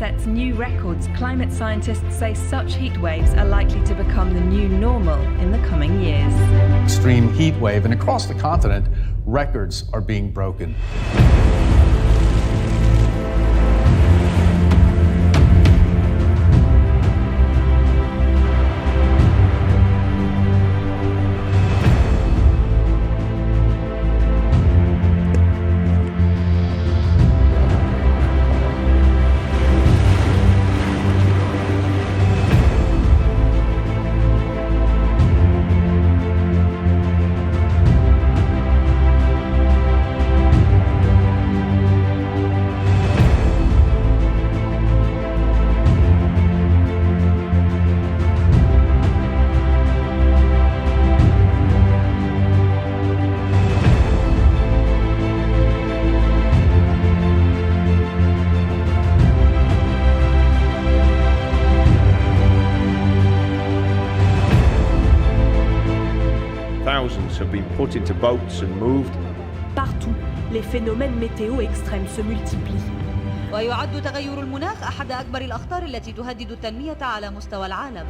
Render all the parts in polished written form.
sets new records, climate scientists say such heat waves are likely to become the new normal in the coming years. Extreme heat wave, and across the continent, records are being broken. Thousands have been put into boats and moved. Partout, les phénomènes météo extrêmes se multiplient. ويعد تغير المناخ أحد أكبر الأخطار التي تهدد التنمية على مستوى العالم.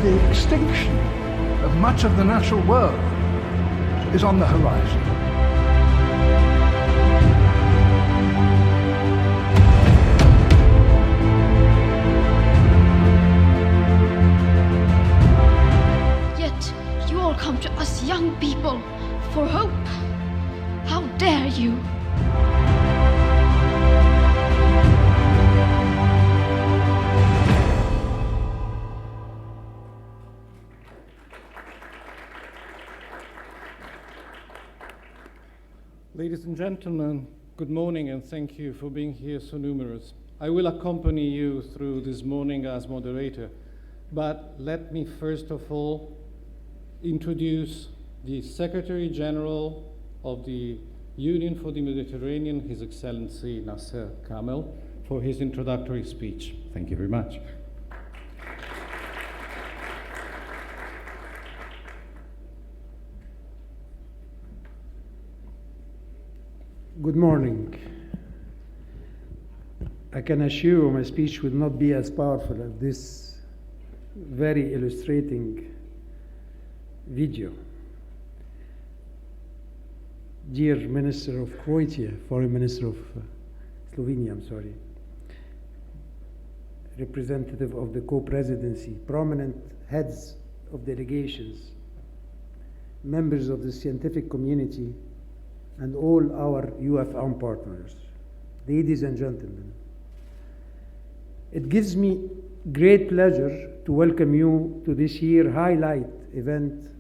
The extinction of much of the natural world is on the horizon. Yet you all come to us young people for hope. How dare you? Ladies and gentlemen, good morning and thank you for being here so numerous. I will accompany you through this morning as moderator, but let me first of all introduce the Secretary General of the Union for the Mediterranean, His Excellency Nasser Kamel, for his introductory speech. Thank you very much. Good morning. I can assure you my speech will not be as powerful as this very illustrating video. Dear Minister of Croatia, Foreign Minister of Slovenia, I'm sorry, representative of the co-presidency, prominent heads of delegations, members of the scientific community, and all our UFM partners, ladies and gentlemen. It gives me great pleasure to welcome you to this year's highlight event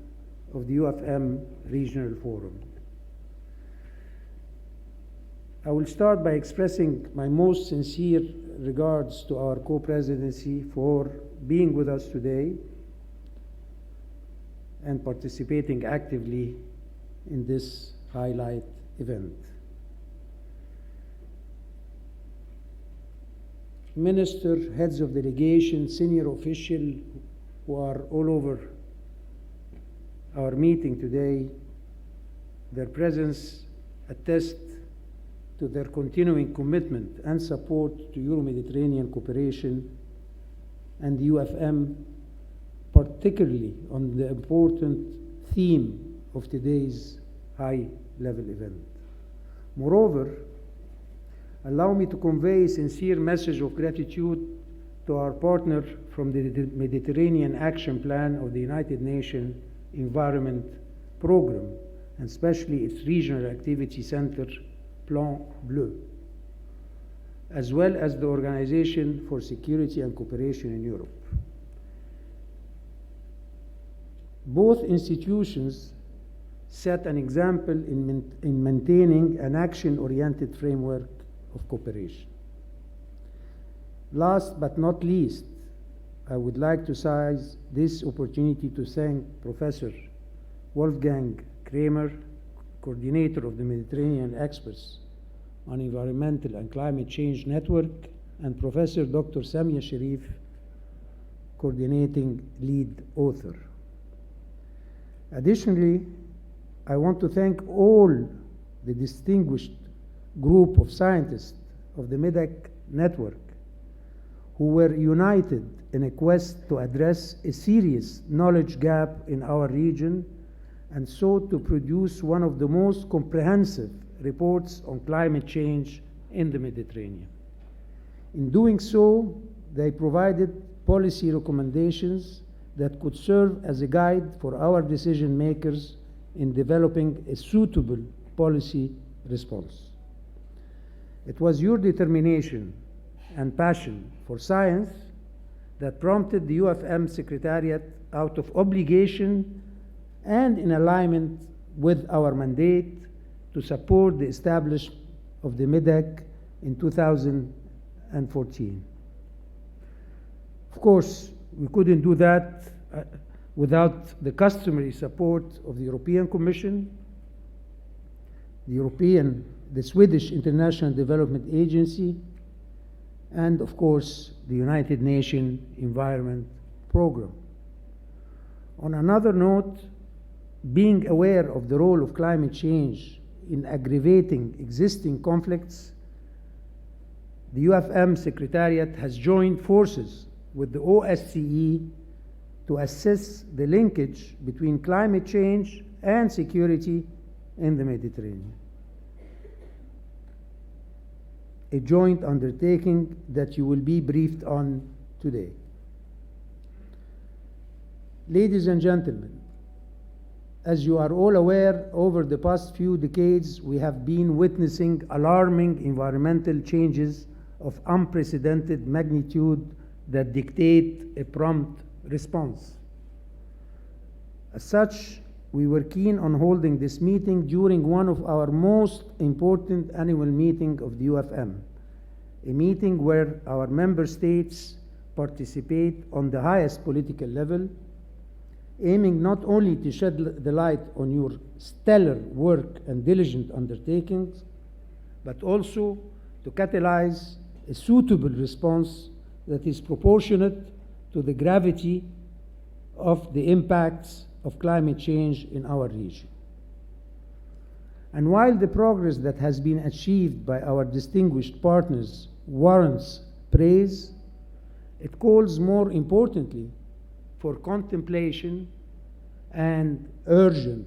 of the UFM Regional Forum. I will start by expressing my most sincere regards to our co-presidency for being with us today and participating actively in this highlight event. Minister, heads of delegation, senior officials who are all over our meeting today, their presence attests to their continuing commitment and support to Euro-Mediterranean cooperation and the UFM, particularly on the important theme of today's high-level event. Moreover, allow me to convey a sincere message of gratitude to our partner from the Mediterranean Action Plan of the United Nations Environment Programme, and especially its Regional Activity Center, Plan Bleu, as well as the Organization for Security and Cooperation in Europe. Both institutions set an example in maintaining an action-oriented framework of cooperation. Last but not least, I would like to seize this opportunity to thank Professor Wolfgang Kramer, coordinator of the Mediterranean Experts on Environmental and Climate Change Network, and Professor Dr. Samia Sharif, coordinating lead author. Additionally, I want to thank all the distinguished group of scientists of the MEDAC network who were united in a quest to address a serious knowledge gap in our region and sought to produce one of the most comprehensive reports on climate change in the Mediterranean. In doing so, they provided policy recommendations that could serve as a guide for our decision makers in developing a suitable policy response. It was your determination and passion for science that prompted the UFM Secretariat, out of obligation and in alignment with our mandate, to support the establishment of the MEDAC in 2014. Of course, we couldn't do that without the customary support of the European Commission, the Swedish International Development Agency, and of course, the United Nations Environment Programme. On another note, being aware of the role of climate change in aggravating existing conflicts, the UFM Secretariat has joined forces with the OSCE to assess the linkage between climate change and security in the Mediterranean. A joint undertaking that you will be briefed on today. Ladies and gentlemen, as you are all aware, over the past few decades, we have been witnessing alarming environmental changes of unprecedented magnitude that dictate a prompt response. As such, we were keen on holding this meeting during one of our most important annual meetings of the UFM, a meeting where our member states participate on the highest political level, aiming not only to shed the light on your stellar work and diligent undertakings, but also to catalyze a suitable response that is proportionate to the gravity of the impacts of climate change in our region. And while the progress that has been achieved by our distinguished partners warrants praise, it calls more importantly for contemplation and urgent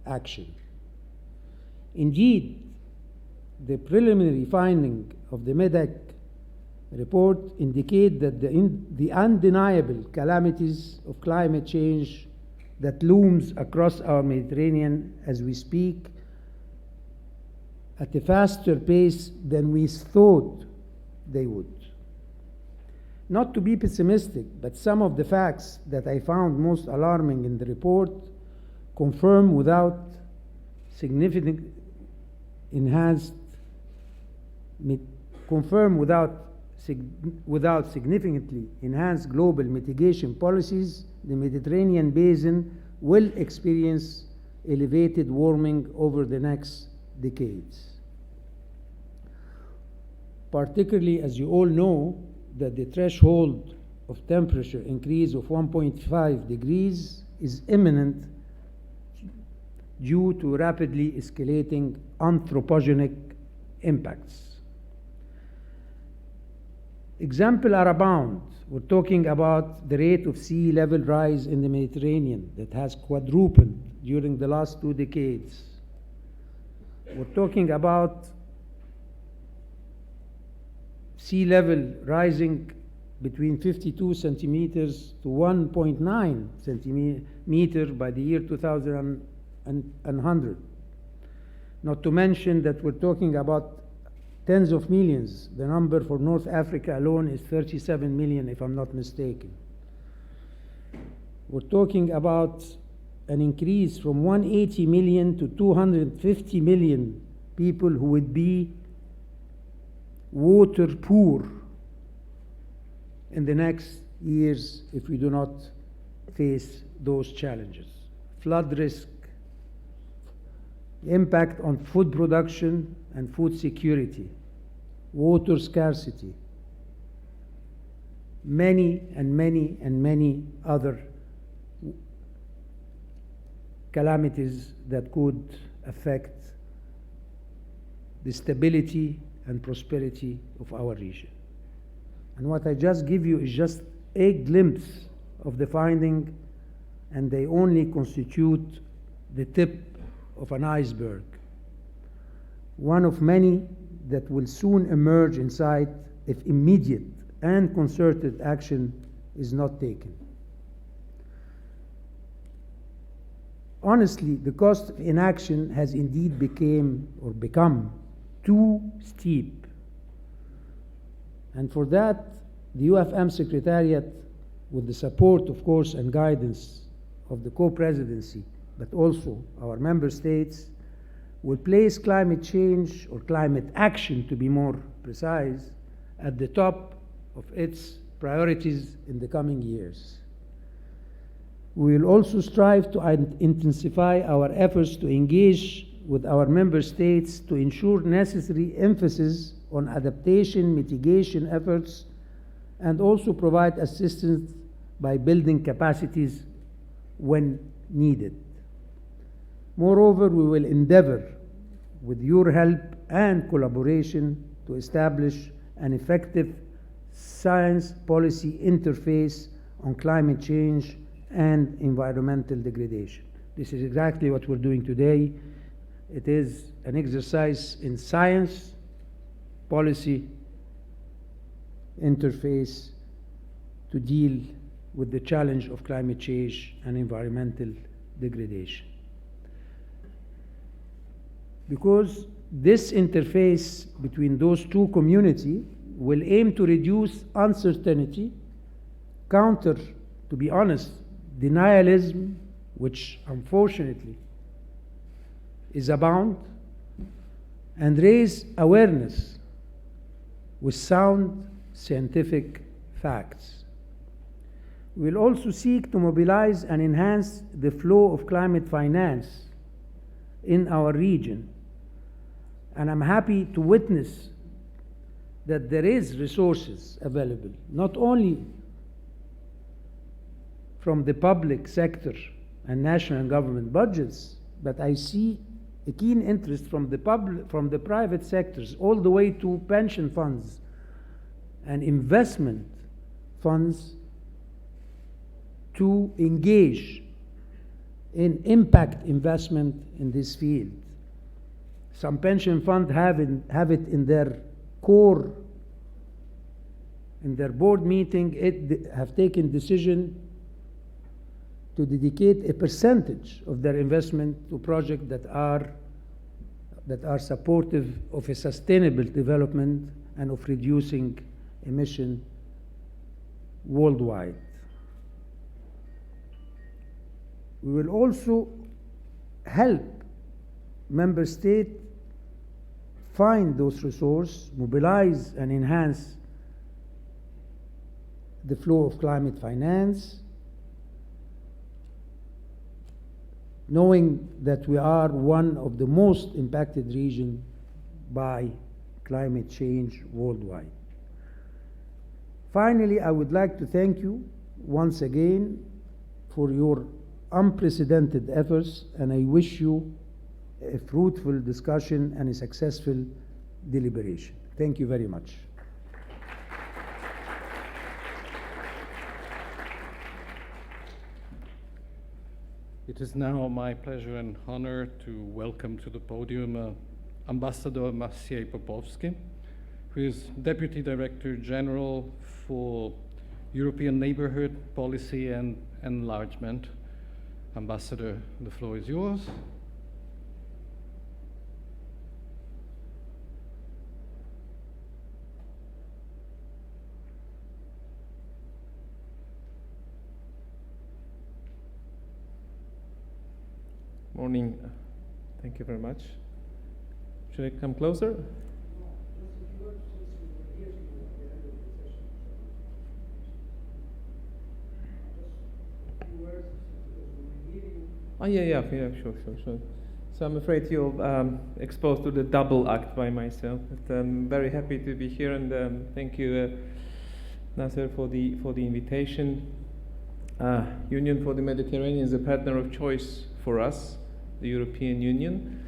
action. Indeed, the preliminary finding of the MEDAC report indicate that the undeniable calamities of climate change that looms across our Mediterranean as we speak at a faster pace than we thought they would. Not to be pessimistic, but some of the facts that I found most alarming in the report confirm without significantly enhanced global mitigation policies, the Mediterranean basin will experience elevated warming over the next decades. Particularly, as you all know, that the threshold of temperature increase of 1.5 degrees is imminent due to rapidly escalating anthropogenic impacts. Examples are abound. We're talking about the rate of sea level rise in the Mediterranean that has quadrupled during the last 2 decades. We're talking about sea level rising between 52 centimeters to 1.9 centimeter by the year 2100. Not to mention that we're talking about tens of millions. The number for North Africa alone is 37 million, if I'm not mistaken. We're talking about an increase from 180 million to 250 million people who would be water poor in the next years if we do not face those challenges. Flood risk, impact on food production and food security, water scarcity, many other calamities that could affect the stability and prosperity of our region. And what I just give you is just a glimpse of the finding, and they only constitute the tip of an iceberg, one of many that will soon emerge in sight if immediate and concerted action is not taken. Honestly, the cost of inaction has indeed become too steep. And for that, the UFM Secretariat, with the support, of course, and guidance of the co-presidency, but also our member states, will place climate change, or climate action to be more precise, at the top of its priorities in the coming years. We will also strive to intensify our efforts to engage with our member states to ensure necessary emphasis on adaptation, mitigation efforts, and also provide assistance by building capacities when needed. Moreover, we will endeavor, with your help and collaboration, to establish an effective science policy interface on climate change and environmental degradation. This is exactly what we're doing today. It is an exercise in science policy interface to deal with the challenge of climate change and environmental degradation. Because this interface between those two communities will aim to reduce uncertainty, counter, to be honest, denialism, which unfortunately is abound, and raise awareness with sound scientific facts. We will also seek to mobilize and enhance the flow of climate finance in our region. And I'm happy to witness that there is resources available, not only from the public sector and national government budgets, but I see a keen interest from the private sectors, all the way to pension funds and investment funds, to engage in impact investment in this field. Some pension funds have it in their core, in their board meeting, have taken decision to dedicate a percentage of their investment to projects that are supportive of a sustainable development and of reducing emission worldwide. We will also help member states find those resources, mobilize and enhance the flow of climate finance, knowing that we are one of the most impacted regions by climate change worldwide. Finally, I would like to thank you once again for your unprecedented efforts, and I wish you a fruitful discussion and a successful deliberation. Thank you very much. It is now my pleasure and honor to welcome to the podium Ambassador Maciej Popowski, who is Deputy Director General for European Neighborhood Policy and Enlargement. Ambassador, the floor is yours. Morning. Thank you very much. Should I come closer? Oh, yeah, sure. So I'm afraid you're exposed to the double act by myself. But I'm very happy to be here, and thank you, Nasser, for the invitation. Union for the Mediterranean is a partner of choice for us, the European Union,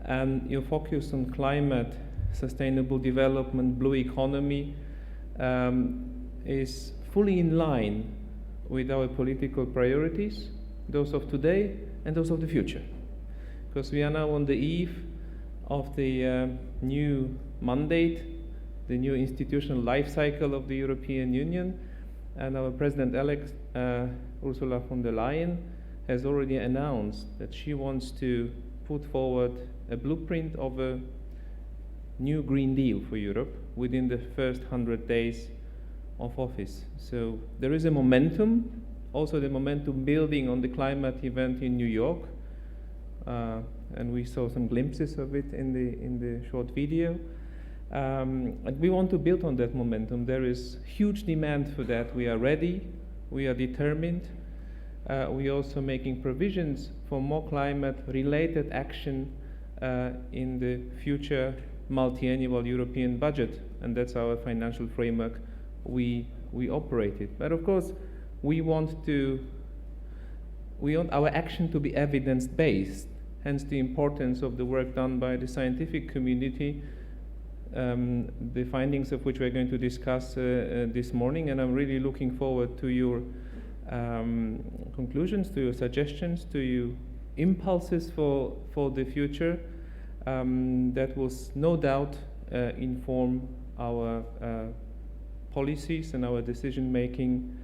and your focus on climate, sustainable development, blue economy is fully in line with our political priorities, those of today and those of the future. Because we are now on the eve of the new mandate, the new institutional life cycle of the European Union, and our President-elect Ursula von der Leyen has already announced that she wants to put forward a blueprint of a new Green Deal for Europe within the first 100 days of office. So there is a momentum, also the momentum building on the climate event in New York, and we saw some glimpses of it in the short video. And we want to build on that momentum. There is huge demand for that. We are ready, we are determined. We are also making provisions for more climate-related action in the future multi-annual European budget, and that's our financial framework we operated. But of course, we want our action to be evidence-based, hence the importance of the work done by the scientific community, the findings of which we're going to discuss this morning, and I'm really looking forward to your conclusions, to your suggestions, to your impulses for the future that will no doubt inform our policies and our decision making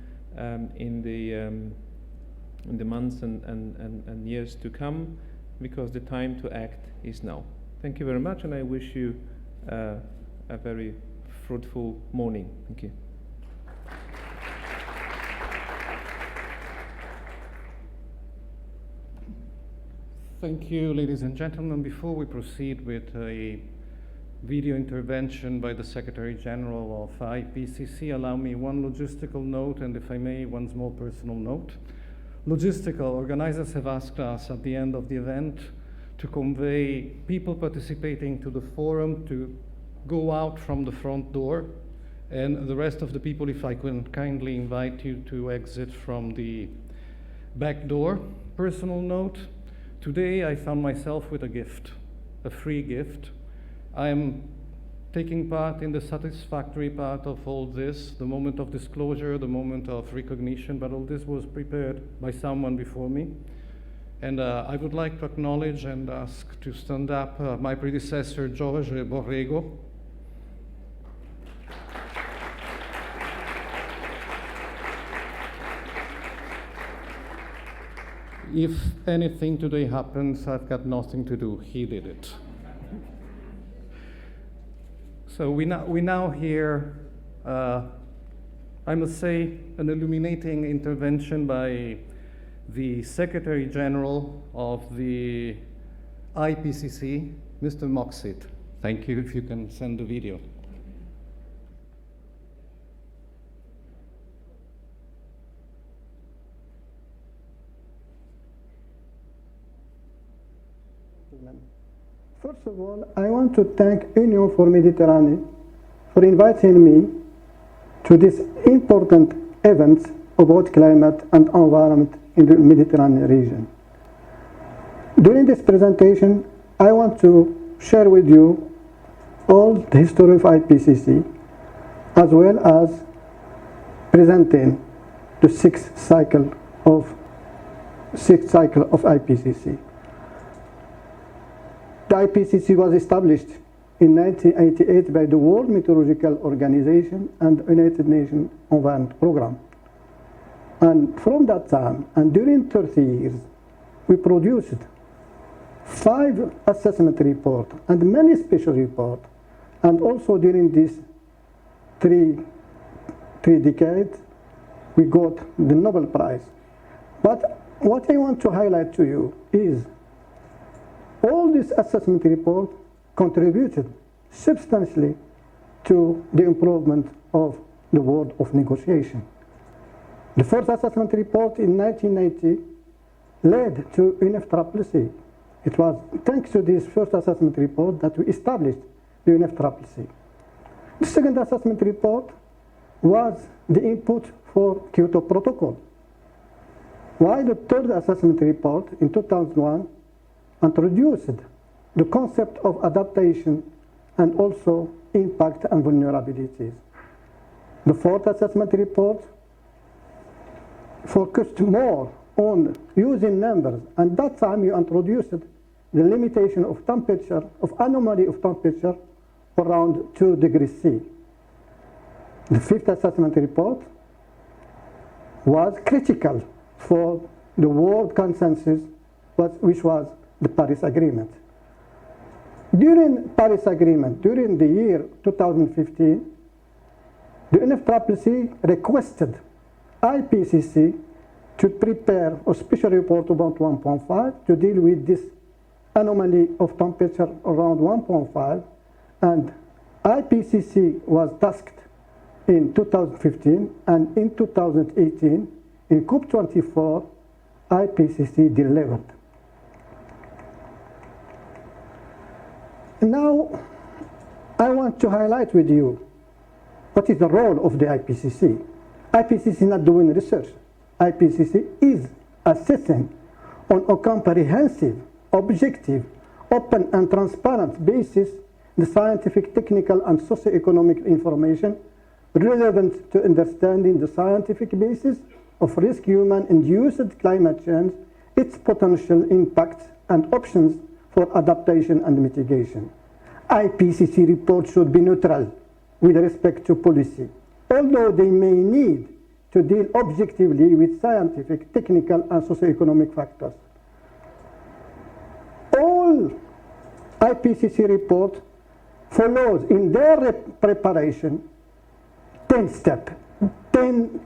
in the months and years to come, because the time to act is now. Thank you very much, and I wish you a very fruitful morning. Thank you. Thank you, ladies and gentlemen. Before we proceed with a video intervention by the Secretary General of IPCC, allow me one logistical note, and if I may, one small personal note. Logistical, organizers have asked us at the end of the event to convey people participating to the forum to go out from the front door, and the rest of the people, if I can kindly invite you to exit from the back door. Personal note, today I found myself with a gift, a free gift. I am taking part in the satisfactory part of all this, the moment of disclosure, the moment of recognition, but all this was prepared by someone before me. And I would like to acknowledge and ask to stand up my predecessor, Jorge Borrego. If anything today happens, I've got nothing to do. He did it. So we now hear, I must say, an illuminating intervention by the Secretary General of the IPCC, Mr. Moxit. Thank you. If you can send the video. First of all, I want to thank Union for Mediterranean for inviting me to this important event about climate and environment in the Mediterranean region. During this presentation, I want to share with you all the history of IPCC, as well as presenting the sixth cycle of IPCC. The IPCC was established in 1988 by the World Meteorological Organization and the United Nations Environment Programme. And from that time, and during 30 years, we produced 5 assessment reports and many special reports. And also during these three decades, we got the Nobel Prize. But what I want to highlight to you is all these assessment reports contributed substantially to the improvement of the world of negotiation. The first assessment report in 1990 led to UNFCCC. It was thanks to this first assessment report that we established the UNFCCC. The second assessment report was the input for Kyoto Protocol, while the third assessment report in 2001 introduced the concept of adaptation and also impact and vulnerabilities. The fourth assessment report focused more on using numbers, and that time you introduced the limitation of temperature, of anomaly of temperature around 2 degrees C. The fifth assessment report was critical for the world consensus, which was the Paris Agreement. During Paris Agreement, during the year 2015, the UNFCCC requested IPCC to prepare a special report about 1.5 to deal with this anomaly of temperature around 1.5, and IPCC was tasked in 2015, and in 2018, in COP24, IPCC delivered. Now, I want to highlight with you what is the role of the IPCC. IPCC is not doing research. IPCC is assessing on a comprehensive, objective, open and transparent basis the scientific, technical and socio-economic information relevant to understanding the scientific basis of risk human-induced climate change, its potential impacts and options for adaptation and mitigation. IPCC reports should be neutral with respect to policy, although they may need to deal objectively with scientific, technical and socio-economic factors. All IPCC report follows in their preparation 10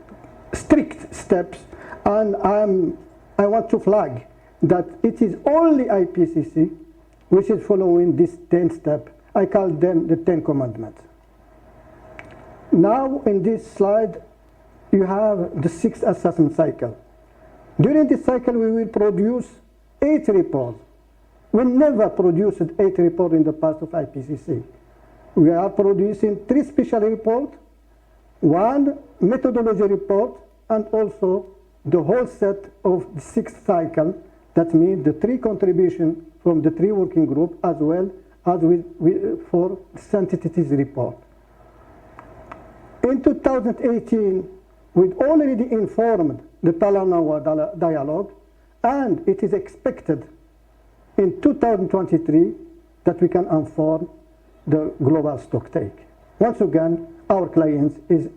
strict steps, and I want to flag that it is only IPCC which is following this 10 steps. I call them the 10 commandments. Now in this slide you have the 6th assessment cycle. During this cycle we will produce 8 reports. We never produced 8 reports in the past of IPCC. We are producing 3 special reports, 1 methodology report, and also the whole set of the 6th cycle. That means the 3 contributions from the 3 working groups as well as for sensitivities report. In 2018, we've already informed the Talanoa dialogue, and it is expected in 2023 that we can inform the global stocktake. Once again, our client is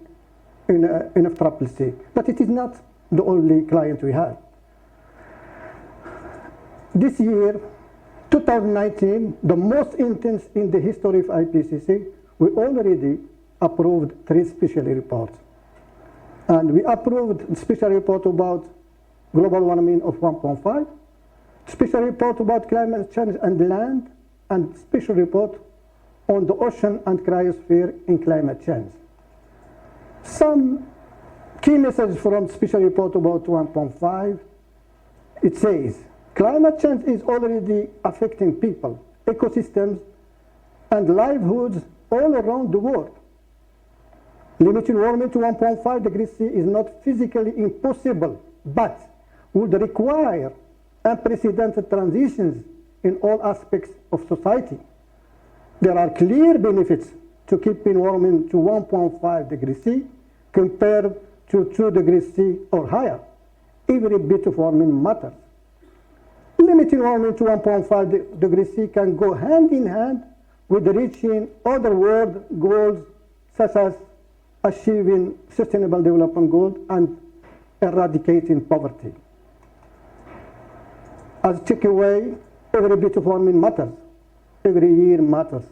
in UNFCCC, but it is not the only client we have. This year, 2019, the most intense in the history of IPCC, we already approved 3 special reports. And we approved a special report about global warming of 1.5, special report about climate change and land, and special report on the ocean and cryosphere in climate change. Some key messages from special report about 1.5, it says, climate change is already affecting people, ecosystems, and livelihoods all around the world. Limiting warming to 1.5 degrees C is not physically impossible, but would require unprecedented transitions in all aspects of society. There are clear benefits to keeping warming to 1.5 degrees C compared to 2 degrees C or higher. Every bit of warming matters. Limiting warming to 1.5 degrees C can go hand in hand with reaching other world goals such as achieving sustainable development goals and eradicating poverty. As takeaway, every bit of warming matters, every year matters,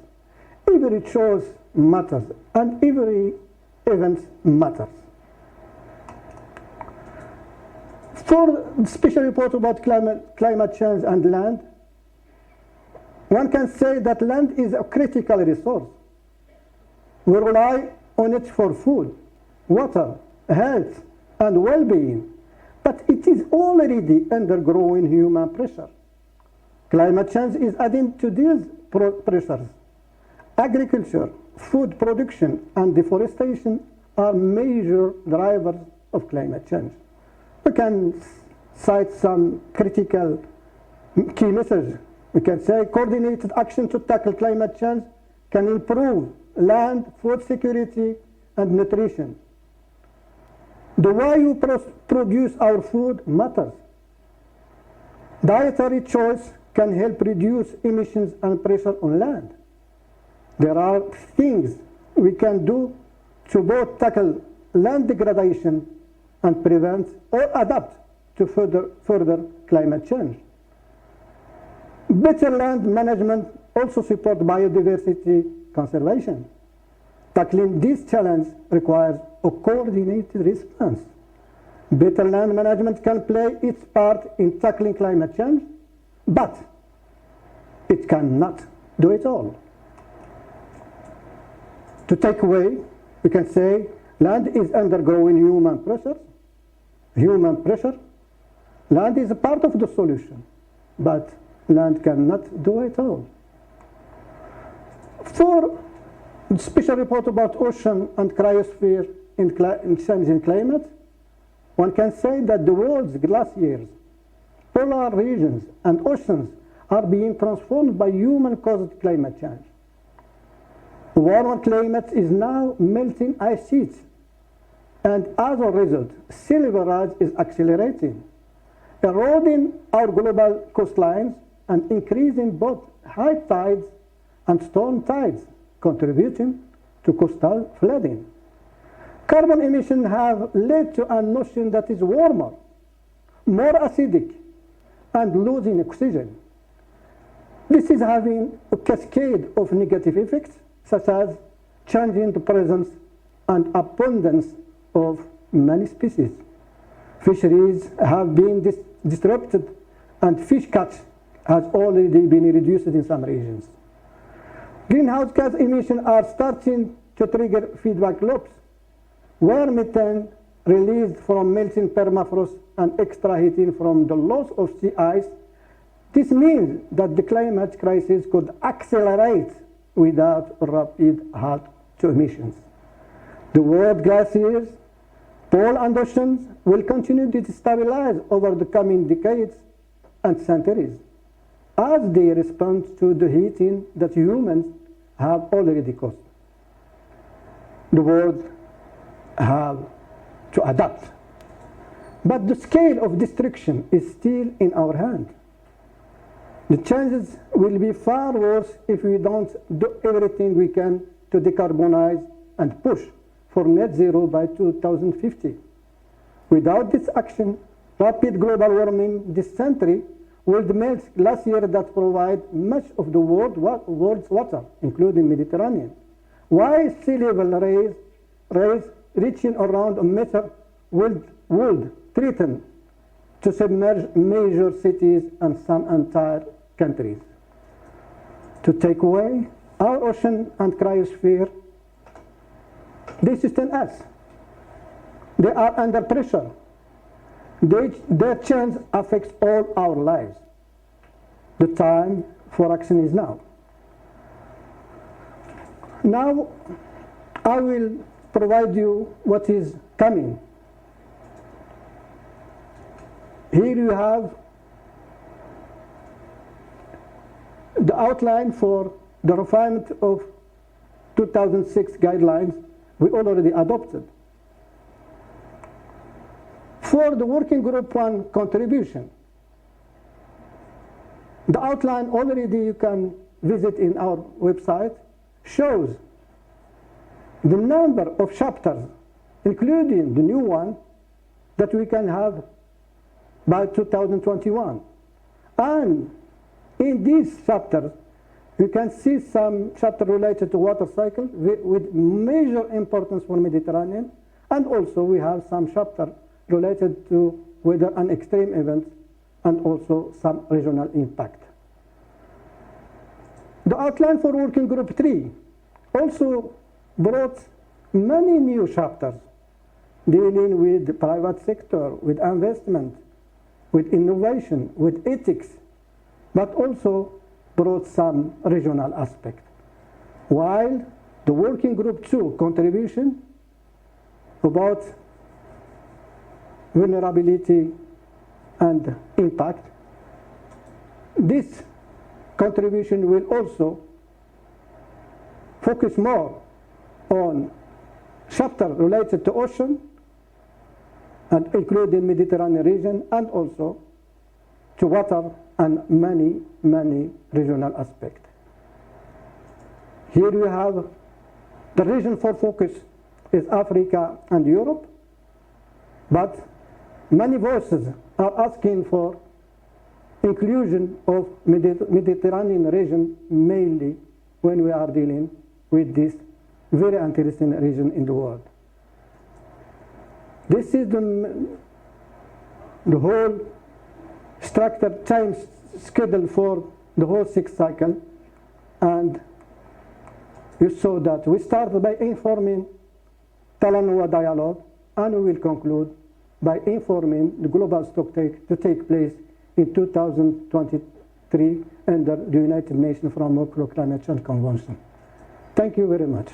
every choice matters, and every event matters. For the special report about climate change and land, one can say that land is a critical resource. We rely on it for food, water, health, and well-being. but it is already undergoing human pressure. Climate change is adding to these pressures. Agriculture, food production, and deforestation are major drivers of climate change. We can cite some critical key messages. We can say coordinated action to tackle climate change can improve land, food security, and nutrition. The way we produce our food matters. Dietary choice can help reduce emissions and pressure on land. There are things we can do to both tackle land degradation and prevent or adapt to further climate change. Better land management also supports biodiversity conservation. Tackling this challenge requires a coordinated response. Better land management can play its part in tackling climate change, but it cannot do it all. To take away, we can say land is undergoing human pressure. Land is a part of the solution, but land cannot do it all. For the special report about ocean and cryosphere in changing climate, one can say that the world's glaciers, polar regions, and oceans are being transformed by human-caused climate change. Warmer climate is now melting ice sheets, and as a result, sea level rise is accelerating, eroding our global coastlines and increasing both high tides and storm tides, contributing to coastal flooding. Carbon emissions have led to an ocean that is warmer, more acidic, and losing oxygen. This is having a cascade of negative effects, such as changing the presence and abundance of many species. Fisheries have been disrupted, and fish catch has already been reduced in some regions. Greenhouse gas emissions are starting to trigger feedback loops, where methane released from melting permafrost and extra heating from the loss of sea ice. This means that the climate crisis could accelerate without a rapid halt to emissions. The world glaciers, poles and oceans will continue to destabilize over the coming decades and centuries as they respond to the heating that humans have already caused. The world have to adapt. But the scale of destruction is still in our hand. The changes will be far worse if we don't do everything we can to decarbonize and push for net zero by 2050. Without this action, rapid global warming this century will melt glaciers that provide much of the world's water, including Mediterranean. While sea level rise reaching around a meter would threaten to submerge major cities and some entire countries. To take away our ocean and cryosphere, they sustain us. They are under pressure. Their change affects all our lives. The time for action is now. Now, I will provide you what is coming. Here you have the outline for the refinement of 2006 guidelines we already adopted. For the Working Group 1 contribution, the outline already you can visit in our website shows the number of chapters, including the new one, that we can have by 2021. And in these chapters, you can see some chapters related to water cycle with major importance for Mediterranean, and also we have some chapters related to weather and extreme events, and also some regional impact. The outline for Working Group 3 also brought many new chapters dealing with the private sector, with investment, with innovation, with ethics, but also brought some regional aspect. While the working group 2 contribution about vulnerability and impact, this contribution will also focus more on chapter related to ocean and including Mediterranean region and also to water and many, many regional aspects. Here we have the region for focus is Africa and Europe, but many voices are asking for inclusion of Mediterranean region, mainly when we are dealing with this very interesting region in the world. This is the whole structured time schedule for the whole 6 cycle, and you saw that we started by informing Talanoa dialogue, and we will conclude by informing the global stocktake to take place in 2023 under the United Nations Framework for Climate Change Convention. Thank you very much.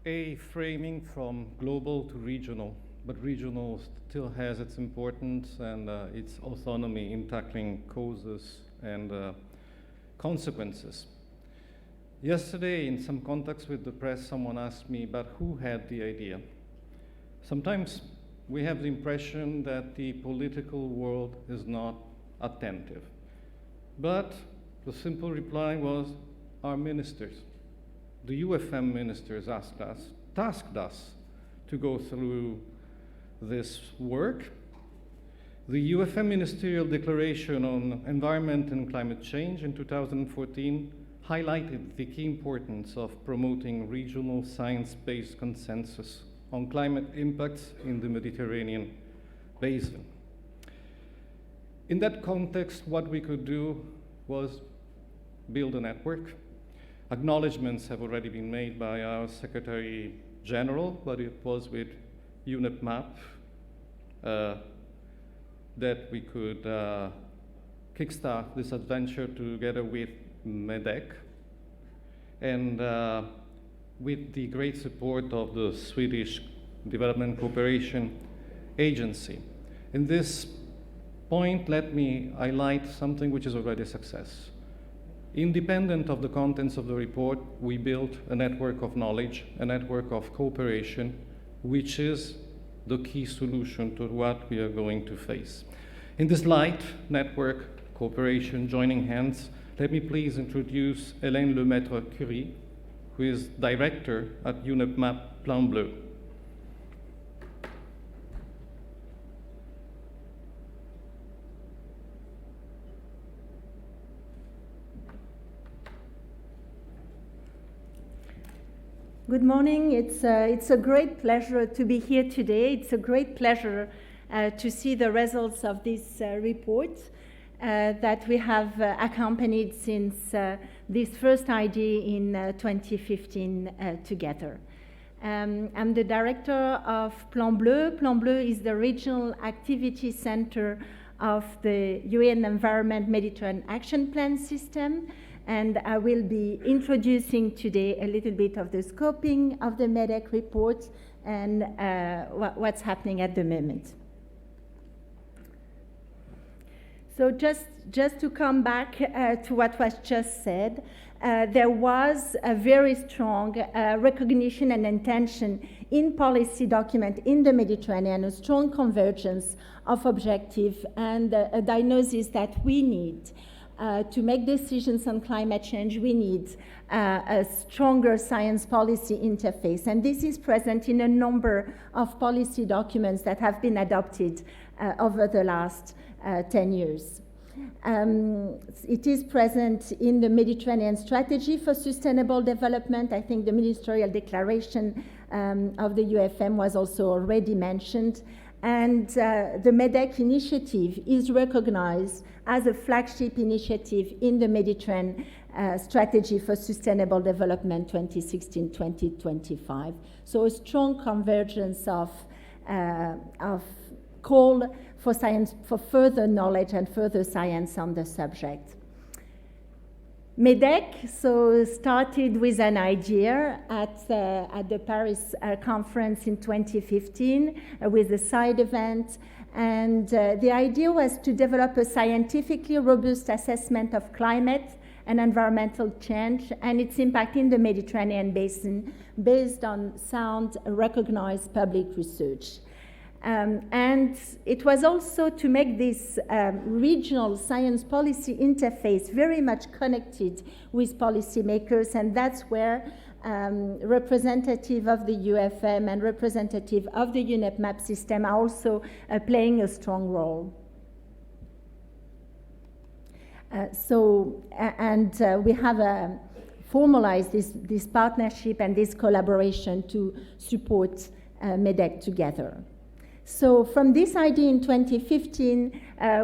A framing from global to regional, but regional still has its importance and its autonomy in tackling causes and consequences. Yesterday, in some contacts with the press, someone asked me about who had the idea. Sometimes we have the impression that the political world is not attentive. But the simple reply was our ministers. The UFM ministers tasked us to go through this work. The UFM Ministerial Declaration on Environment and Climate Change in 2014 highlighted the key importance of promoting regional science-based consensus on climate impacts in the Mediterranean basin. In that context, what we could do was build a network. Acknowledgements have already been made by our Secretary General, but it was with UNEP-MAP that we could kickstart this adventure together with MEDEC and with the great support of the Swedish Development Cooperation Agency. In this point, let me highlight something which is already a success. Independent of the contents of the report, we built a network of knowledge, a network of cooperation, which is the key solution to what we are going to face. In this light, network, cooperation, joining hands, let me please introduce Hélène Lemaitre-Curie, who is director at UNEP-MAP Plan Bleu. Good morning. It's a great pleasure to be here today. It's a great pleasure to see the results of this report that we have accompanied since this first idea in 2015 together. I'm the director of Plan Bleu. Plan Bleu is the regional activity center of the UN Environment Mediterranean Action Plan system. And I will be introducing today a little bit of the scoping of the MEDEC report and what's happening at the moment. So just to come back to what was just said, there was a very strong recognition and intention in policy document in the Mediterranean, a strong convergence of objective and a diagnosis that we need. To make decisions on climate change, we need a stronger science policy interface. And this is present in a number of policy documents that have been adopted over the last 10 years. It is present in the Mediterranean Strategy for Sustainable Development. I think the ministerial declaration of the UFM was also already mentioned. And the MEDEC initiative is recognized as a flagship initiative in the Mediterranean Strategy for Sustainable Development 2016-2025. So a strong convergence of call for science, for further knowledge and further science on the subject. MEDEC started with an idea at the Paris conference in 2015 with a side event, and the idea was to develop a scientifically robust assessment of climate and environmental change and its impact in the Mediterranean basin based on sound, recognized public research. And it was also to make this regional science policy interface very much connected with policymakers, and that's where representative of the UFM and representative of the UNEP map system are also playing a strong role. We have formalized this partnership and this collaboration to support MEDEC together. So from this idea in 2015,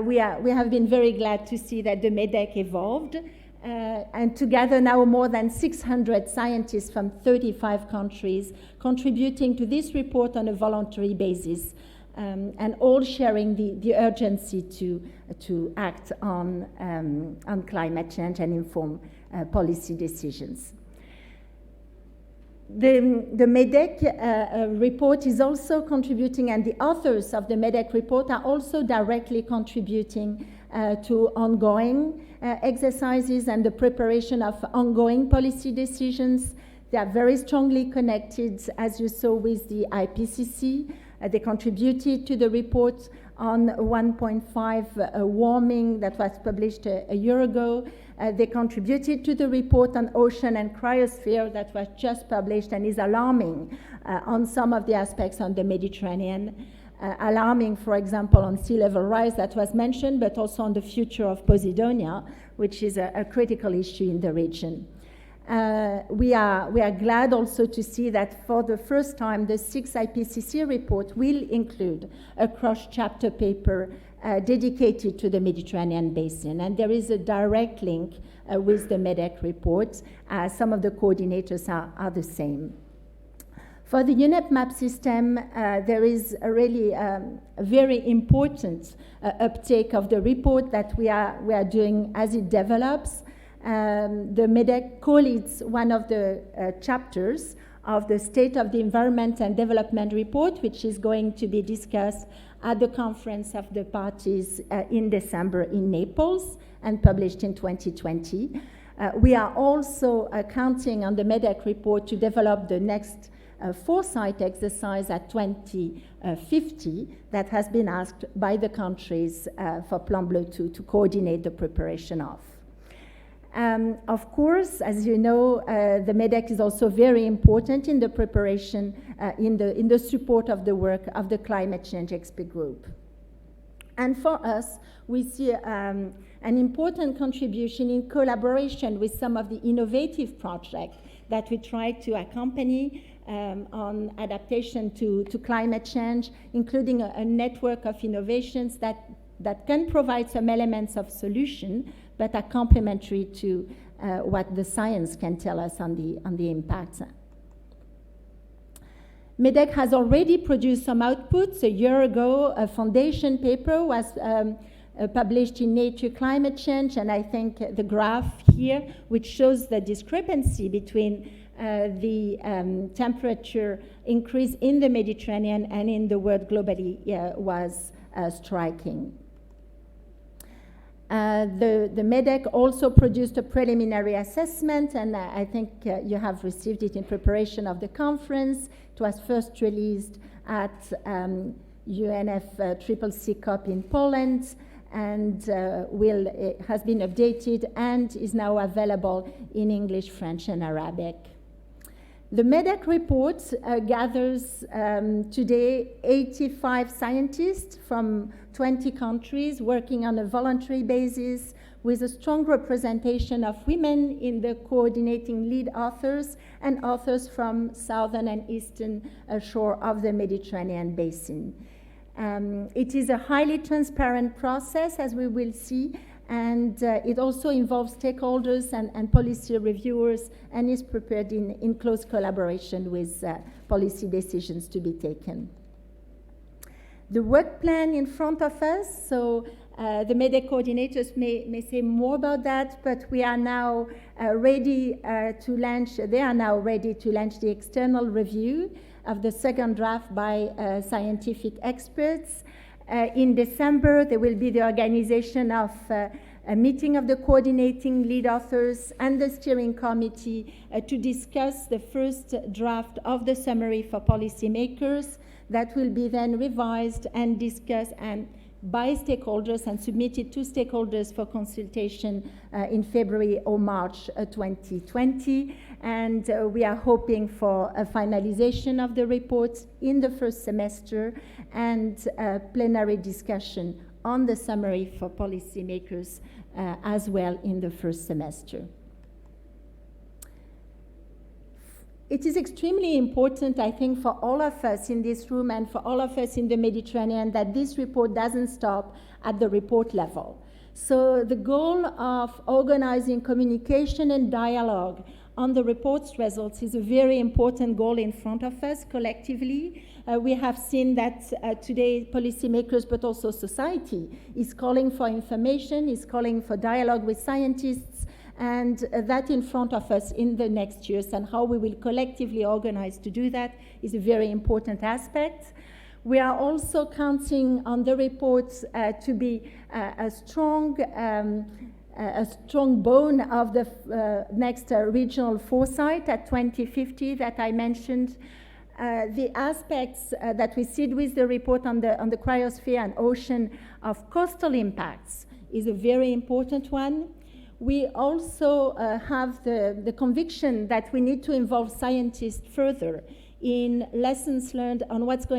we have been very glad to see that the MEDEC evolved, and together now more than 600 scientists from 35 countries contributing to this report on a voluntary basis, and all sharing the urgency to act on climate change and inform policy decisions. The MEDEC report is also contributing, and the authors of the MEDEC report are also directly contributing to ongoing exercises and the preparation of ongoing policy decisions. They are very strongly connected, as you saw, with the IPCC. They contributed to the report on 1.5 warming that was published a year ago. They contributed to the report on ocean and cryosphere that was just published and is alarming on some of the aspects on the Mediterranean. Alarming, for example, on sea level rise that was mentioned, but also on the future of Posidonia, which is a critical issue in the region. We are glad also to see that for the first time, the 6th IPCC report will include a cross-chapter paper dedicated to the Mediterranean basin. And there is a direct link with the MEDEC report. Some of the coordinators are the same. For the UNEP map system, there is a really very important uptake of the report that we are doing as it develops. The MEDEC co-leads one of the chapters of the State of the Environment and Development report, which is going to be discussed at the Conference of the Parties in December in Naples and published in 2020. We are also counting on the MEDEC report to develop the next foresight exercise at 2050 that has been asked by the countries for Plan Bleu to coordinate the preparation of. Of course, as you know, the MEDEC is also very important in the preparation, in the support of the work of the Climate Change Expert Group. And for us, we see an important contribution in collaboration with some of the innovative projects that we try to accompany on adaptation to climate change, including a network of innovations that can provide some elements of solution, but are complementary to what the science can tell us on the impacts. MEDEC has already produced some outputs. A year ago, a foundation paper was published in Nature Climate Change, and I think the graph here, which shows the discrepancy between the temperature increase in the Mediterranean and in the world globally, was striking. The MEDEC also produced a preliminary assessment, and I think you have received it in preparation of the conference. It was first released at UNFCCC COP in Poland, and has been updated and is now available in English, French, and Arabic. The MEDEC report gathers today 85 scientists from 20 countries working on a voluntary basis with a strong representation of women in the coordinating lead authors and authors from southern and eastern shore of the Mediterranean basin. It is a highly transparent process, as we will see, and it also involves stakeholders and policy reviewers, and is prepared in close collaboration with policy decisions to be taken. The work plan in front of us, so the MEDEC coordinators may say more about that, but we are now ready to launch, they are now ready to launch the external review of the second draft by scientific experts. In December, there will be the organization of a meeting of the coordinating lead authors and the steering committee to discuss the first draft of the summary for policymakers that will be then revised and discussed and by stakeholders and submitted to stakeholders for consultation in February or March 2020. And we are hoping for a finalization of the reports in the first semester and plenary discussion on the summary for policymakers as well in the first semester. It is extremely important, I think, for all of us in this room and for all of us in the Mediterranean that this report doesn't stop at the report level. So the goal of organizing communication and dialogue on the report's results is a very important goal in front of us collectively. We have seen that today policymakers, but also society, is calling for information, is calling for dialogue with scientists, and that in front of us in the next years, and how we will collectively organize to do that is a very important aspect. We are also counting on the reports to be a strong bone of the next regional foresight at 2050 that I mentioned. The aspects that we see with the report on the cryosphere and ocean of coastal impacts is a very important one. We also have the conviction that we need to involve scientists further in lessons learned on what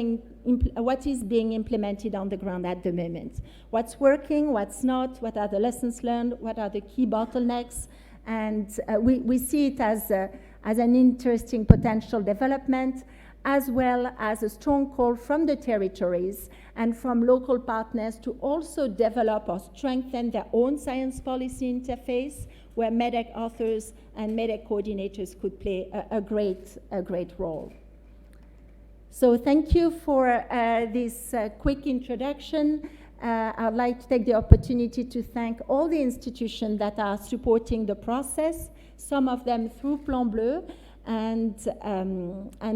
is being implemented on the ground at the moment. What's working, what's not, what are the lessons learned, what are the key bottlenecks, and we see it as an interesting potential development, as well as a strong call from the territories and from local partners to also develop or strengthen their own science policy interface, where MEDEC authors and MEDEC coordinators could play a great role. So thank you for this quick introduction. I'd like to take the opportunity to thank all the institutions that are supporting the process, some of them through Plan Bleu, and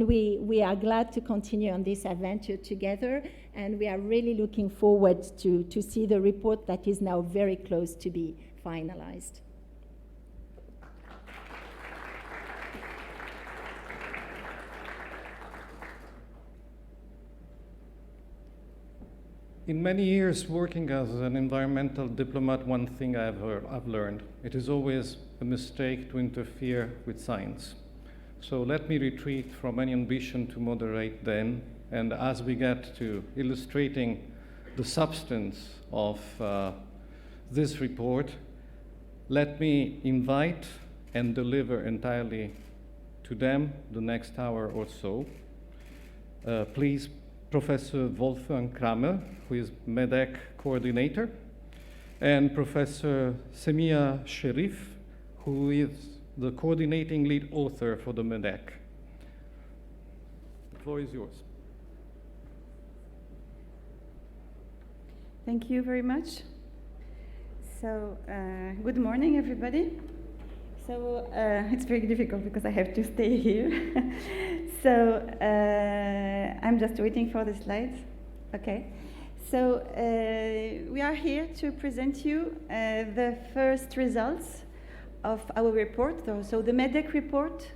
we are glad to continue on this adventure together, and we are really looking forward to see the report that is now very close to be finalized. In many years working as an environmental diplomat, one thing I've learned, it is always a mistake to interfere with science. So let me retreat from any ambition to moderate them, and as we get to illustrating the substance of this report, let me invite and deliver entirely to them the next hour or so. Please, Professor Wolfgang Kramer, who is MEDEC coordinator, and Professor Semia Sherif, who is the coordinating lead author for the MEDEC. The floor is yours. Thank you very much. So, good morning, everybody. So, it's very difficult because I have to stay here. So, I'm just waiting for the slides. Okay. So, we are here to present you the first results of our report, so the MEDEC report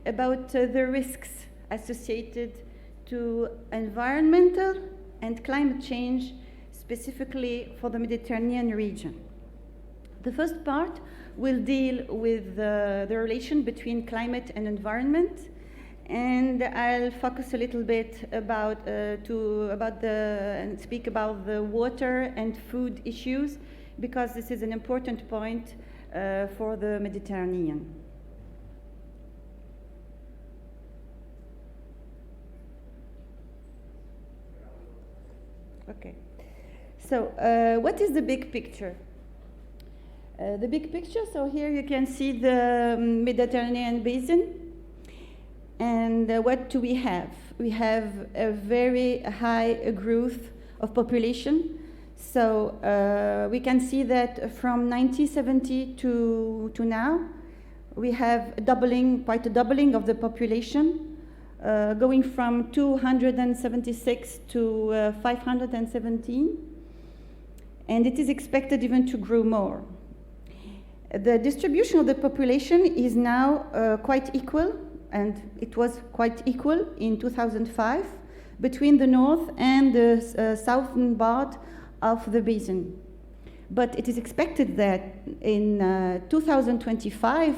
about the risks associated to environmental and climate change, specifically for the Mediterranean region. The first part will deal with the relation between climate and environment, and I'll focus a little bit and speak about the water and food issues, because this is an important point for the Mediterranean. Okay. So what is the big picture? The big picture, so here you can see the Mediterranean basin. And what do we have? We have a very high growth of population. So we can see that from 1970 to now, we have quite a doubling of the population, going from 276 to 517. And it is expected even to grow more. The distribution of the population is now quite equal, and it was quite equal in 2005 between the north and the southern part of the basin. But it is expected that in 2025,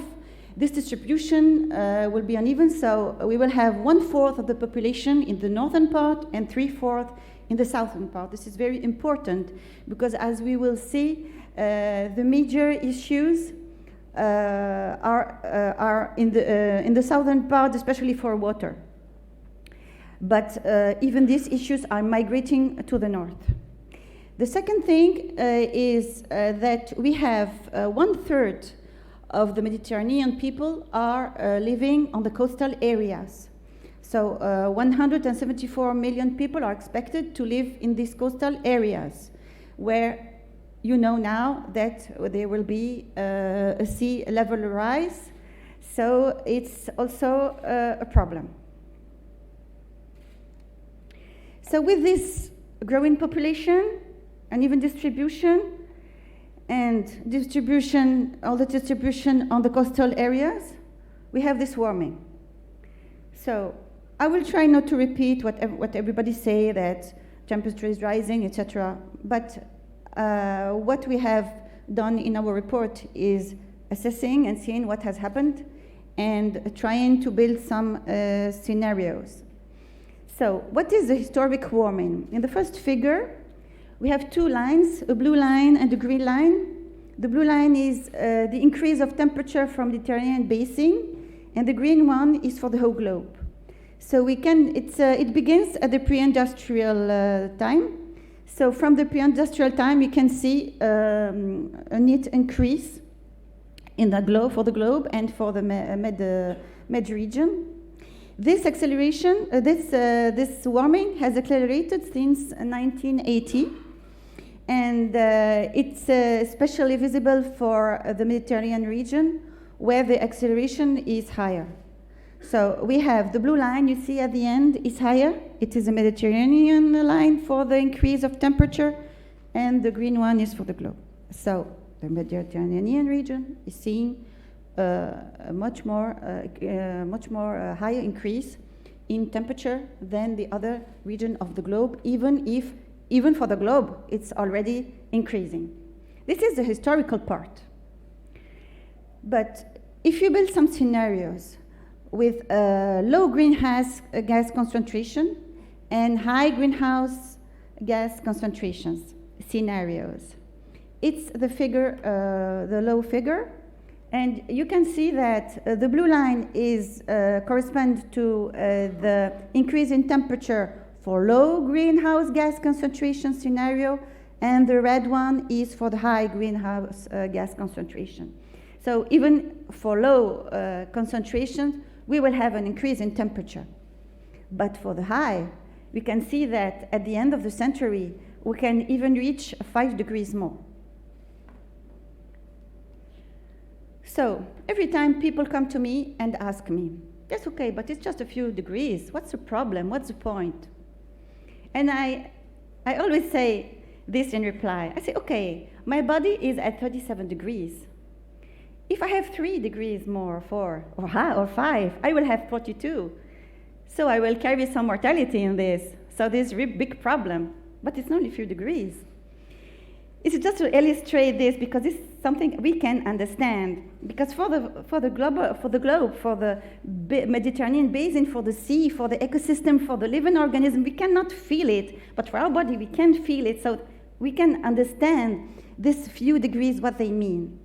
this distribution will be uneven, so we will have 1/4 of the population in the northern part and 3/4 in the southern part. This is very important because, as we will see, the major issues are in the southern part, especially for water. But even these issues are migrating to the north. The second thing is that we have 1/3 of the Mediterranean people are living on the coastal areas. So 174 million people are expected to live in these coastal areas, where you know now that there will be a sea level rise. So it's also a problem. So with this growing population, uneven distribution, and all the distribution on the coastal areas, we have this warming. So I will try not to repeat what everybody say, that temperature is rising, etc. But what we have done in our report is assessing and seeing what has happened and trying to build some scenarios. So what is the historic warming? In the first figure, we have two lines, a blue line and a green line. The blue line is the increase of temperature from the Mediterranean basin, and the green one is for the whole globe. So it begins at the pre-industrial time. So from the pre-industrial time, you can see a neat increase in the globe, for the globe and for the Med region. This acceleration, this warming has accelerated since 1980. And it's especially visible for the Mediterranean region, where the acceleration is higher. So we have the blue line you see at the end is higher. It is a Mediterranean line for the increase of temperature, and the green one is for the globe. So the Mediterranean region is seeing a much more higher increase in temperature than the other region of the globe, even for the globe, it's already increasing. This is the historical part. But if you build some scenarios with low greenhouse gas concentration and high greenhouse gas concentrations scenarios, it's the figure, the low figure. And you can see that the blue line corresponds to the increase in temperature for low greenhouse gas concentration scenario, and the red one is for the high greenhouse gas concentration. So even for low concentrations, we will have an increase in temperature. But for the high, we can see that at the end of the century, we can even reach 5 degrees more. So every time people come to me and ask me, that's okay, but it's just a few degrees. What's the problem? What's the point? And I always say this in reply. I say, okay, my body is at 37 degrees. If I have 3 degrees more, 4 or 5, I will have 42. So I will carry some mortality in this. So there's a big problem, but it's only a few degrees. It's just to illustrate this because it's something we can understand. Because for the globe, for the Mediterranean basin, for the sea, for the ecosystem, for the living organism, we cannot feel it. But for our body, we can feel it. So we can understand this few degrees, what they mean.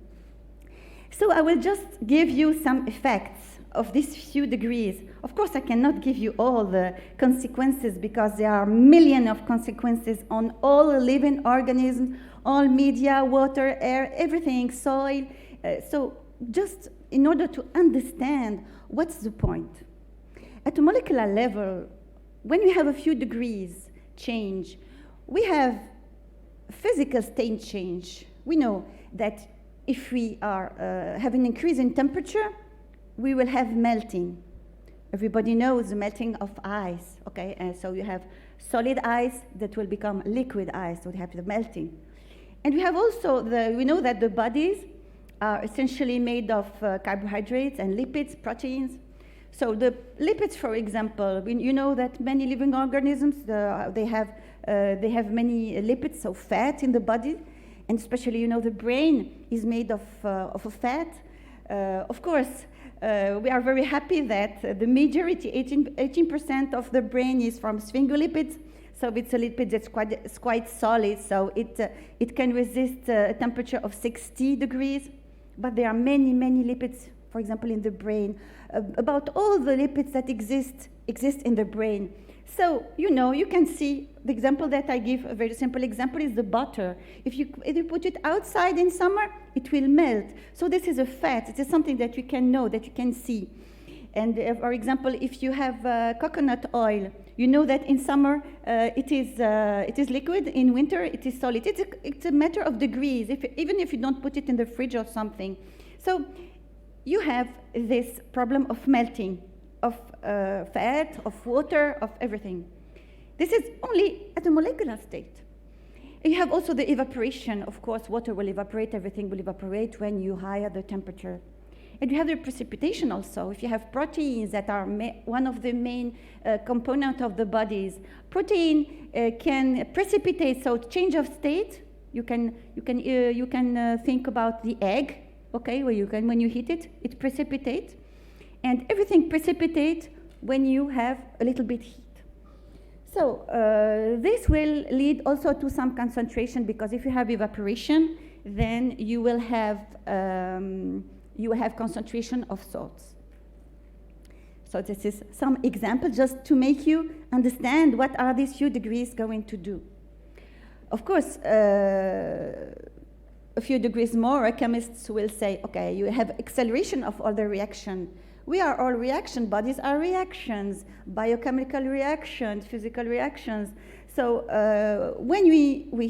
So I will just give you some effects of these few degrees Of course, I cannot give you all the consequences because there are millions of consequences on all living organisms, all media, water, air, everything, soil. So just in order to understand what's the point. At a molecular level, when we have a few degrees change, we have physical state change. We know that if we have an increase in temperature, we will have melting. Everybody knows the melting of ice, okay? And so you have solid ice that will become liquid ice, so we have the melting. And we have also, we know that the bodies are essentially made of carbohydrates and lipids, proteins. So the lipids, for example, you know that many living organisms, they have many lipids, so fat in the body, and especially, you know, the brain is made of a fat. Of course, we are very happy that the majority, 18% of the brain is from sphingolipids, so it's a lipid that's quite solid, so it can resist a temperature of 60 degrees, but there are many, many lipids, for example, in the brain. About all the lipids that exist in the brain. So, you know, you can see the example that I give, a very simple example, is the butter. If you put it outside in summer, it will melt. So this is a fat. It is something that you can know, that you can see. And for example, if you have coconut oil, you know that in summer it is liquid, in winter it is solid. It's a matter of degrees, even if you don't put it in the fridge or something. So you have this problem of melting, of fat, of water, of everything. This is only at a molecular state. You have also the evaporation. Of course, water will evaporate, everything will evaporate when you higher the temperature. And you have the precipitation also. If you have proteins that are one of the main components of the bodies, protein can precipitate, so change of state. You can think about the egg, okay, where when you heat it, it precipitates. And everything precipitates when you have a little bit heat. So this will lead also to some concentration, because if you have evaporation, then you will have concentration of salts. So this is some example just to make you understand what are these few degrees going to do. Of course, a few degrees more, chemists will say, okay, you have acceleration of all the reaction. We are all reaction, bodies are reactions, biochemical reactions, physical reactions. So when we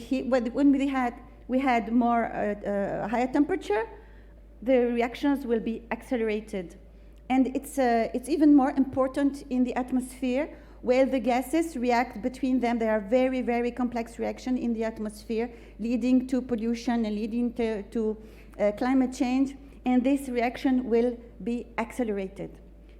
had more higher temperature, the reactions will be accelerated. And it's even more important in the atmosphere, where the gases react between them. There are very, very complex reactions in the atmosphere, leading to pollution and leading to climate change. And this reaction will be accelerated.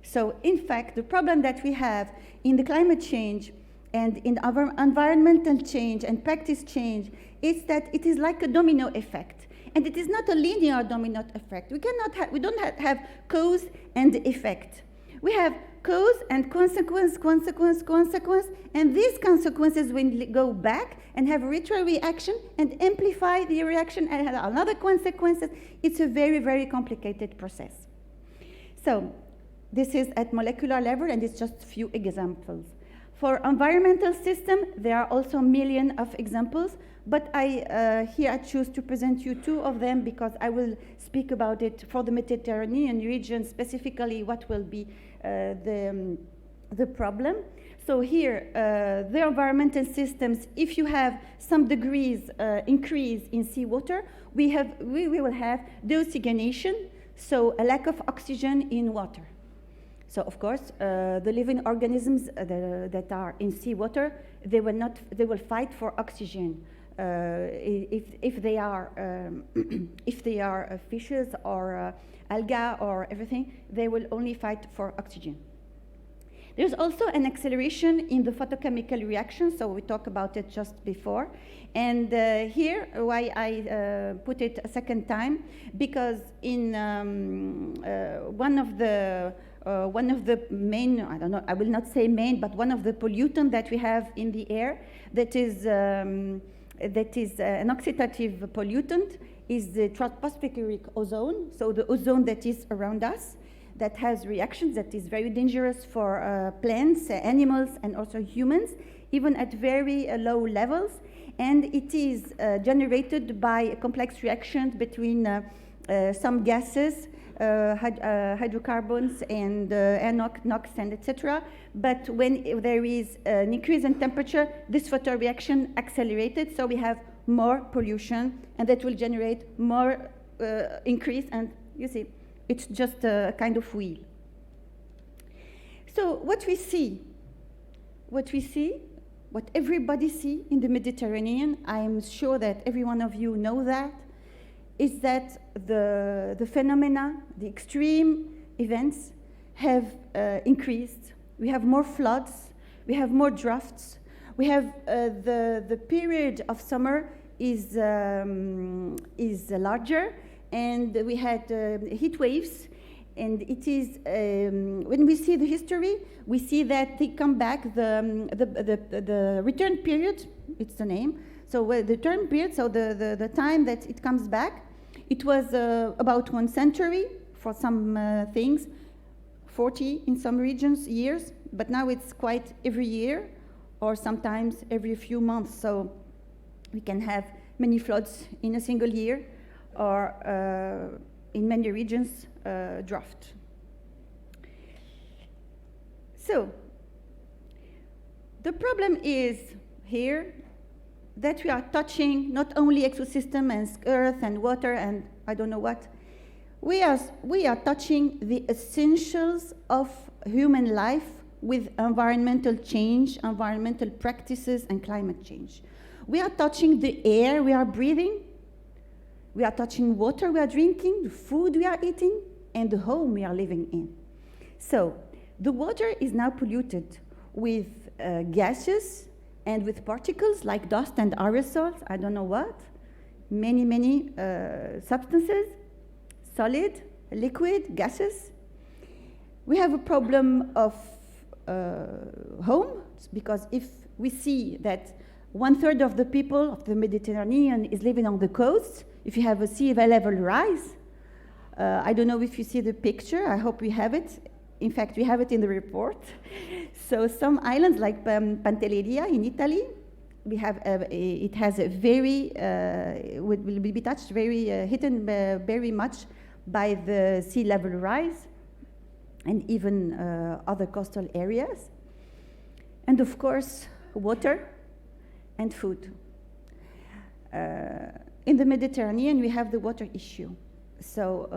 So in fact, the problem that we have in the climate change and in our environmental change and practice change is that it is like a domino effect. And it is not a linear domino effect. We don't have cause and effect. We have cause and consequence, and these consequences will go back and have retro reaction and amplify the reaction and have another consequences. It's a very, very complicated process. So this is at molecular level, and it's just a few examples. For environmental system, there are also millions of examples, but here I choose to present you two of them because I will speak about it for the Mediterranean region, specifically what will be the problem. So here, the environmental systems, if you have some degrees increase in seawater, we will have deoxygenation, so a lack of oxygen in water. So of course, the living organisms that are in seawater, they will fight for oxygen. If they are fishes or algae or everything, they will only fight for oxygen. There's also an acceleration in the photochemical reaction, so we talked about it just before. And here, why I put it a second time, because in one of the main, I don't know, I will not say main, but one of the pollutants that we have in the air that is an oxidative pollutant is the tropospheric ozone, so the ozone that is around us, that has reactions that is very dangerous for plants, animals, and also humans, even at very low levels. And it is generated by complex reactions between some gases, hydrocarbons and NOx and etc. But when there is an increase in temperature, this photoreaction accelerated, so we have more pollution, and that will generate more increase, and you see, it's just a kind of wheel. So what everybody see in the Mediterranean, I'm sure that every one of you know that, is that the phenomena, the extreme events have increased. We have more floods, we have more droughts, we have the period of summer is larger, and we had heat waves, and it is, when we see the history, we see that they come back, the return period, it's the name, so the return period, so the time that it comes back, it was about 1 century for some things, 40 in some regions, years, but now it's quite every year, or sometimes every few months, so we can have many floods in a single year, or in many regions, drought. So, the problem is here that we are touching not only ecosystem and earth and water and I don't know what, we are touching the essentials of human life with environmental change, environmental practices and climate change. We are touching the air we are breathing, we are touching water we are drinking, the food we are eating, and the home we are living in. So, the water is now polluted with gases and with particles like dust and aerosols, I don't know what, many substances, solid, liquid, gases. We have a problem of home, because if we see that 1/3 of the people of the Mediterranean is living on the coast, if you have a sea level rise, I don't know if you see the picture, I hope we have it. In fact, we have it in the report. So some islands like Pantelleria in Italy, we have it has a very will be touched very hidden very much by the sea level rise, and even other coastal areas, and of course water and food. In the Mediterranean, we have the water issue. So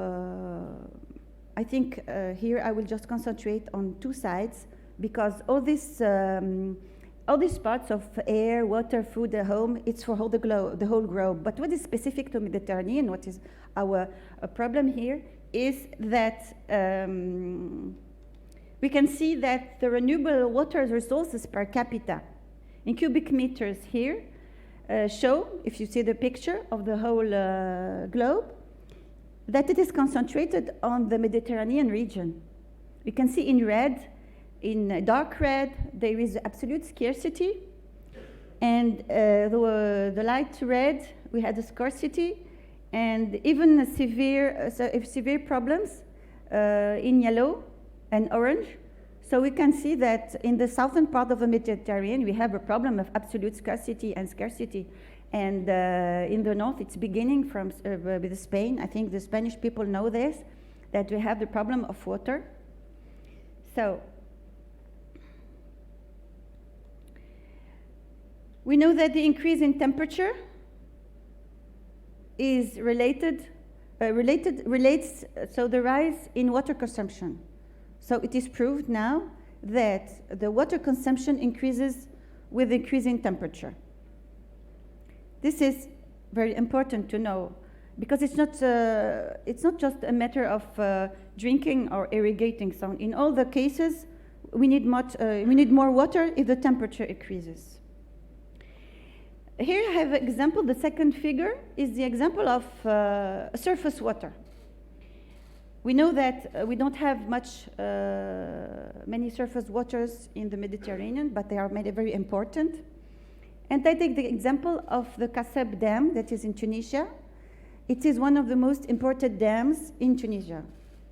I think here I will just concentrate on 2 sides, because all these parts of air, water, food, home, it's for the whole globe. But what is specific to Mediterranean, what is our problem here, is that we can see that the renewable water resources per capita in cubic meters here show, if you see the picture of the whole globe, that it is concentrated on the Mediterranean region. We can see in red, in dark red, there is absolute scarcity, and the light red, we had a scarcity, and even severe problems in yellow and orange. So we can see that in the southern part of the Mediterranean, we have a problem of absolute scarcity. And in the north, it's beginning from with Spain. I think the Spanish people know this, that we have the problem of water. So we know that the increase in temperature is relates so the rise in water consumption. So it is proved now that the water consumption increases with increasing temperature. This is very important to know, because it's not just a matter of drinking or irrigating. So in all the cases, we need more water if the temperature increases. Here I have an example. The second figure is the example of surface water. We know that we don't have many surface waters in the Mediterranean, but they are very important. And I take the example of the Kassab Dam that is in Tunisia. It is one of the most important dams in Tunisia,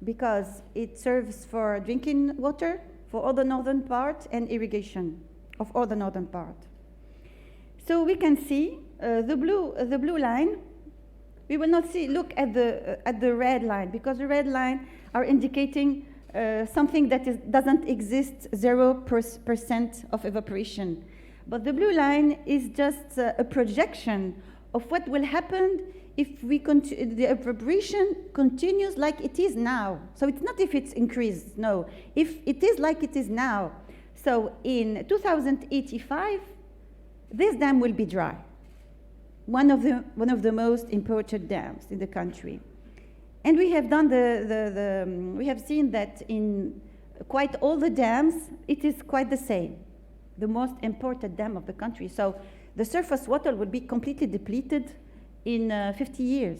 because it serves for drinking water for all the northern part and irrigation of all the northern part. So we can see the blue line. We will not look at the red line, because the red line are indicating something that doesn't exist, 0% of evaporation. But the blue line is just a projection of what will happen if the evaporation continues like it is now. So it's not if it's increased, no. If it is like it is now. So in 2085, this dam will be dry. One of the most important dams in the country. And we have done we have seen that in quite all the dams, it is quite the same. The most important dam of the country. So the surface water will be completely depleted in 50 years.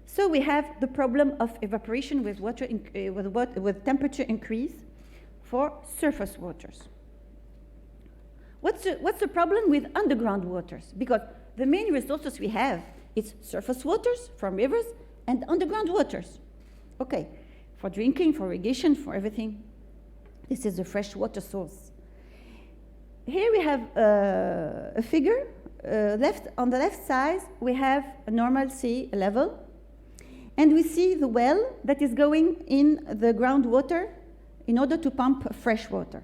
So we have the problem of evaporation with with temperature increase for surface waters. What's the problem with underground waters? Because the main resources we have is surface waters from rivers and underground waters. Okay, for drinking, for irrigation, for everything. This is a fresh water source. Here we have a figure. On the left side, we have a normal sea level, and we see the well that is going in the groundwater in order to pump fresh water.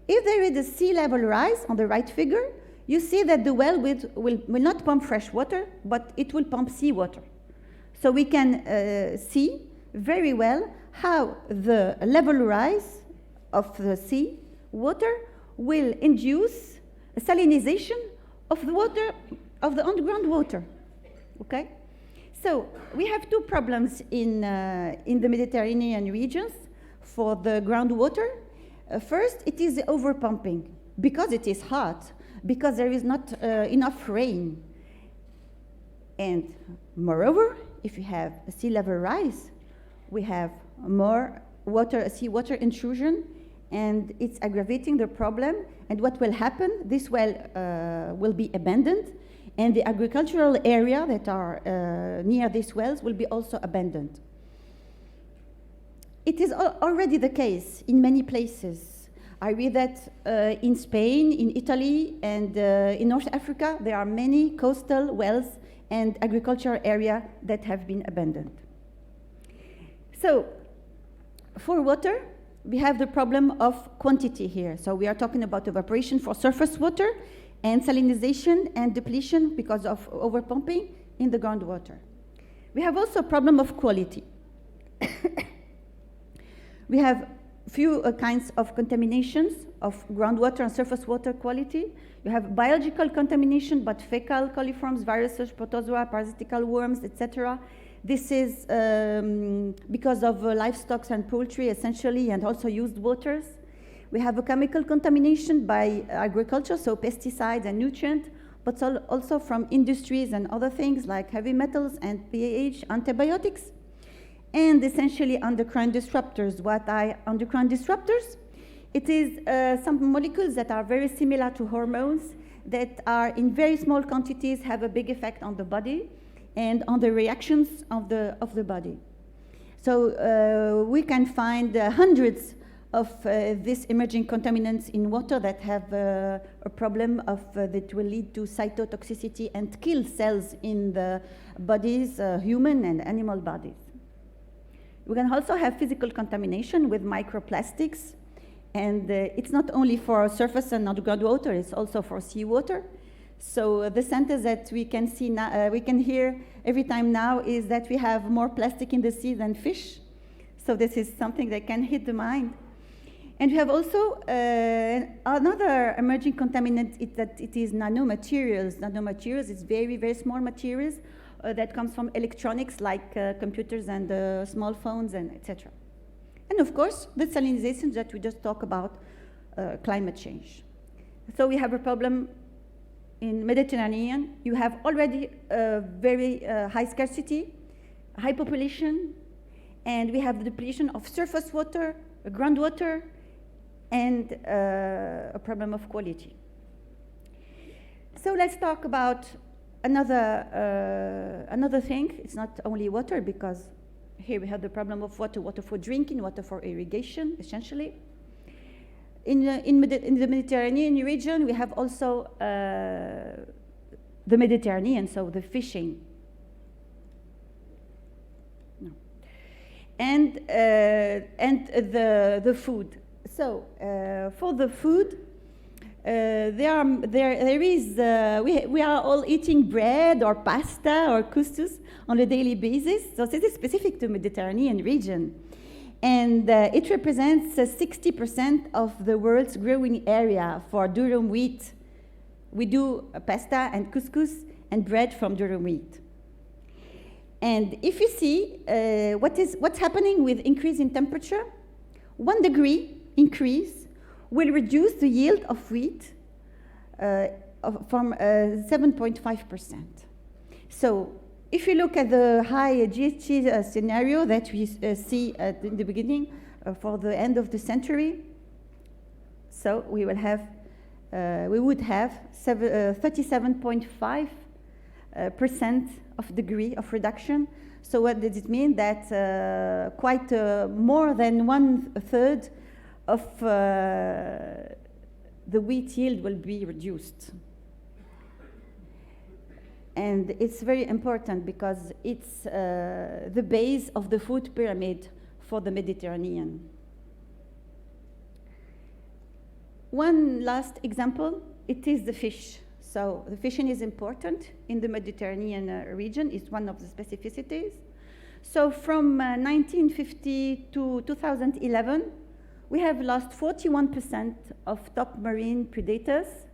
If there is a sea level rise on the right figure, you see that the well will not pump fresh water, but it will pump seawater. So we can see very well how the level rise of the sea water will induce a salinization of the water, of the underground water. Okay? So we have two problems in the Mediterranean regions for the groundwater. First, it is the overpumping, because it is hot, because there is not enough rain. And moreover, if you have a sea level rise, we have more seawater intrusion, and it's aggravating the problem. And what will happen, this well will be abandoned, and the agricultural area that are near these wells will be also abandoned. It is already the case in many places. I read that in Spain, in Italy, and in North Africa, there are many coastal wells and agricultural area that have been abandoned. So, for water, we have the problem of quantity here. So we are talking about evaporation for surface water and salinization and depletion because of overpumping in the groundwater. We have also a problem of quality. We have few kinds of contaminations of groundwater and surface water quality. You have biological contamination, but fecal coliforms, viruses, protozoa, parasitical worms, etc. This is because of livestock and poultry, essentially, and also used waters. We have a chemical contamination by agriculture, so pesticides and nutrients, but also from industries and other things like heavy metals and PAH, antibiotics, and essentially endocrine disruptors. What are endocrine disruptors? It is some molecules that are very similar to hormones that are in very small quantities, have a big effect on the body and on the reactions of the body. So we can find hundreds of these emerging contaminants in water that have a problem that will lead to cytotoxicity and kill cells in the bodies, human and animal bodies. We can also have physical contamination with microplastics, and it's not only for surface and underground water, it's also for seawater. So the sentence that we can see now, we can hear every time now is that we have more plastic in the sea than fish. So this is something that can hit the mind. And we have also another emerging contaminant, it is nanomaterials. Nanomaterials is very, very small materials that comes from electronics like computers and small phones and etc. And of course, the salinization that we just talked about, climate change. So we have a problem in Mediterranean. You have already a very high scarcity, high population, and we have the depletion of surface water, groundwater, and a problem of quality. So let's talk about another thing. It's not only water, because Here we have the problem of water for drinking, water for irrigation, essentially. In the Mediterranean region, we have also the Mediterranean, so the fishing. No. And the food. So for the food, we are all eating bread or pasta or couscous on a daily basis. So this is specific to Mediterranean region. And it represents 60% of the world's growing area for durum wheat. We do pasta and couscous and bread from durum wheat. And if you see what's happening with increase in temperature, 1 degree increase will reduce the yield of wheat from 7.5%. So if you look at the high GHG scenario that we see in the beginning for the end of the century, so we would have 37.5% of degree of reduction. So what does it mean? That quite more than 1/3 of the wheat yield will be reduced. And it's very important because it's the base of the food pyramid for the Mediterranean. One last example, it is the fish. So the fishing is important in the Mediterranean region. It's one of the specificities. So from 1950 to 2011, we have lost 41% of top marine predators,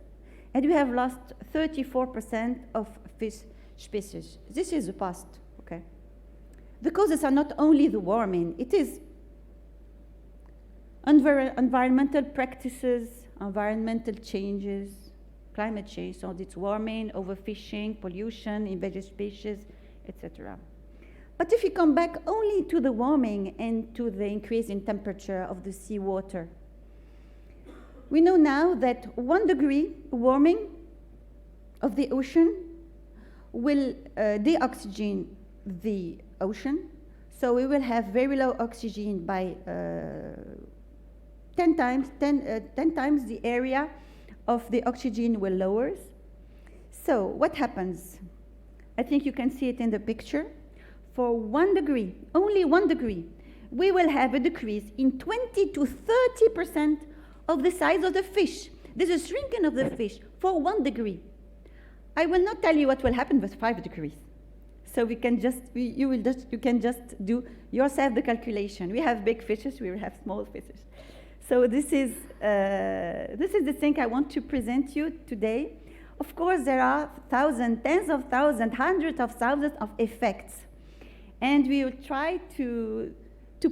and we have lost 34% of fish species. This is the past, okay? The causes are not only the warming, it is environmental practices, environmental changes, climate change, so it's warming, overfishing, pollution, invasive species, etc. But if you come back only to the warming and to the increase in temperature of the seawater, we know now that 1 degree warming of the ocean will deoxygen the ocean. So we will have very low oxygen by 10 times the area of the oxygen will lowers. So what happens? I think you can see it in the picture. For 1 degree, only 1 degree, we will have a decrease in 20 to 30% of the size of the fish. There's a shrinking of the fish for 1 degree. I will not tell you what will happen with 5 degrees. So we can you can just do yourself the calculation. We have big fishes, we will have small fishes. So this is the thing I want to present you today. Of course, there are thousands, tens of thousands, hundreds of thousands of effects. And we will try to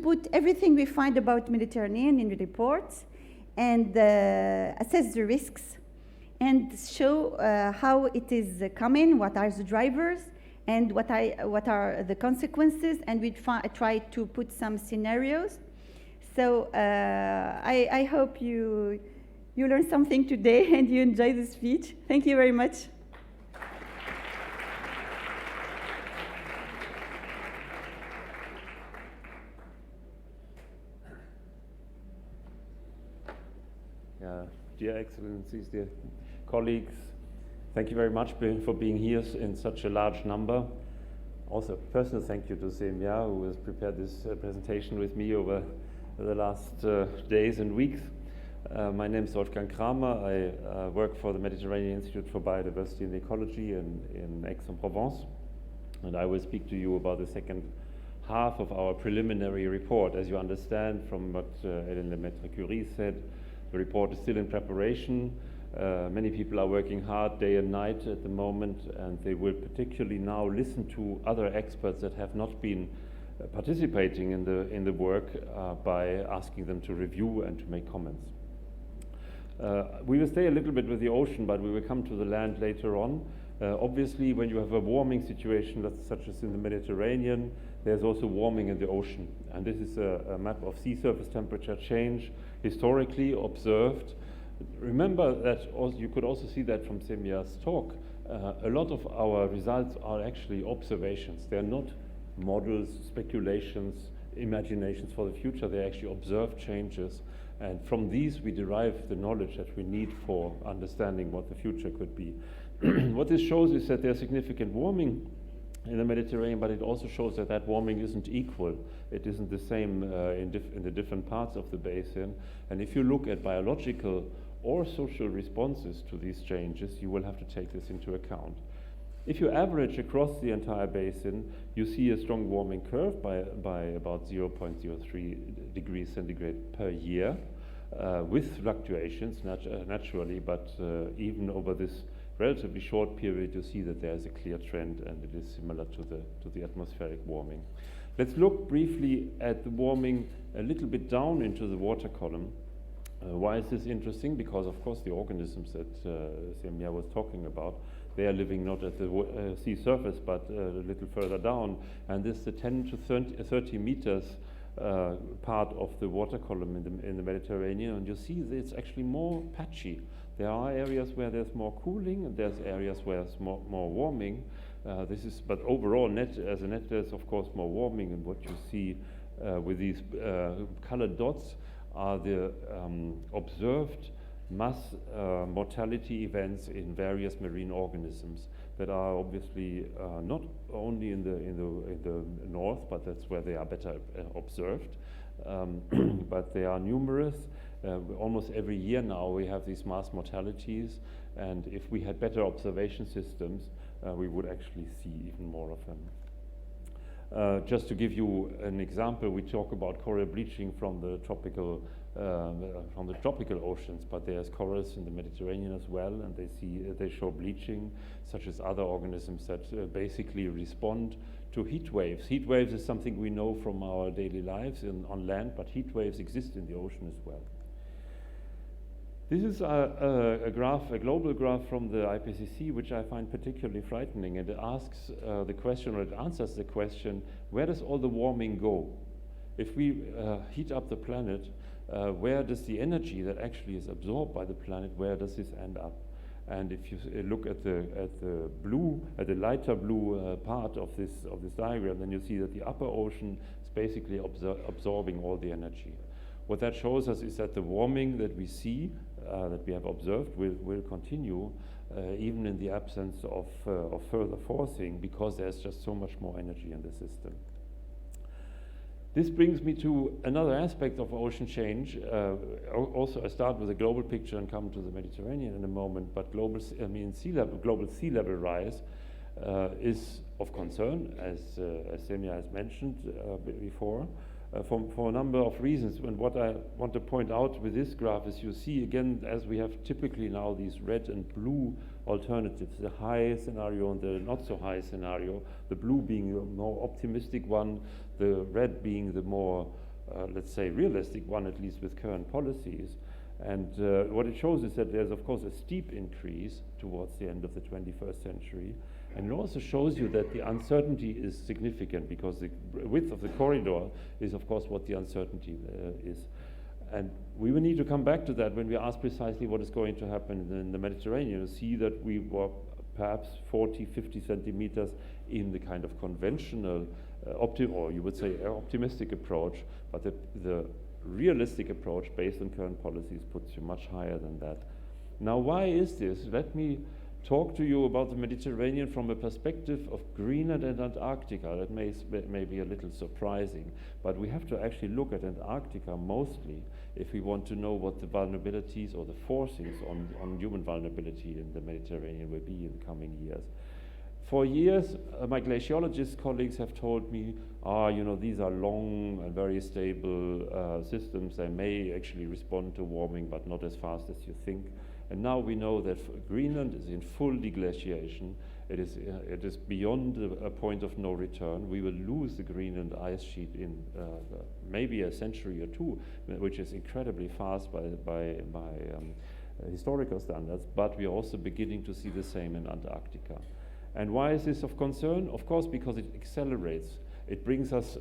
put everything we find about Mediterranean in the reports and assess the risks and show how it is coming, what are the drivers, and what are the consequences, and we try to put some scenarios. So I hope you learned something today and you enjoy the speech. Thank you very much. Dear Excellencies, dear colleagues, thank you very much for being here in such a large number. Also, personal thank you to Semia, who has prepared this presentation with me over the last days and weeks. My name is Wolfgang Kramer. I work for the Mediterranean Institute for Biodiversity and Ecology in Aix-en-Provence, and I will speak to you about the second half of our preliminary report. As you understand from what Hélène Lemaitre-Curie said, the report is still in preparation. Many people are working hard day and night at the moment, and they will particularly now listen to other experts that have not been participating in the work by asking them to review and to make comments. We will stay a little bit with the ocean, but we will come to the land later on. Obviously, when you have a warming situation such as in the Mediterranean, there's also warming in the ocean. And this is a map of sea surface temperature change historically observed. Remember that you could also see that from Semia's talk. A lot of our results are actually observations. They're not models, speculations, imaginations for the future. They actually observe changes, and from these we derive the knowledge that we need for understanding what the future could be. What this shows is that there's significant warming in the Mediterranean, but it also shows that that warming isn't equal. It isn't the same in the different parts of the basin. And if you look at biological or social responses to these changes, you will have to take this into account. If you average across the entire basin, you see a strong warming curve by about 0.03 degrees centigrade per year, with fluctuations naturally, but even over this relatively short period, you see that there is a clear trend, and it is similar to the atmospheric warming. Let's look briefly at the warming a little bit down into the water column. Why is this interesting? Because of course the organisms that Semja was talking about, they are living not at the sea surface but a little further down, and this is the 10 to 30 meters part of the water column in the Mediterranean, and you see that it's actually more patchy. There are areas where there's more cooling, and there's areas where there's more warming. But overall, as a net, there's of course more warming, and what you see with these colored dots are the observed mass mortality events in various marine organisms that are obviously not only in the north, but that's where they are better observed. But they are numerous. Almost every year now we have these mass mortalities, and if we had better observation systems, we would actually see even more of them. Just to give you an example, we talk about coral bleaching from the tropical oceans, but there's corals in the Mediterranean as well, and they show bleaching, such as other organisms that basically respond to heat waves. Heat waves is something we know from our daily lives on land, but heat waves exist in the ocean as well. This is a global graph from the IPCC, which I find particularly frightening, and it asks the question, or it answers the question, where does all the warming go? If we heat up the planet, where does the energy that actually is absorbed by the planet, where does this end up? And if you look at the lighter blue part of this diagram, then you see that the upper ocean is basically absorbing all the energy. What that shows us is that the warming that we see, that we have observed, will continue even in the absence of further forcing, because there's just so much more energy in the system. This brings me to another aspect of ocean change. Also, I start with a global picture and come to the Mediterranean in a moment, but global sea level rise is of concern, as Semja has mentioned before. For a number of reasons. And what I want to point out with this graph is, you see again, as we have typically now these red and blue alternatives, the high scenario and the not so high scenario, the blue being the more optimistic one, the red being the more, let's say, realistic one, at least with current policies. And what it shows is that there's of course a steep increase towards the end of the 21st century. And it also shows you that the uncertainty is significant, because the width of the corridor is of course what the uncertainty is. And we will need to come back to that when we ask precisely what is going to happen in the Mediterranean. You see that we were perhaps 40, 50 centimeters in the kind of conventional, or you would say optimistic approach, but the realistic approach based on current policies puts you much higher than that. Now, why is this? Let me talk to you about the Mediterranean from a perspective of Greenland and Antarctica. That may be a little surprising, but we have to actually look at Antarctica mostly if we want to know what the vulnerabilities or the forcings on human vulnerability in the Mediterranean will be in the coming years. For years, my glaciologist colleagues have told me, these are long and very stable systems. They may actually respond to warming, but not as fast as you think. And now we know that Greenland is in full deglaciation. It is beyond a point of no return. We will lose the Greenland ice sheet in maybe a century or two, which is incredibly fast by historical standards, but we are also beginning to see the same in Antarctica. And why is this of concern? Of course, because it accelerates. It brings us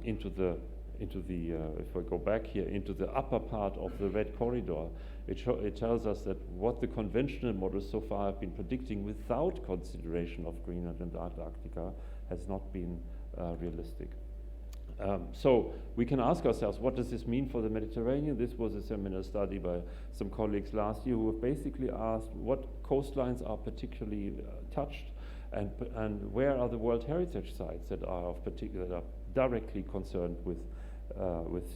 into the, if we go back here, into the upper part of the red corridor. It tells us that what the conventional models so far have been predicting without consideration of Greenland and Antarctica has not been realistic. So we can ask ourselves, what does this mean for the Mediterranean? This was a seminal study by some colleagues last year who have basically asked what coastlines are particularly touched, and where are the World Heritage sites that are directly concerned with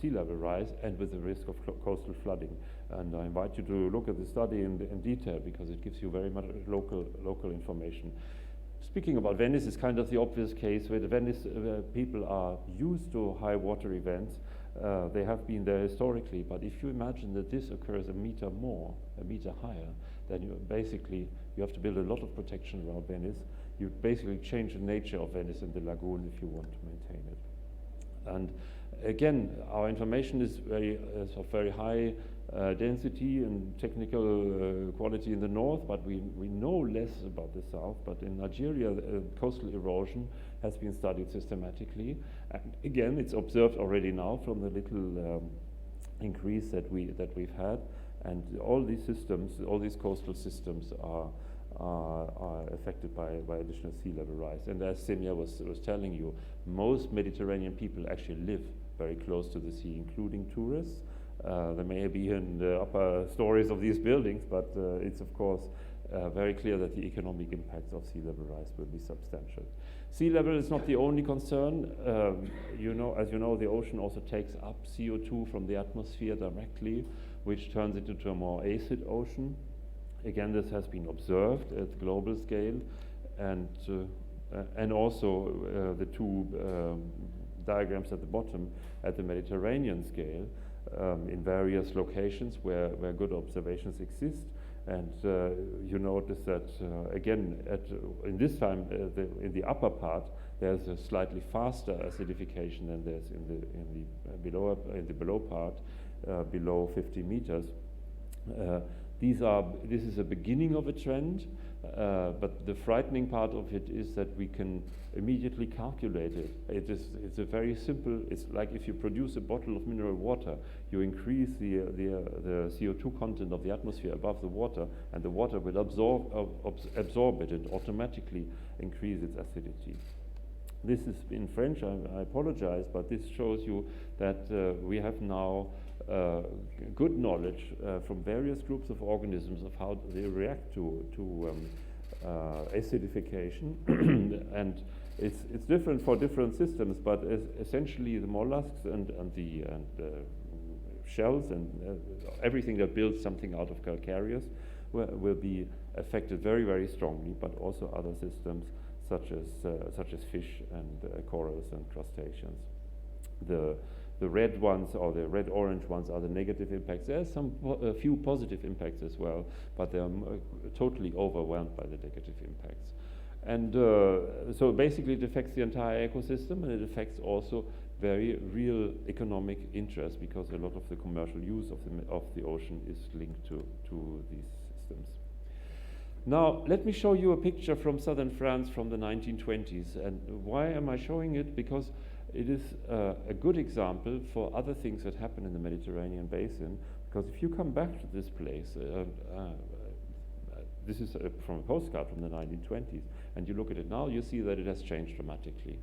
sea level rise and with the risk of coastal flooding. And I invite you to look at the study in detail, because it gives you very much local information. Speaking about Venice, is kind of the obvious case where the Venice people are used to high water events. They have been there historically, but if you imagine that this occurs a meter higher, then you have to build a lot of protection around Venice. You basically change the nature of Venice and the lagoon if you want to maintain it. And again, our information is of very high density and technical quality in the north, but we know less about the south. But in Nigeria, coastal erosion has been studied systematically. And again, it's observed already now from the little increase that we've had. And all these systems, all these coastal systems are affected by additional sea level rise. And as Semia was telling you, most Mediterranean people actually live very close to the sea, including tourists. They may be in the upper stories of these buildings, but it's of course very clear that the economic impacts of sea level rise will be substantial. Sea level is not the only concern. As you know, the ocean also takes up CO2 from the atmosphere directly, which turns it into a more acid ocean. Again, this has been observed at global scale, and also the two diagrams at the bottom at the Mediterranean scale in various locations where good observations exist. And you notice that again, in this time in the upper part, there's a slightly faster acidification than there's in the below part, below 50 meters. This is a beginning of a trend, but the frightening part of it is that we can immediately calculate it. It's a very simple. It's like if you produce a bottle of mineral water, you increase the CO2 content of the atmosphere above the water, and the water will absorb it and automatically increase its acidity. This is in French. I apologize, but this shows you that we have now good knowledge from various groups of organisms of how they react to acidification, and it's different for different systems. But essentially, the mollusks and the shells and everything that builds something out of calcareous will be affected very, very strongly. But also other systems such as fish and corals and crustaceans. The red ones, or the red-orange ones, are the negative impacts. There's a few positive impacts as well, but they're totally overwhelmed by the negative impacts. And so basically it affects the entire ecosystem, and it affects also very real economic interest, because a lot of the commercial use of the ocean is linked to these systems. Now, let me show you a picture from southern France from the 1920s. And why am I showing it? Because it is a good example for other things that happen in the Mediterranean basin. Because if you come back to this place, this is from a postcard from the 1920s, and you look at it now, you see that it has changed dramatically.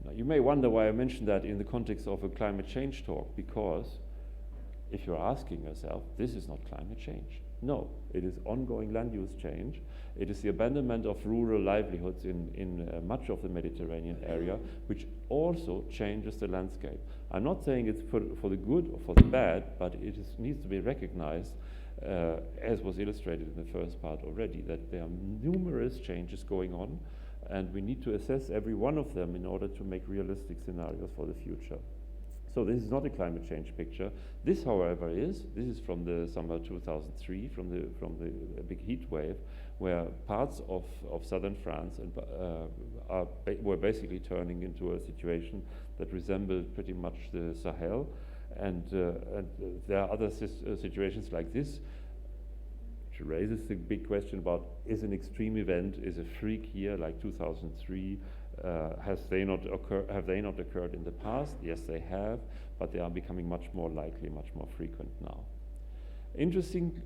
Now, you may wonder why I mentioned that in the context of a climate change talk, because if you're asking yourself, this is not climate change. No, it is ongoing land use change. It is the abandonment of rural livelihoods in much of the Mediterranean area, which also changes the landscape. I'm not saying it's for the good or for the bad, but it needs to be recognized, as was illustrated in the first part already, that there are numerous changes going on, and we need to assess every one of them in order to make realistic scenarios for the future. So this is not a climate change picture. This, however, is from the summer 2003, from the big heat wave, where parts of southern France were basically turning into a situation that resembled pretty much the Sahel, and there are other situations like this, which raises the big question about: is an extreme event, is a freak year like 2003? Have they not occurred in the past? Yes, they have, but they are becoming much more likely, much more frequent now. Interesting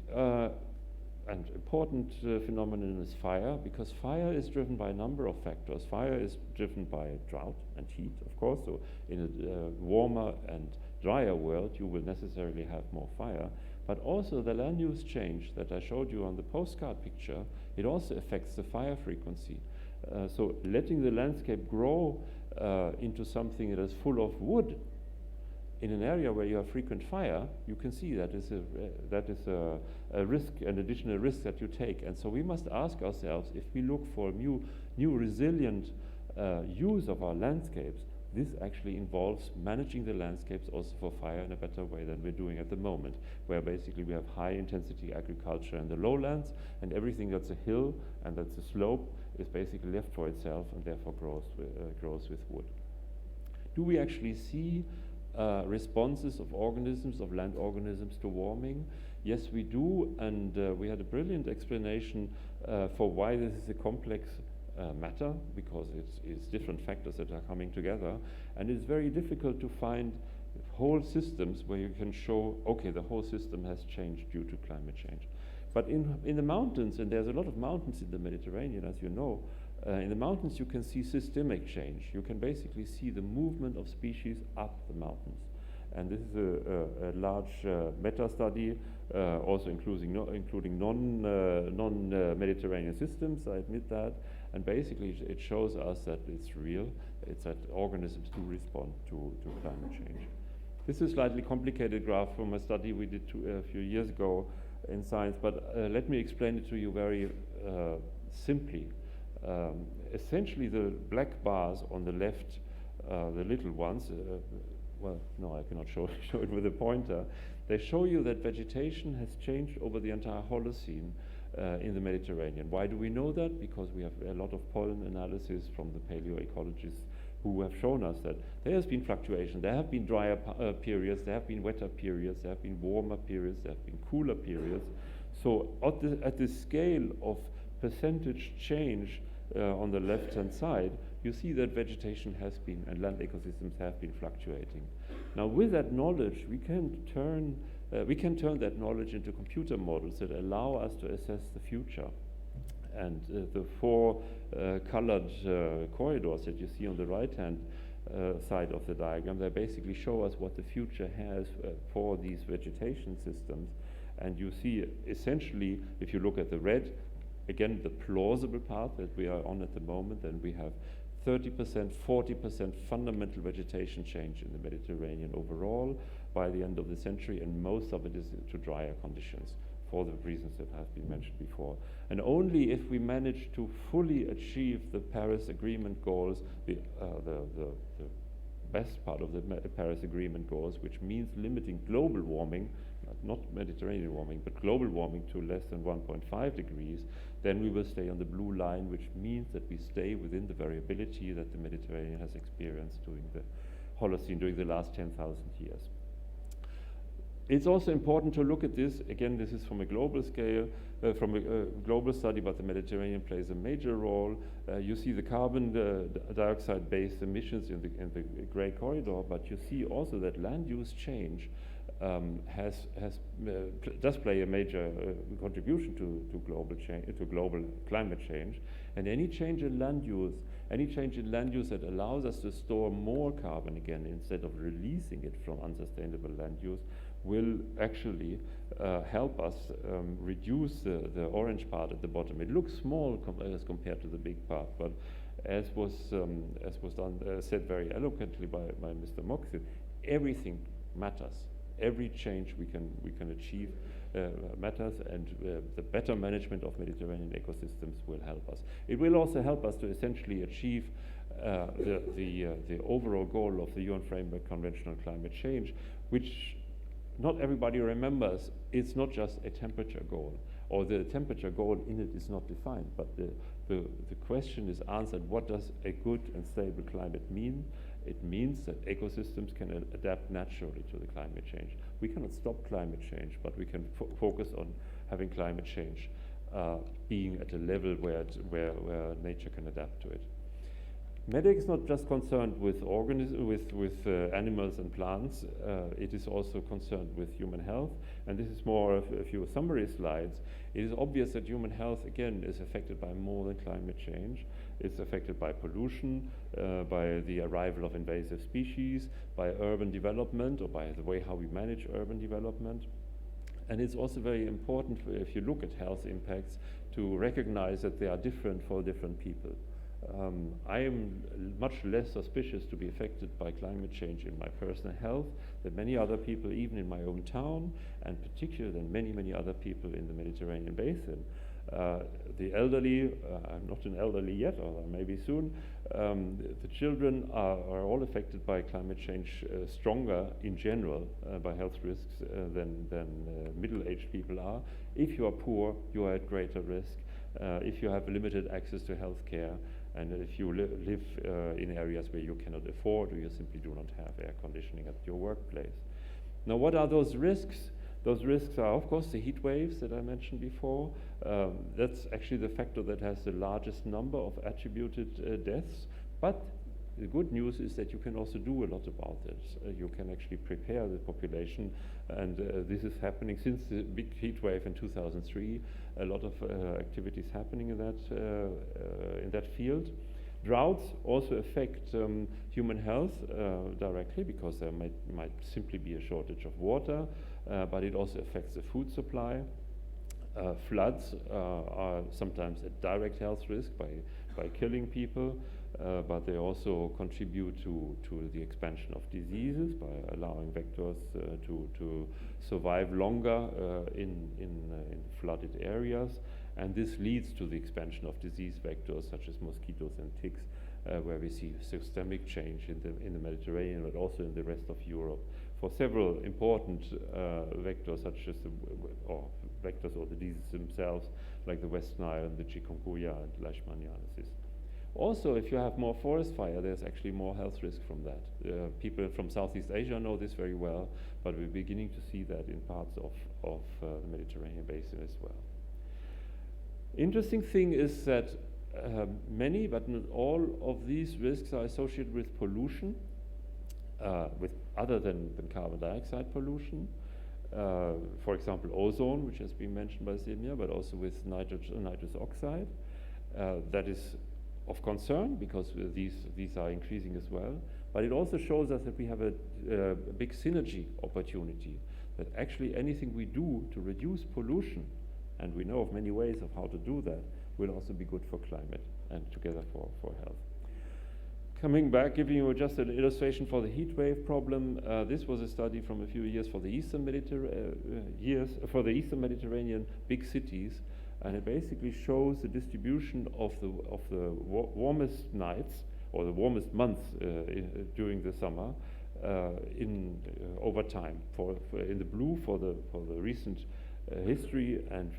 and important phenomenon is fire, because fire is driven by a number of factors. Fire is driven by drought and heat, of course, so in a warmer and drier world you will necessarily have more fire, but also the land use change that I showed you on the postcard picture, it also affects the fire frequency. So letting the landscape grow into something that is full of wood in an area where you have frequent fire, you can see that is a risk, an additional risk that you take. And so we must ask ourselves, if we look for new resilient use of our landscapes, this actually involves managing the landscapes also for fire in a better way than we're doing at the moment, where basically we have high intensity agriculture in the lowlands, and everything that's a hill and that's a slope is basically left for itself and therefore grows with wood. Do we actually see responses of organisms, of land organisms to warming? Yes, we do, and we had a brilliant explanation for why this is a complex matter, because it's different factors that are coming together, and it's very difficult to find whole systems where you can show, okay, the whole system has changed due to climate change. But in the mountains, and there's a lot of mountains in the Mediterranean, as you know, in the mountains you can see systemic change. You can basically see the movement of species up the mountains. And this is a large meta-study, also including non-Mediterranean systems, I admit that. And basically it shows us that it's real, it's that organisms do respond to climate change. This is a slightly complicated graph from a study we did a few years ago in Science, but let me explain it to you very simply. Essentially the black bars on the left, the little ones, well, no, I cannot show it with a pointer. They show you that vegetation has changed over the entire Holocene in the Mediterranean. Why do we know that? Because we have a lot of pollen analysis from the paleoecologists who have shown us that there has been fluctuation. There have been drier periods, there have been wetter periods, there have been warmer periods, there have been cooler periods. So at the scale of percentage change on the left-hand side, you see that vegetation has been, and land ecosystems have been fluctuating. Now with that knowledge, we can turn that knowledge into computer models that allow us to assess the future. And the four colored corridors that you see on the right-hand side of the diagram, they basically show us what the future has for these vegetation systems. And you see essentially, if you look at the red, again, the plausible path that we are on at the moment, then we have 30%, 40% fundamental vegetation change in the Mediterranean overall by the end of the century, and most of it is to drier conditions for the reasons that have been mentioned before. And only if we manage to fully achieve the Paris Agreement goals, the best part of the Paris Agreement goals, which means limiting global warming, not Mediterranean warming, but global warming to less than 1.5 degrees, then we will stay on the blue line, which means that we stay within the variability that the Mediterranean has experienced during the Holocene, during the last 10,000 years. It's also important to look at this, again, this is from a global scale, from a global study, but the Mediterranean plays a major role. You see the carbon dioxide-based emissions in the gray corridor, but you see also that land use change does play a major contribution to global change, to global climate change. And any change in land use that allows us to store more carbon again instead of releasing it from unsustainable land use will actually help us reduce the orange part at the bottom. It looks small as compared to the big part, but as was said very eloquently by Mr. Moxie, everything matters. Every change we can achieve matters, and the better management of Mediterranean ecosystems will help us. It will also help us to essentially achieve the overall goal of the UN Framework Convention on Climate Change, which not everybody remembers. It's not just a temperature goal, or the temperature goal in it is not defined, but the question is answered: what does a good and stable climate mean? It means that ecosystems can adapt naturally to the climate change. We cannot stop climate change, but we can focus on having climate change being at a level where nature can adapt to it. MEDEC is not just concerned with animals and plants, it is also concerned with human health, and this is more of a few summary slides. It is obvious that human health, again, is affected by more than climate change. It's affected by pollution, by the arrival of invasive species, by urban development, or by the way how we manage urban development. And it's also very important, if you look at health impacts, to recognize that they are different for different people. I am much less suspicious to be affected by climate change in my personal health than many other people, even in my own town, and particularly than many, many other people in the Mediterranean basin. The elderly, I'm not an elderly yet, or maybe soon, the children are all affected by climate change stronger in general by health risks than middle-aged people are. If you are poor, you are at greater risk. If you have limited access to health care, and if you live in areas where you cannot afford, or you simply do not have air conditioning at your workplace. Now, what are those risks? Those risks are, of course, the heat waves that I mentioned before. That's actually the factor that has the largest number of attributed deaths. But the good news is that you can also do a lot about it. You can actually prepare the population, and this is happening since the big heat wave in 2003. A lot of activities happening in that field. Droughts also affect human health directly, because there might simply be a shortage of water, but it also affects the food supply. Floods are sometimes a direct health risk by killing people, but they also contribute to the expansion of diseases by allowing vectors to survive longer in flooded areas. And this leads to the expansion of disease vectors such as mosquitoes and ticks, where we see systemic change in the Mediterranean, but also in the rest of Europe, for several important vectors, such as vectors or the diseases themselves, like the West Nile and the chikungunya and leishmaniasis. Also, if you have more forest fire, there's actually more health risk from that. People from Southeast Asia know this very well, but we're beginning to see that in parts of the Mediterranean basin as well. Interesting thing is that many, but not all, of these risks are associated with pollution, with other than carbon dioxide pollution. For example, ozone, which has been mentioned by Semir, but also with nitrous oxide. That is of concern, because these are increasing as well. But it also shows us that we have a big synergy opportunity, that actually anything we do to reduce pollution, and we know of many ways of how to do that, will also be good for climate and together for health. Coming back, giving you just an illustration for the heat wave problem. This was a study from a few years for the Eastern Mediterranean big cities, and it basically shows the distribution of the warmest nights or the warmest months during the summer over time. In the blue for the recent history, and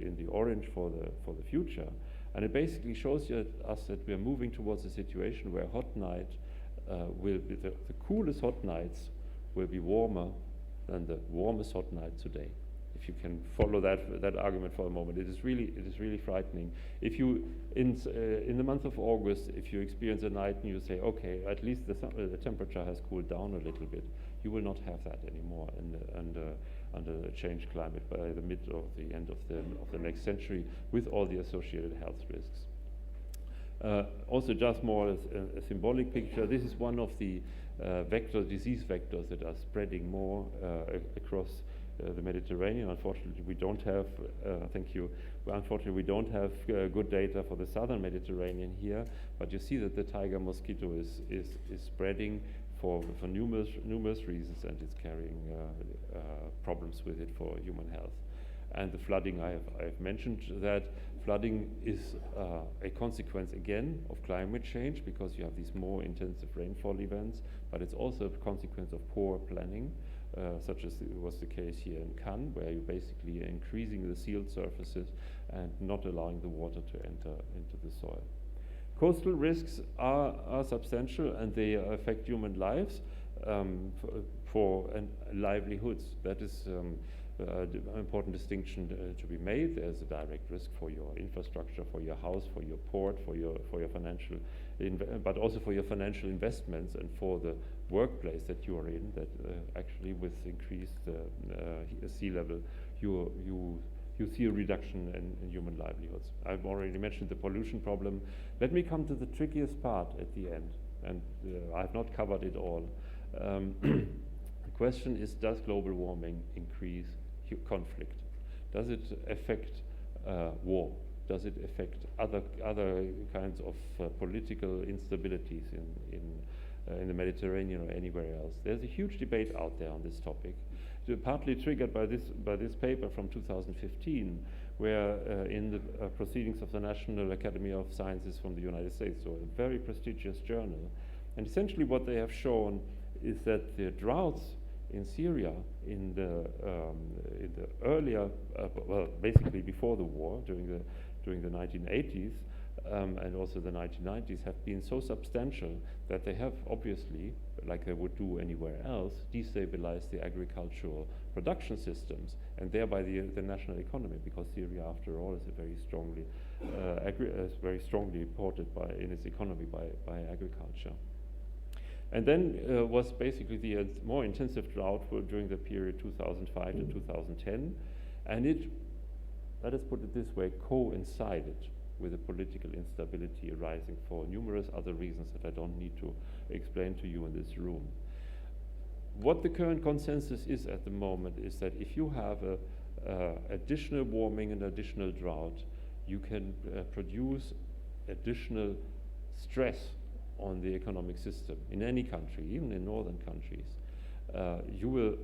in the orange for the future. And it basically shows us that we are moving towards a situation where hot night will be the coolest hot nights will be warmer than the warmest hot night today. If you can follow that argument for a moment, it is really frightening. If you in the month of August, if you experience a night and you say, okay, at least the temperature has cooled down a little bit, you will not have that anymore under the changed climate by the mid or the end of the next century, with all the associated health risks. Also, just more as a symbolic picture, this is one of the disease vectors that are spreading more across the Mediterranean. Unfortunately, we don't have, thank you, unfortunately we don't have good data for the southern Mediterranean here, but you see that the tiger mosquito is spreading for numerous reasons, and it's carrying problems with it for human health. And the flooding, I've mentioned that flooding is a consequence again of climate change, because you have these more intensive rainfall events, but it's also a consequence of poor planning, such as was the case here in Cannes, where you're basically increasing the sealed surfaces and not allowing the water to enter into the soil. Coastal risks are substantial, and they affect human lives for livelihoods. That is important distinction to be made. There's a direct risk for your infrastructure, for your house, for your port, for your financial, but also for your financial investments and for the workplace that you are in. That actually, with increased sea level, you see a reduction in human livelihoods. I've already mentioned the pollution problem. Let me come to the trickiest part at the end, and I've not covered it all. The question is, does global warming increase conflict? Does it affect war? Does it affect other kinds of political instabilities in the Mediterranean or anywhere else? There's a huge debate out there on this topic, partly triggered by this paper from 2015, where in the proceedings of the National Academy of Sciences from the United States, so a very prestigious journal, and essentially what they have shown is that the droughts in Syria in the earlier, well, basically before the war, during the 1980s and also the 1990s, have been so substantial that they have obviously, like they would do anywhere else, destabilized the agricultural production systems and thereby the national economy, because Syria, after all, is a very strongly supported in its economy by agriculture. And then was basically the more intensive drought during the period 2005 to 2010, and it, let us put it this way, coincided with the political instability arising for numerous other reasons that I don't need to explain to you in this room. What the current consensus is at the moment is that if you have additional warming and additional drought, you can produce additional stress on the economic system in any country, even in northern countries. You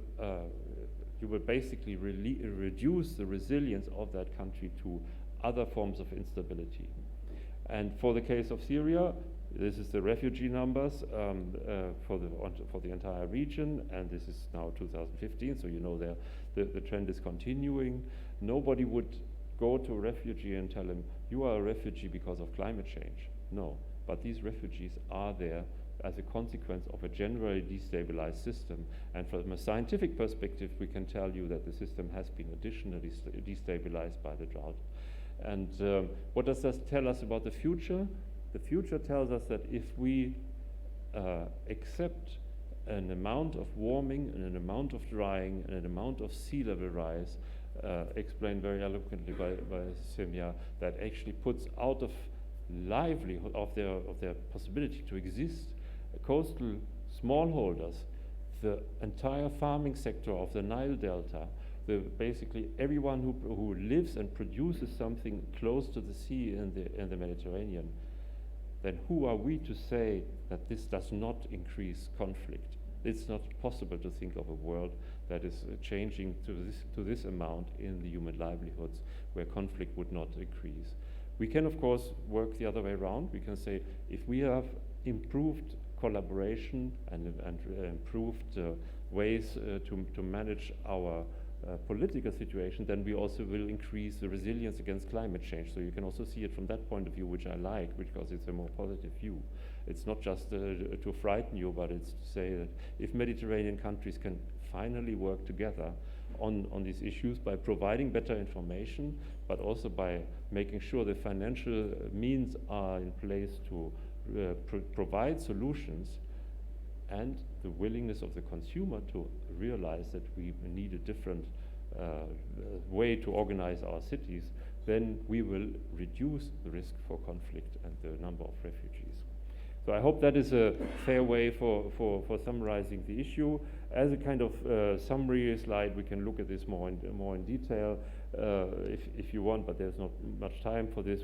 will basically reduce the resilience of that country to other forms of instability. And for the case of Syria, this is the refugee numbers for the entire region, and this is now 2015, so you know the trend is continuing. Nobody would go to a refugee and tell him, you are a refugee because of climate change. No, but these refugees are there as a consequence of a generally destabilized system. And from a scientific perspective, we can tell you that the system has been additionally destabilized by the drought. And what does this tell us about the future? The future tells us that if we accept an amount of warming and an amount of drying and an amount of sea level rise, explained very eloquently by Semja, that actually puts out of livelihood of their possibility to exist coastal smallholders, the entire farming sector of the Nile Delta, basically everyone who lives and produces something close to the sea in the Mediterranean, then who are we to say that this does not increase conflict? It's not possible to think of a world that is changing to this amount in the human livelihoods where conflict would not increase. We can, of course, work the other way around. We can say if we have improved collaboration and improved ways to manage our political situation, then we also will increase the resilience against climate change. So you can also see it from that point of view, which I like, because it's a more positive view. It's not just to frighten you, but it's to say that if Mediterranean countries can finally work together on these issues by providing better information, but also by making sure the financial means are in place to provide solutions, and the willingness of the consumer to realize that we need a different way to organize our cities, then we will reduce the risk for conflict and the number of refugees. So I hope that is a fair way for summarizing the issue. As a kind of summary slide, we can look at this more in detail if you want, but there's not much time for this.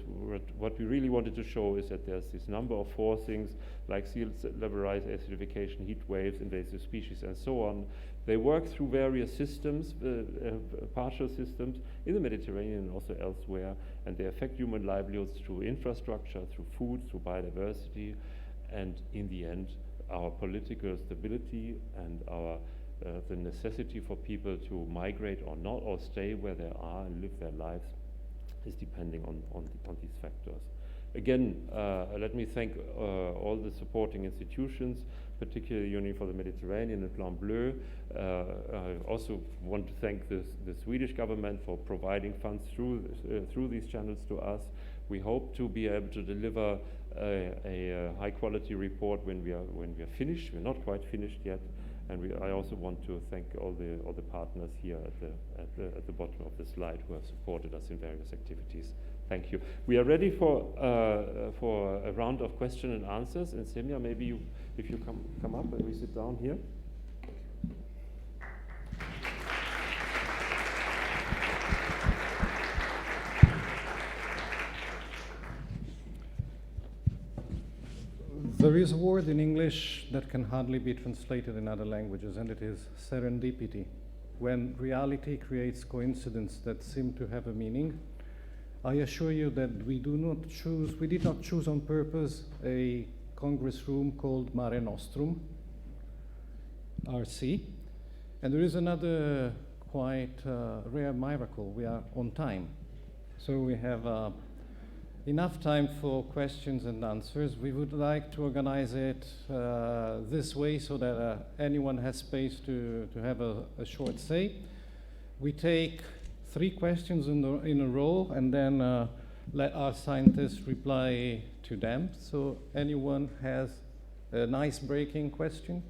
What we really wanted to show is that there's this number of forcings like sea level rise, acidification, heat waves, invasive species, and so on. They work through various systems, partial systems in the Mediterranean and also elsewhere, and they affect human livelihoods through infrastructure, through food, through biodiversity, and in the end, our political stability and the necessity for people to migrate or not, or stay where they are and live their lives, is depending on these factors. Again, let me thank all the supporting institutions, particularly Union for the Mediterranean and Plan Bleu. I also want to thank the Swedish government for providing funds through these channels to us. We hope to be able to deliver a high-quality report when we are finished. We're not quite finished yet, and I also want to thank all the partners here at the bottom of the slide who have supported us in various activities. Thank you. We are ready for a round of question and answers. And Semja, maybe if you come up and we sit down here. There is a word in English that can hardly be translated in other languages, and it is serendipity, when reality creates coincidence that seem to have a meaning. I assure you that we did not choose on purpose a Congress room called Mare Nostrum, RC, and there is another quite rare miracle. We are on time, so we have enough time for questions and answers. We would like to organize it this way so that anyone has space to have a short say. We take 3 questions in a row and then let our scientists reply to them. So anyone has a nice breaking question?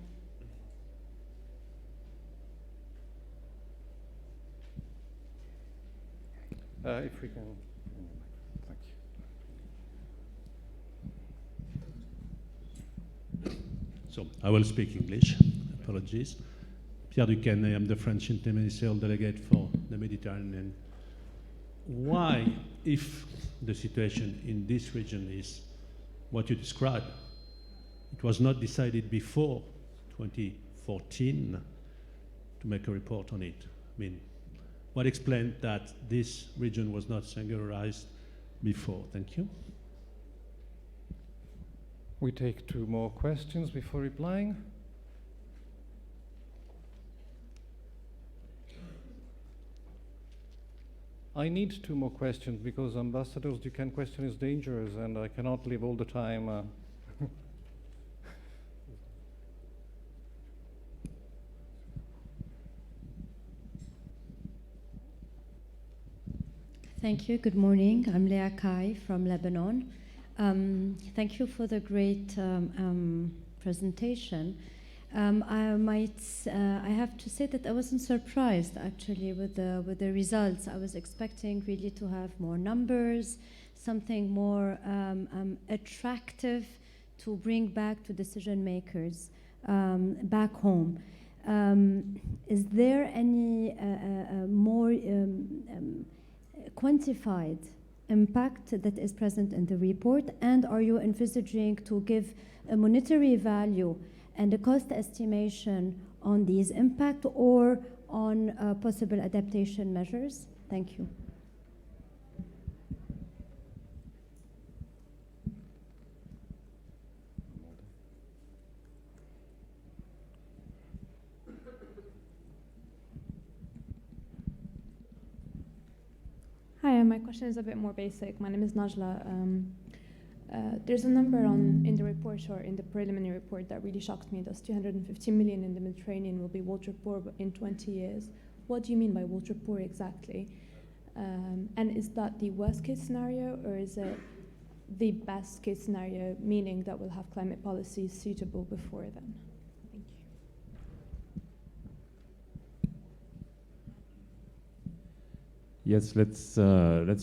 If we can. So I will speak English. Apologies. Pierre Duquesne, I am the French interministerial delegate for the Mediterranean. Why, if the situation in this region is what you described, it was not decided before 2014 to make a report on it? I mean, what explained that this region was not singularized before? Thank you. We take 2 more questions before replying. I need 2 more questions because Ambassador Duquesne question is dangerous and I cannot live all the time. Thank you. Good morning. I'm Leah Kai from Lebanon. Thank you for the great presentation. I have to say that I wasn't surprised actually with the results. I was expecting really to have more numbers, something more attractive to bring back to decision makers back home. Is there any more quantified impact that is present in the report, and are you envisaging to give a monetary value and a cost estimation on these impact or on possible adaptation measures? Thank you. Hi, my question is a bit more basic. My name is Najla. There's a number in the report or in the preliminary report that really shocked me. That's 250 million in the Mediterranean will be water poor in 20 years. What do you mean by water poor exactly? And is that the worst case scenario or is it the best case scenario, meaning that we'll have climate policies suitable before then? Thank you. Yes, let's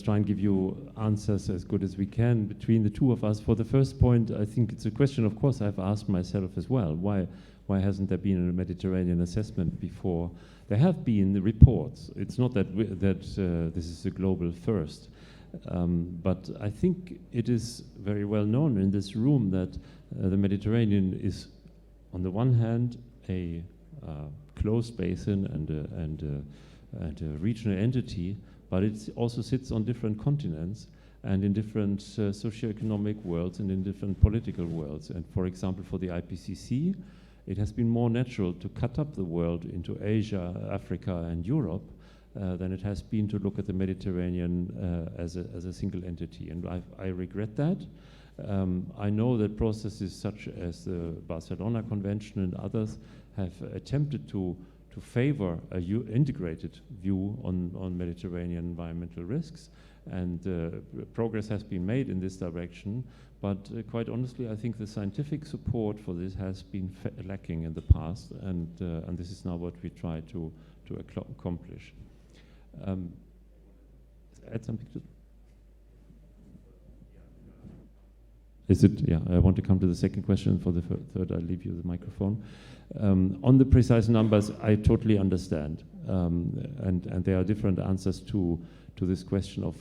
try and give you answers as good as we can between the 2 of us. For the first point, I think it's a question, of course, I've asked myself as well. Why hasn't there been a Mediterranean assessment before? There have been reports. It's not that this is a global first, but I think it is very well known in this room that the Mediterranean is, on the one hand, a closed basin and a regional entity, but it also sits on different continents and in different socioeconomic worlds and in different political worlds. And for example, for the IPCC, it has been more natural to cut up the world into Asia, Africa, and Europe than it has been to look at the Mediterranean as a single entity. And I regret that. I know that processes such as the Barcelona Convention and others have attempted to favor a integrated view on Mediterranean environmental risks, and progress has been made in this direction. But quite honestly, I think the scientific support for this has been lacking in the past, and this is now what we try to accomplish. Add something to. Is it? Yeah, I want to come to the second question. For the third, I'll leave you the microphone. On the precise numbers, I totally understand, and there are different answers to this question of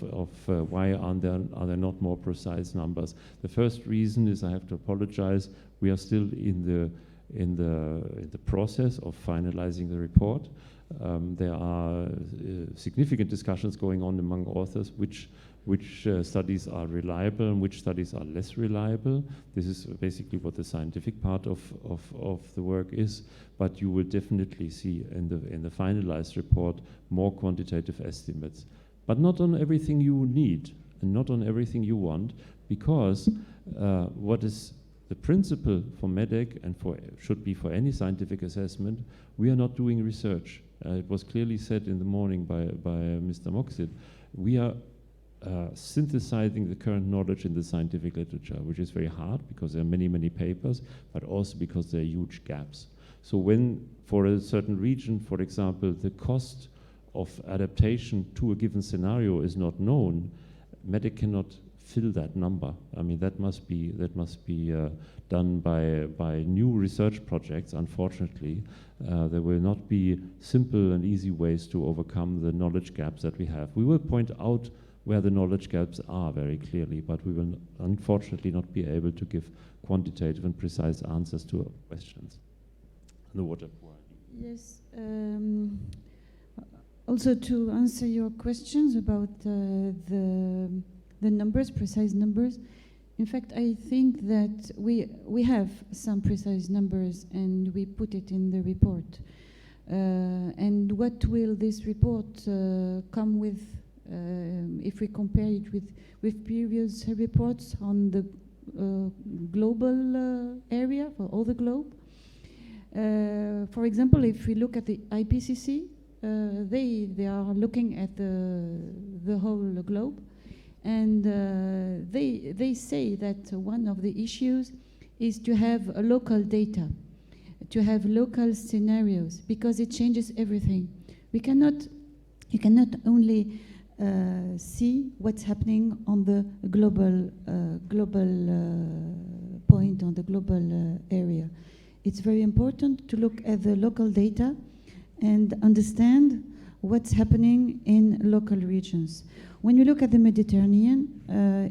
why are there not more precise numbers. The first reason is, I have to apologize, we are still in the process of finalizing the report. There are significant discussions going on among authors which studies are reliable and which studies are less reliable. This is basically what the scientific part of the work is, but you will definitely see in the finalized report more quantitative estimates. But not on everything you need and not on everything you want, because what is the principle for MEDEC and should be for any scientific assessment, we are not doing research. It was clearly said in the morning by Mr. Moxid. We are synthesizing the current knowledge in the scientific literature, which is very hard because there are many, many papers, but also because there are huge gaps. So when, for a certain region, for example, the cost of adaptation to a given scenario is not known, MEDEC cannot fill that number. I mean, that must be done by new research projects. Unfortunately, there will not be simple and easy ways to overcome the knowledge gaps that we have. We will point out where the knowledge gaps are very clearly, but we will unfortunately not be able to give quantitative and precise answers to our questions. The water. Yes. Also, to answer your questions about the numbers, precise numbers, in fact, I think that we have some precise numbers and we put it in the report. And what will this report come with if we compare it with previous reports on the global area, for all the globe? For example, if we look at the IPCC, they are looking at the whole globe, and they say that one of the issues is to have local data, to have local scenarios, because it changes everything. You cannot only see what's happening on the global point, on the global area. It's very important to look at the local data and understand what's happening in local regions. When you look at the Mediterranean,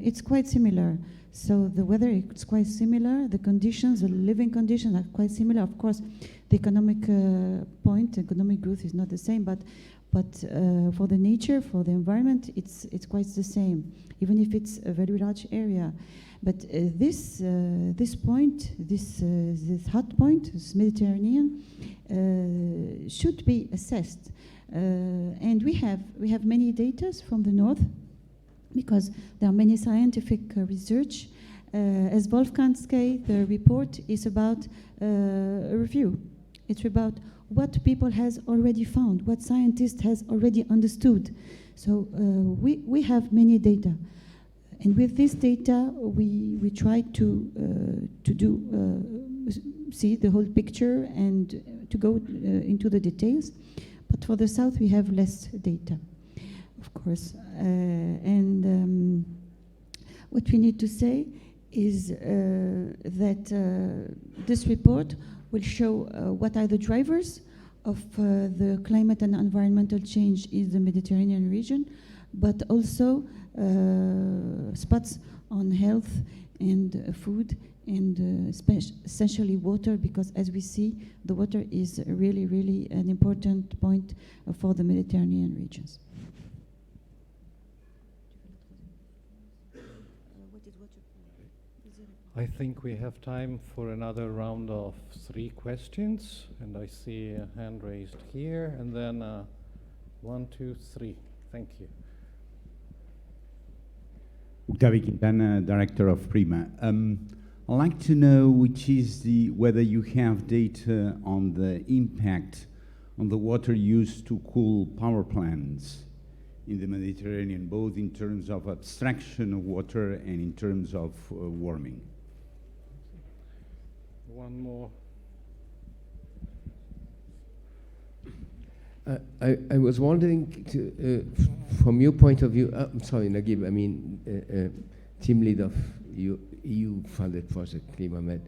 it's quite similar. So the weather is quite similar, the conditions, the living conditions are quite similar. Of course, the economic growth is not the same, but for the nature, for the environment, it's quite the same, even if it's a very large area. But this point, this hot point, this Mediterranean, should be assessed, and we have many data from the north, because there are many scientific research. As Wolfgang said, the report is about a review. It's about what people has already found, what scientists has already understood. So we have many data. And with this data, we try to see the whole picture and to go into the details. But for the south, we have less data, of course. And what we need to say is that this report will show what are the drivers of the climate and environmental change in the Mediterranean region, but also spots on health and food and essentially water, because as we see, the water is really, really an important point for the Mediterranean regions. I think we have time for another round of 3 questions, and I see a hand raised here, and then 1, 2, 3. Thank you. Octavio Quintana, Director of PRIMA. I'd like to know whether you have data on the impact on the water used to cool power plants in the Mediterranean, both in terms of abstraction of water and in terms of warming. One more. I was wondering, from your point of view, I'm sorry, Naguib, I mean, team lead of EU-funded project ClimaMed,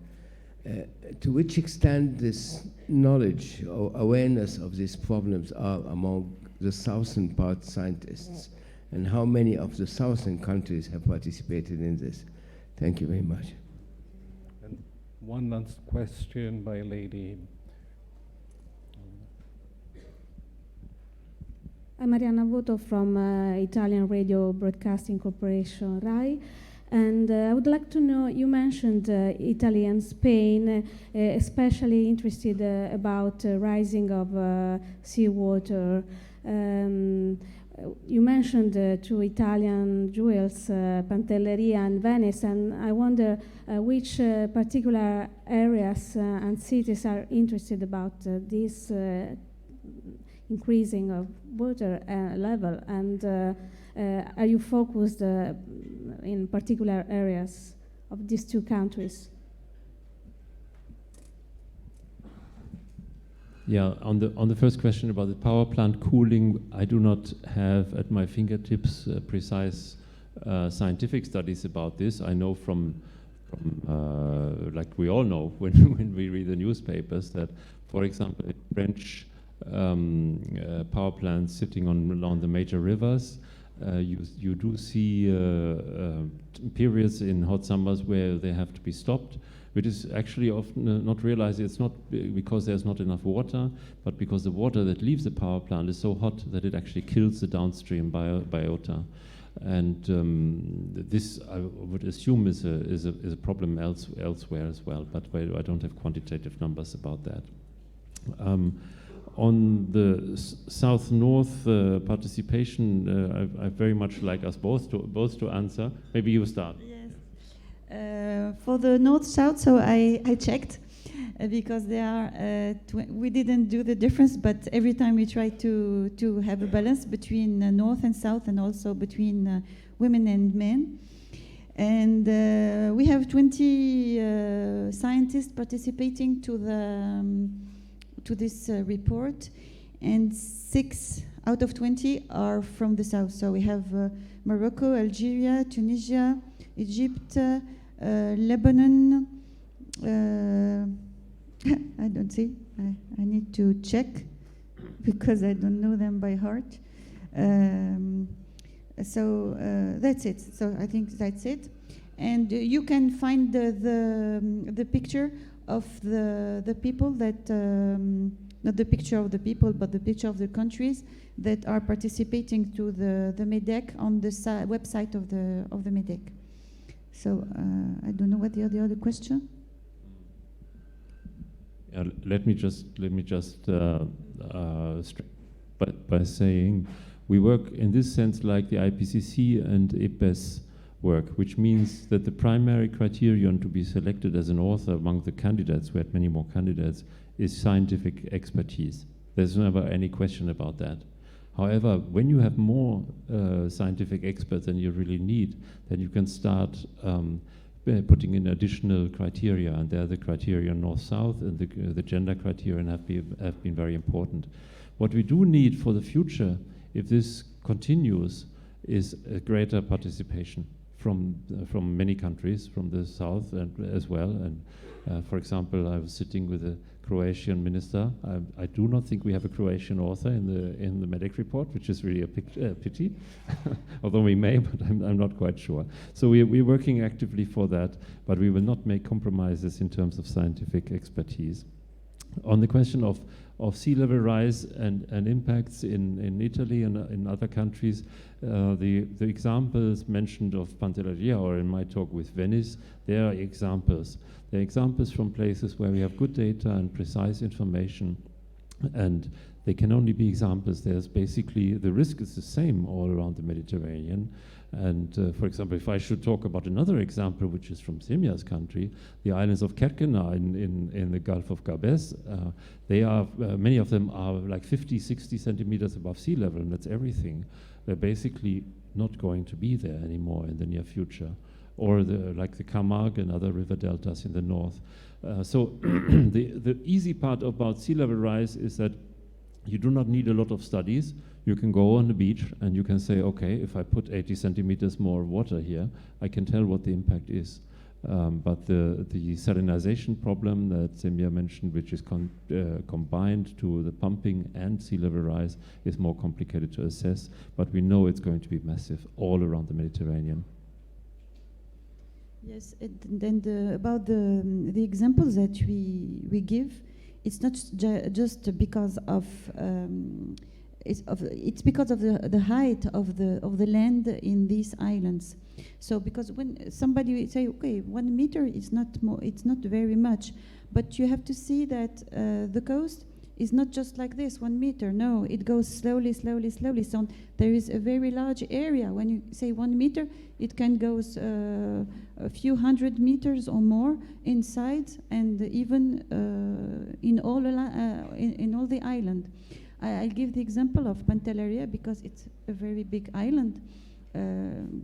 to which extent this knowledge or awareness of these problems are among the southern part scientists, and how many of the southern countries have participated in this? Thank you very much. And one last question by Lady. I'm Mariana Voto from Italian Radio Broadcasting Corporation, RAI. And I would like to know, you mentioned Italy and Spain, especially interested about rising of seawater. You mentioned two Italian jewels, Pantelleria and Venice, and I wonder which particular areas and cities are interested about this increasing of water level, and are you focused in particular areas of these two countries? Yeah, on the first question about the power plant cooling, I do not have at my fingertips precise scientific studies about this. I know from like we all know when we read the newspapers that, for example, French power plants sitting along the major rivers, you do see periods in hot summers where they have to be stopped, which is actually often not realized. It's not because there's not enough water, but because the water that leaves the power plant is so hot that it actually kills the downstream biota. And this, I would assume, is a problem elsewhere as well, but I don't have quantitative numbers about that. On the south-north participation, I very much like us both to answer. Maybe you start. Yes. For the north-south, so I checked because there are we didn't do the difference, but every time we try to have a balance between north and south, and also between women and men. And we have 20 scientists participating to this report, and 6 out of 20 are from the south. So we have Morocco, Algeria, Tunisia, Egypt, Lebanon. I don't see. I need to check because I don't know them by heart. So that's it. So I think that's it. And you can find the picture of the people that, not the picture of the people, but the picture of the countries that are participating to the MEDEC on the website of the MEDEC. So I don't know what the other question. Let me just by saying we work in this sense like the IPCC and IPBES work, which means that the primary criterion to be selected as an author among the candidates, we had many more candidates, is scientific expertise. There's never any question about that. However, when you have more scientific experts than you really need, then you can start putting in additional criteria, and there the criteria north-south and the gender criterion have been very important. What we do need for the future, if this continues, is a greater participation from many countries, from the south and as well. And for example, I was sitting with a Croatian minister. I do not think we have a Croatian author in the MEDEC report, which is really a pity, although we may, but I'm not quite sure. So we're working actively for that, but we will not make compromises in terms of scientific expertise. On the question of sea level rise and impacts in Italy and in other countries, the examples mentioned of Pantelleria, or in my talk with Venice, they are examples. They're examples from places where we have good data and precise information, and They can only be examples. There's basically, the risk is the same all around the Mediterranean. And for example, if I should talk about another example, which is from Semya's country, the islands of Kerkena in the Gulf of Gabes, they are, many of them are like 50, 60 centimeters above sea level, and that's everything. They're basically not going to be there anymore in the near future. Or like the Camargue and other river deltas in the north. So the easy part about sea level rise is that you do not need a lot of studies. You can go on the beach and you can say, okay, if I put 80 centimeters more water here, I can tell what the impact is. But the salinization problem that Semya mentioned, which is combined to the pumping and sea level rise, is more complicated to assess. But we know it's going to be massive all around the Mediterranean. Yes, then about the examples that we give, it's not just because of it's because of the height of the land in these islands. So because when somebody will say, okay, 1 meter is not more, it's not very much, but you have to see that the coast is not just like this, 1 meter. No, it goes slowly, slowly, slowly. So there is a very large area. When you say 1 meter, it can go a few hundred meters or more inside, and even in all the island. I'll give the example of Pantelleria because it's a very big island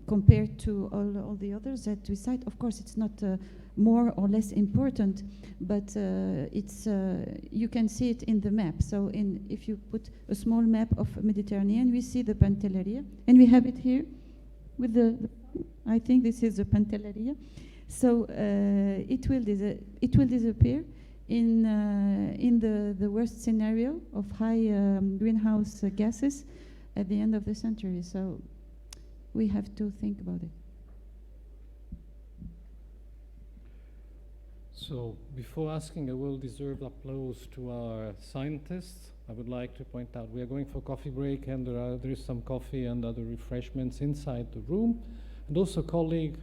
compared to all the others that we cite. Of course, it's not more or less important, but it's you can see it in the map. So if you put a small map of Mediterranean, we see the Pantelleria, and we have it here with I think this is the Pantelleria. So it will disappear in the worst scenario of high greenhouse gases at the end of the century. So we have to think about it. So before asking a well-deserved applause to our scientists, I would like to point out we are going for a coffee break, and there is some coffee and other refreshments inside the room. And also a colleague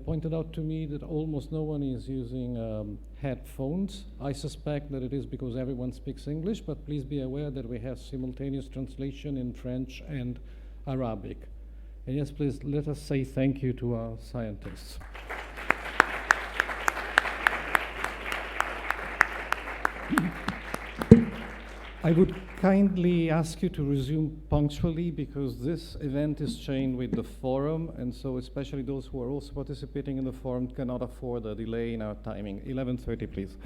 pointed out to me that almost no one is using headphones. I suspect that it is because everyone speaks English, but please be aware that we have simultaneous translation in French and Arabic. And yes, please let us say thank you to our scientists. I would kindly ask you to resume punctually because this event is chained with the forum, and so especially those who are also participating in the forum cannot afford a delay in our timing. 11:30, please.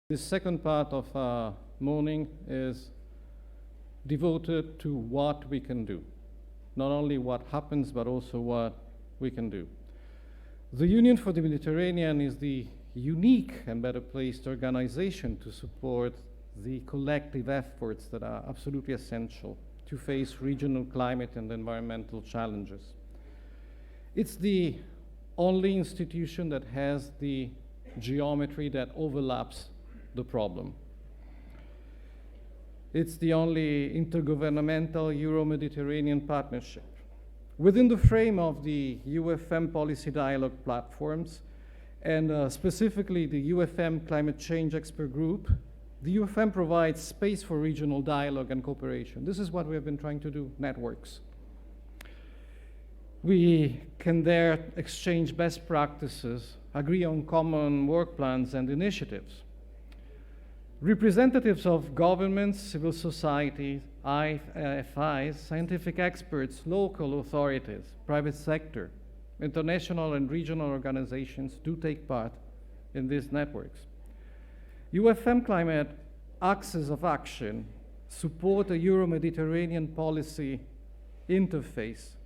This second part of our morning is devoted to what we can do. Not only what happens, but also what we can do. The Union for the Mediterranean is the unique and better placed organization to support the collective efforts that are absolutely essential to face regional climate and environmental challenges. It's the only institution that has the geometry that overlaps the problem. It's the only intergovernmental Euro-Mediterranean partnership. Within the frame of the UFM policy dialogue platforms, and specifically the UFM Climate Change Expert Group, the UFM provides space for regional dialogue and cooperation. This is what we have been trying to do, networks. We can there exchange best practices, agree on common work plans and initiatives. Representatives of governments, civil society, IFIs, scientific experts, local authorities, private sector, international and regional organizations do take part in these networks. UFM Climate Axis of Action support a Euro-Mediterranean policy interface,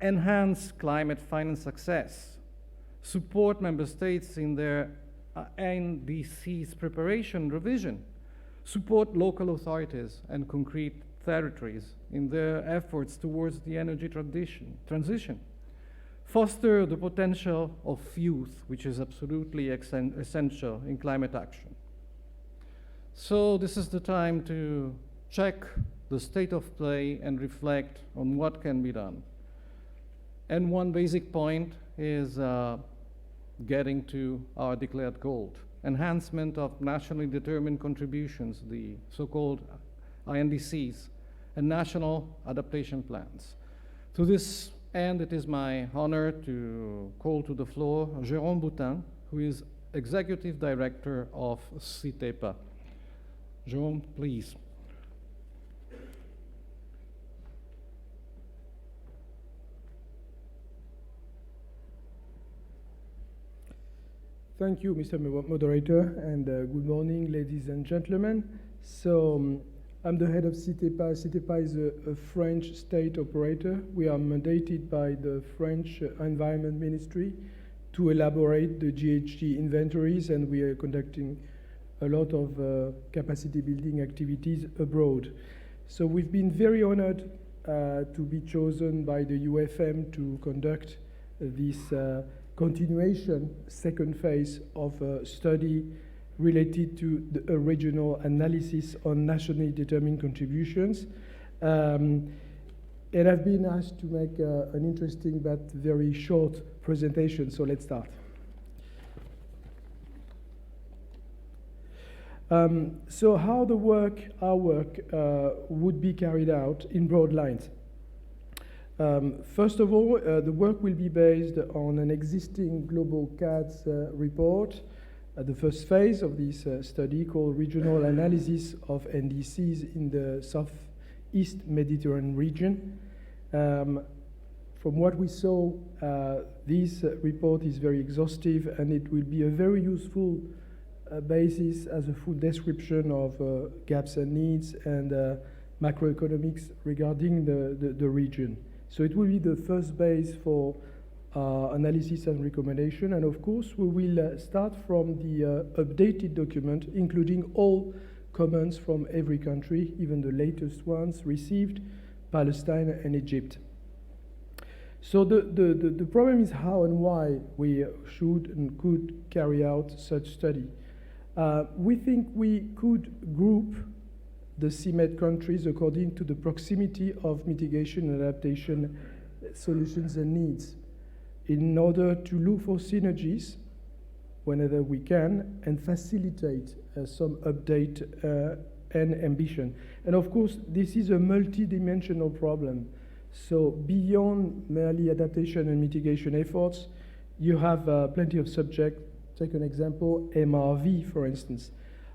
enhance climate finance access, support member states in their NDC's preparation revision, support local authorities and concrete territories in their efforts towards the energy transition, foster the potential of youth, which is absolutely essential in climate action. So this is the time to check the state of play and reflect on what can be done. And one basic point is getting to our declared goal, enhancement of nationally determined contributions, the so-called INDCs, and national adaptation plans. To this end, it is my honor to call to the floor Jérôme Boutin, who is Executive Director of CITEPA. Jérôme, please. Thank you, Mr. Moderator, and good morning, ladies and gentlemen. So I'm the head of CITEPA. CITEPA is a French state operator. We are mandated by the French Environment Ministry to elaborate the GHG inventories, and we are conducting a lot of capacity building activities abroad. So we've been very honored to be chosen by the UFM to conduct this continuation, second phase of a study related to the regional analysis on nationally determined contributions. And I've been asked to make an interesting but very short presentation, so let's start. So how our work would be carried out in broad lines. First of all, the work will be based on an existing global CADS report, the first phase of this study called Regional Analysis of NDCs in the Southeast Mediterranean region. From what we saw, this report is very exhaustive, and it will be a very useful basis as a full description of gaps and needs and macroeconomics regarding the region. So it will be the first base for analysis and recommendation. And of course, we will start from the updated document, including all comments from every country, even the latest ones received, Palestine and Egypt. So the problem is how and why we should and could carry out such study. We think we could group the CMED countries according to the proximity of mitigation and adaptation solutions and needs in order to look for synergies whenever we can and facilitate some update and ambition. And of course, this is a multi-dimensional problem. So beyond merely adaptation and mitigation efforts, you have plenty of subjects. Take an example, MRV, for instance.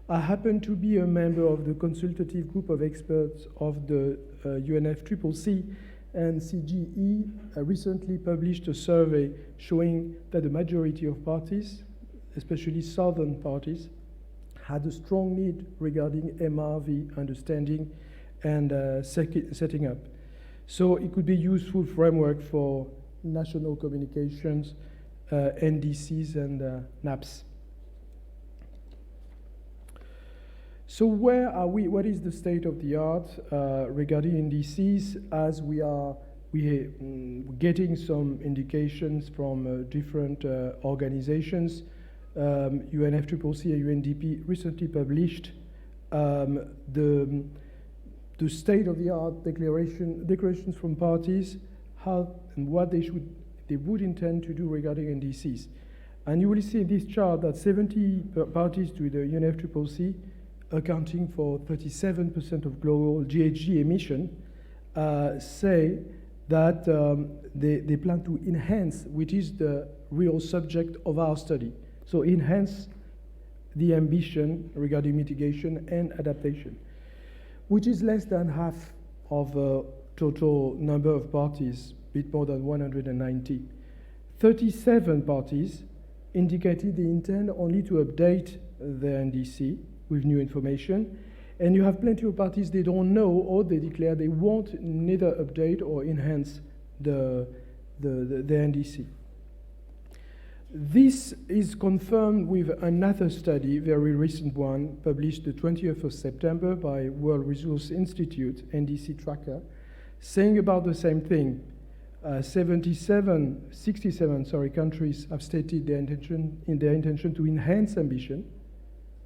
I happen to be a member of the consultative group of experts of the UNFCCC, and CGE recently published a survey showing that the majority of parties, especially southern parties, had a strong need regarding MRV understanding and setting up. So it could be a useful framework for national communications, NDCs and NAPs. So where are we? What is the state of the art regarding NDCs? As we are getting some indications from different organizations. UNFCCC and UNDP recently published the state of the art declarations from parties, how and what they would intend to do regarding NDCs. And you will see in this chart that 70 parties to the UNFCCC, accounting for 37% of global GHG emission, say that they plan to enhance, which is the real subject of our study. So enhance the ambition regarding mitigation and adaptation, which is less than half of the total number of parties, a bit more than 190. 37 parties indicated they intend only to update their NDC with new information, and you have plenty of parties they don't know, or they declare they won't neither update or enhance the NDC. This is confirmed with another study, very recent one, published the 20th of September by World Resource Institute, NDC Tracker, saying about the same thing. 67 countries have stated their intention to enhance ambition,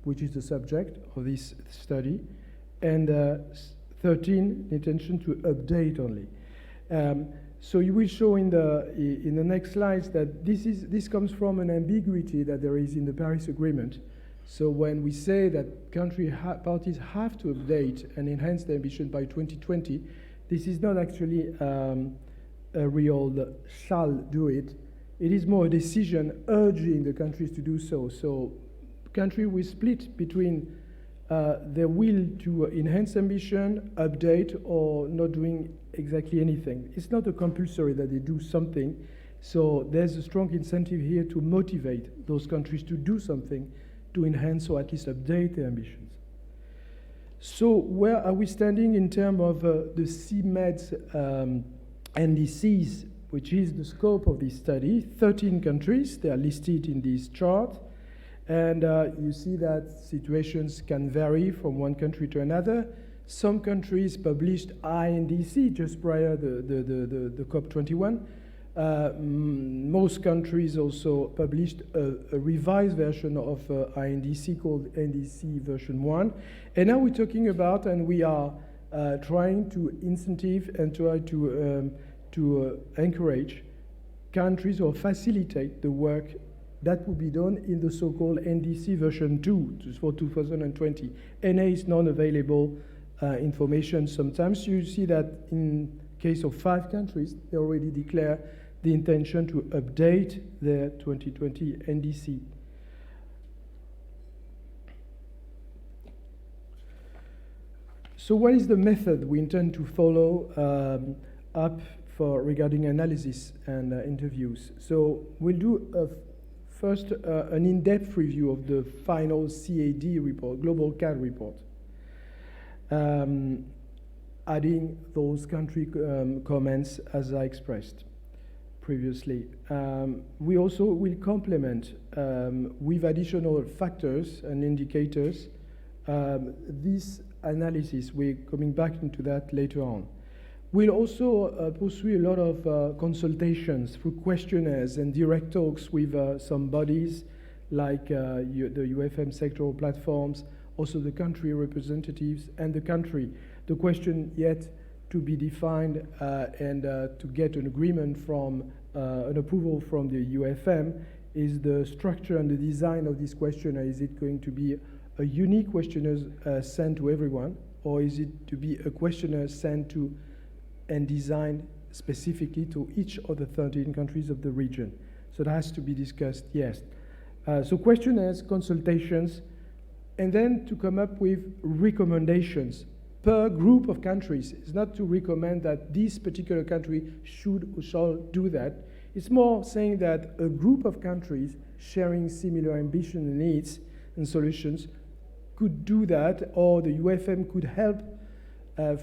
which is the subject of this study, and 13 intention to update only. So you will show in the next slides that this comes from an ambiguity that there is in the Paris Agreement. So when we say that parties have to update and enhance their ambition by 2020, this is not actually a real shall do it. It is more a decision urging the countries to do so. So country will split between their will to enhance ambition, update, or not doing exactly anything. It's not a compulsory that they do something. So there's a strong incentive here to motivate those countries to do something to enhance or at least update their ambitions. So where are we standing in terms of the CMED's NDCs, which is the scope of this study? 13 countries, they are listed in this chart. And you see that situations can vary from one country to another. Some countries published INDC just prior to the COP21. Most countries also published a revised version of INDC called NDC version 1. And now we're talking about, and we are trying to incentive and try to encourage countries or facilitate the work that would be done in the so-called NDC version 2 for 2020. NA is non-available information. Sometimes you see that in case of 5 countries, they already declare the intention to update their 2020 NDC. So what is the method we intend to follow up for regarding analysis and interviews? So we'll do first, an in-depth review of the final CAD report, Global CAD report, adding those country comments as I expressed previously. We also will complement with additional factors and indicators this analysis. We're coming back into that later on. We'll also pursue a lot of consultations through questionnaires and direct talks with some bodies like the UFM sectoral platforms, also the country representatives and the country. The question yet to be defined and to get an agreement from, an approval from the UFM is the structure and the design of this questionnaire. Is it going to be a unique questionnaire sent to everyone, or is it to be a questionnaire sent to and designed specifically to each of the 13 countries of the region? So that has to be discussed, yes. So questionnaires, consultations, and then to come up with recommendations per group of countries. It's not to recommend that this particular country should or shall do that. It's more saying that a group of countries sharing similar ambition and needs and solutions could do that, or the UFM could help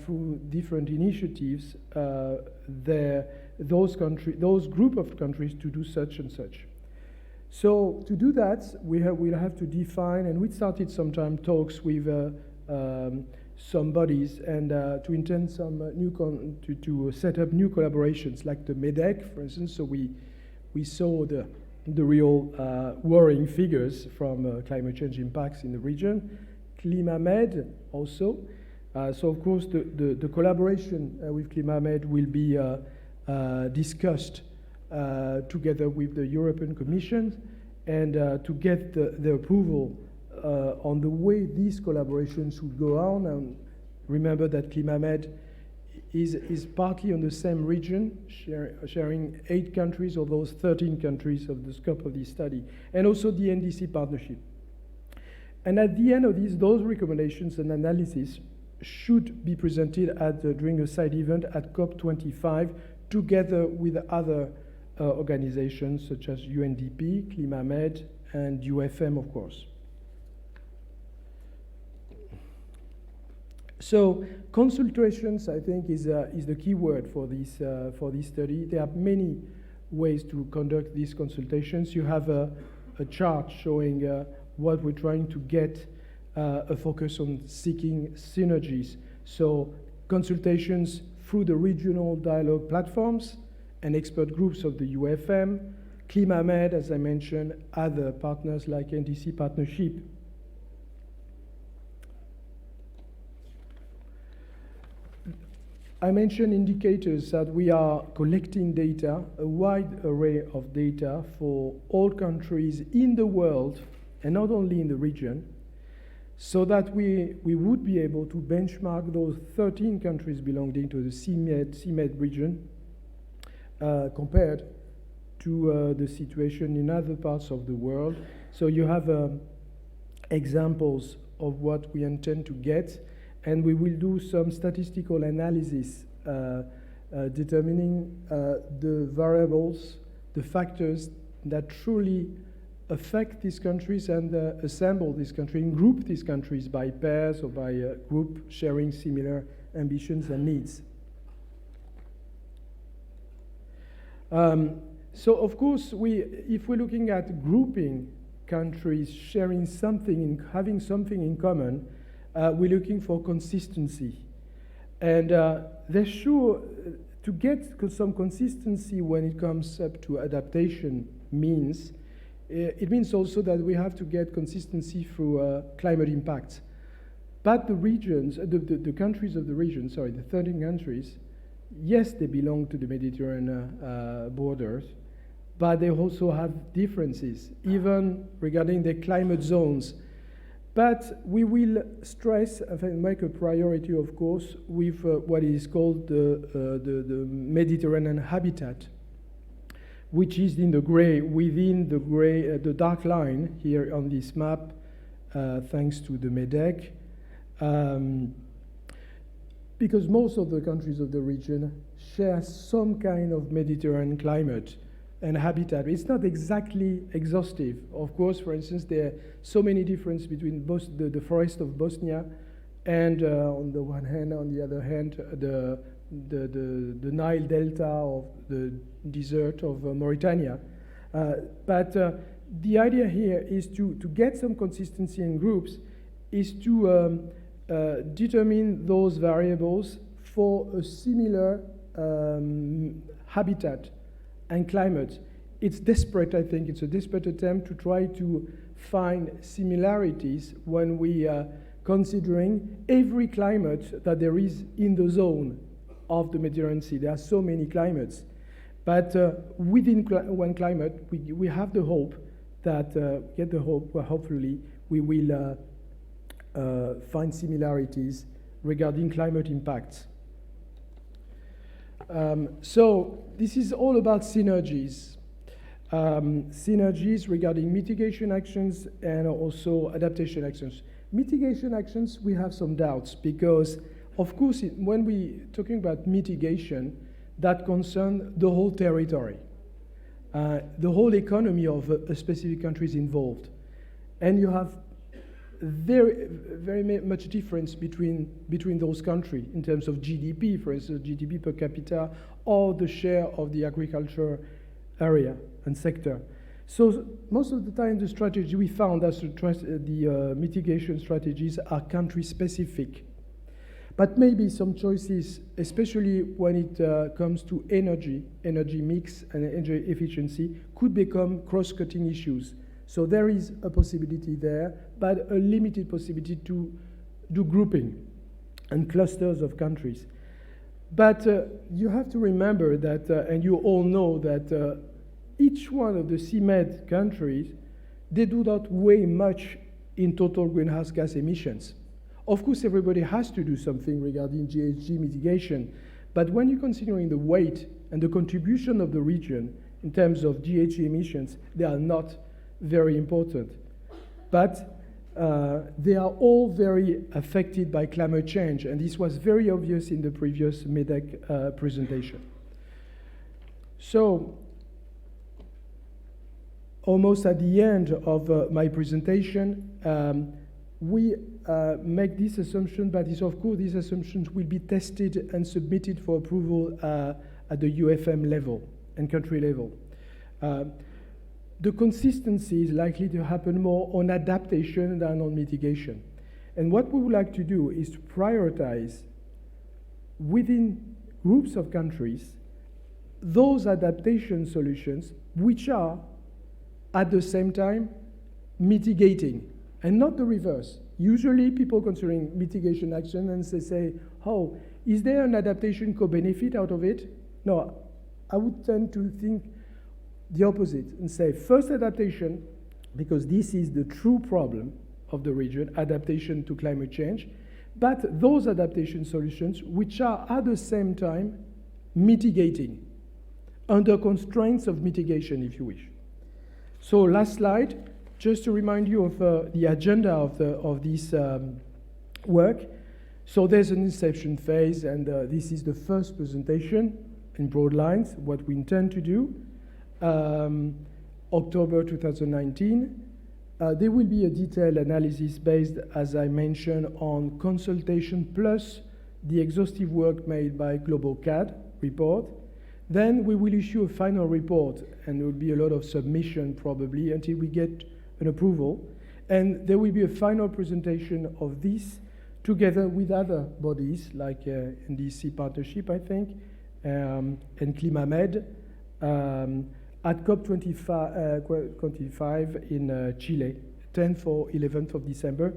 through different initiatives those group of countries to do such and such. So to do that, we'll have to define, and we started sometime talks with some bodies and to intend some to set up new collaborations, like the MEDEC, for instance. So we saw the real worrying figures from climate change impacts in the region. ClimaMed also. So of course the collaboration with ClimaMed will be discussed together with the European Commission, and to get the approval on the way these collaborations should go on. And remember that ClimaMed is partly on the same region, sharing 8 countries of those 13 countries of the scope of this study, and also the NDC partnership. And at the end of those recommendations and analysis should be presented during a side event at COP25, together with other organizations such as UNDP, ClimaMed, and UFM, of course. So consultations, I think, is the key word for this study. There are many ways to conduct these consultations. You have a chart showing what we're trying to get, a focus on seeking synergies. So consultations through the regional dialogue platforms and expert groups of the UFM, ClimaMed, as I mentioned, other partners like NDC Partnership. I mentioned indicators that we are collecting data, a wide array of data for all countries in the world, and not only in the region, so that we would be able to benchmark those 13 countries belonging to the CMED region compared to the situation in other parts of the world. So you have examples of what we intend to get, and we will do some statistical analysis determining the variables, the factors that truly affect these countries, and assemble these countries and group these countries by pairs or by group sharing similar ambitions and needs. So of course, if we're looking at grouping countries, sharing something, having something in common, we're looking for consistency. And they're sure to get some consistency when it comes up to adaptation means, it means also that we have to get consistency through climate impacts. But the regions, the countries of the region, sorry, the 13 countries, yes, they belong to the Mediterranean borders, but they also have differences, even regarding their climate zones. But we will stress and make a priority, of course, with what is called the Mediterranean habitat, which is in the gray, within the gray, the dark line here on this map, thanks to the MEDEC. Because most of the countries of the region share some kind of Mediterranean climate and habitat. It's not exactly exhaustive. Of course, for instance, there are so many differences between the forest of Bosnia and on the one hand, on the other hand, the Nile Delta of the desert of Mauritania. But the idea here is to get some consistency in groups, is to determine those variables for a similar habitat and climate. It's desperate, I think. It's a desperate attempt to try to find similarities when we are considering every climate that there is in the zone of the Mediterranean Sea. There are so many climates. But within one climate, we have the hope that, hopefully, we will find similarities regarding climate impacts. So this is all about synergies. Synergies regarding mitigation actions and also adaptation actions. Mitigation actions, we have some doubts because, of course, when we're talking about mitigation, that concerns the whole territory. The whole economy of a specific country is involved. And you have very much difference between those countries in terms of GDP, for instance, GDP per capita, or the share of the agriculture area and sector. So most of the time, the strategy we found as the mitigation strategies are country-specific. But maybe some choices, especially when it comes to energy mix and energy efficiency, could become cross-cutting issues. So there is a possibility there, but a limited possibility to do grouping and clusters of countries. But you have to remember that, and you all know that each one of the CMED countries, they do not weigh much in total greenhouse gas emissions. Of course, everybody has to do something regarding GHG mitigation, but when you're considering the weight and the contribution of the region in terms of GHG emissions, they are not very important. But they are all very affected by climate change, and this was very obvious in the previous MEDEC presentation. So, almost at the end of my presentation, we make this assumption, but of course these assumptions will be tested and submitted for approval at the UFM level and country level. The consistency is likely to happen more on adaptation than on mitigation. And what we would like to do is to prioritize within groups of countries those adaptation solutions which are at the same time mitigating, and not the reverse. Usually people considering mitigation action and they say, oh, is there an adaptation co-benefit out of it? No, I would tend to think the opposite and say first adaptation, because this is the true problem of the region, adaptation to climate change, but those adaptation solutions which are at the same time mitigating, under constraints of mitigation, if you wish. So last slide, just to remind you of the agenda of this work. So there's an inception phase, and this is the first presentation in broad lines, what we intend to do. October 2019. There will be a detailed analysis based, as I mentioned, on consultation plus the exhaustive work made by Global CAD report. Then we will issue a final report, and there will be a lot of submission probably until we get an approval. And there will be a final presentation of this together with other bodies like NDC Partnership, I think, and ClimaMed, at COP25 in Chile, 10th or 11th of December.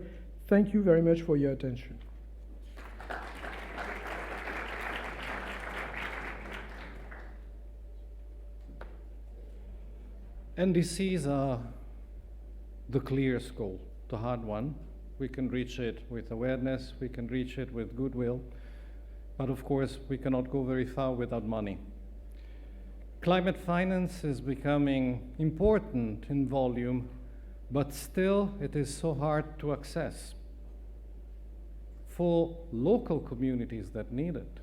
Thank you very much for your attention. NDCs are the clearest goal, the hard one. We can reach it with awareness, we can reach it with goodwill, but of course we cannot go very far without money. Climate finance is becoming important in volume, but still it is so hard to access for local communities that need it.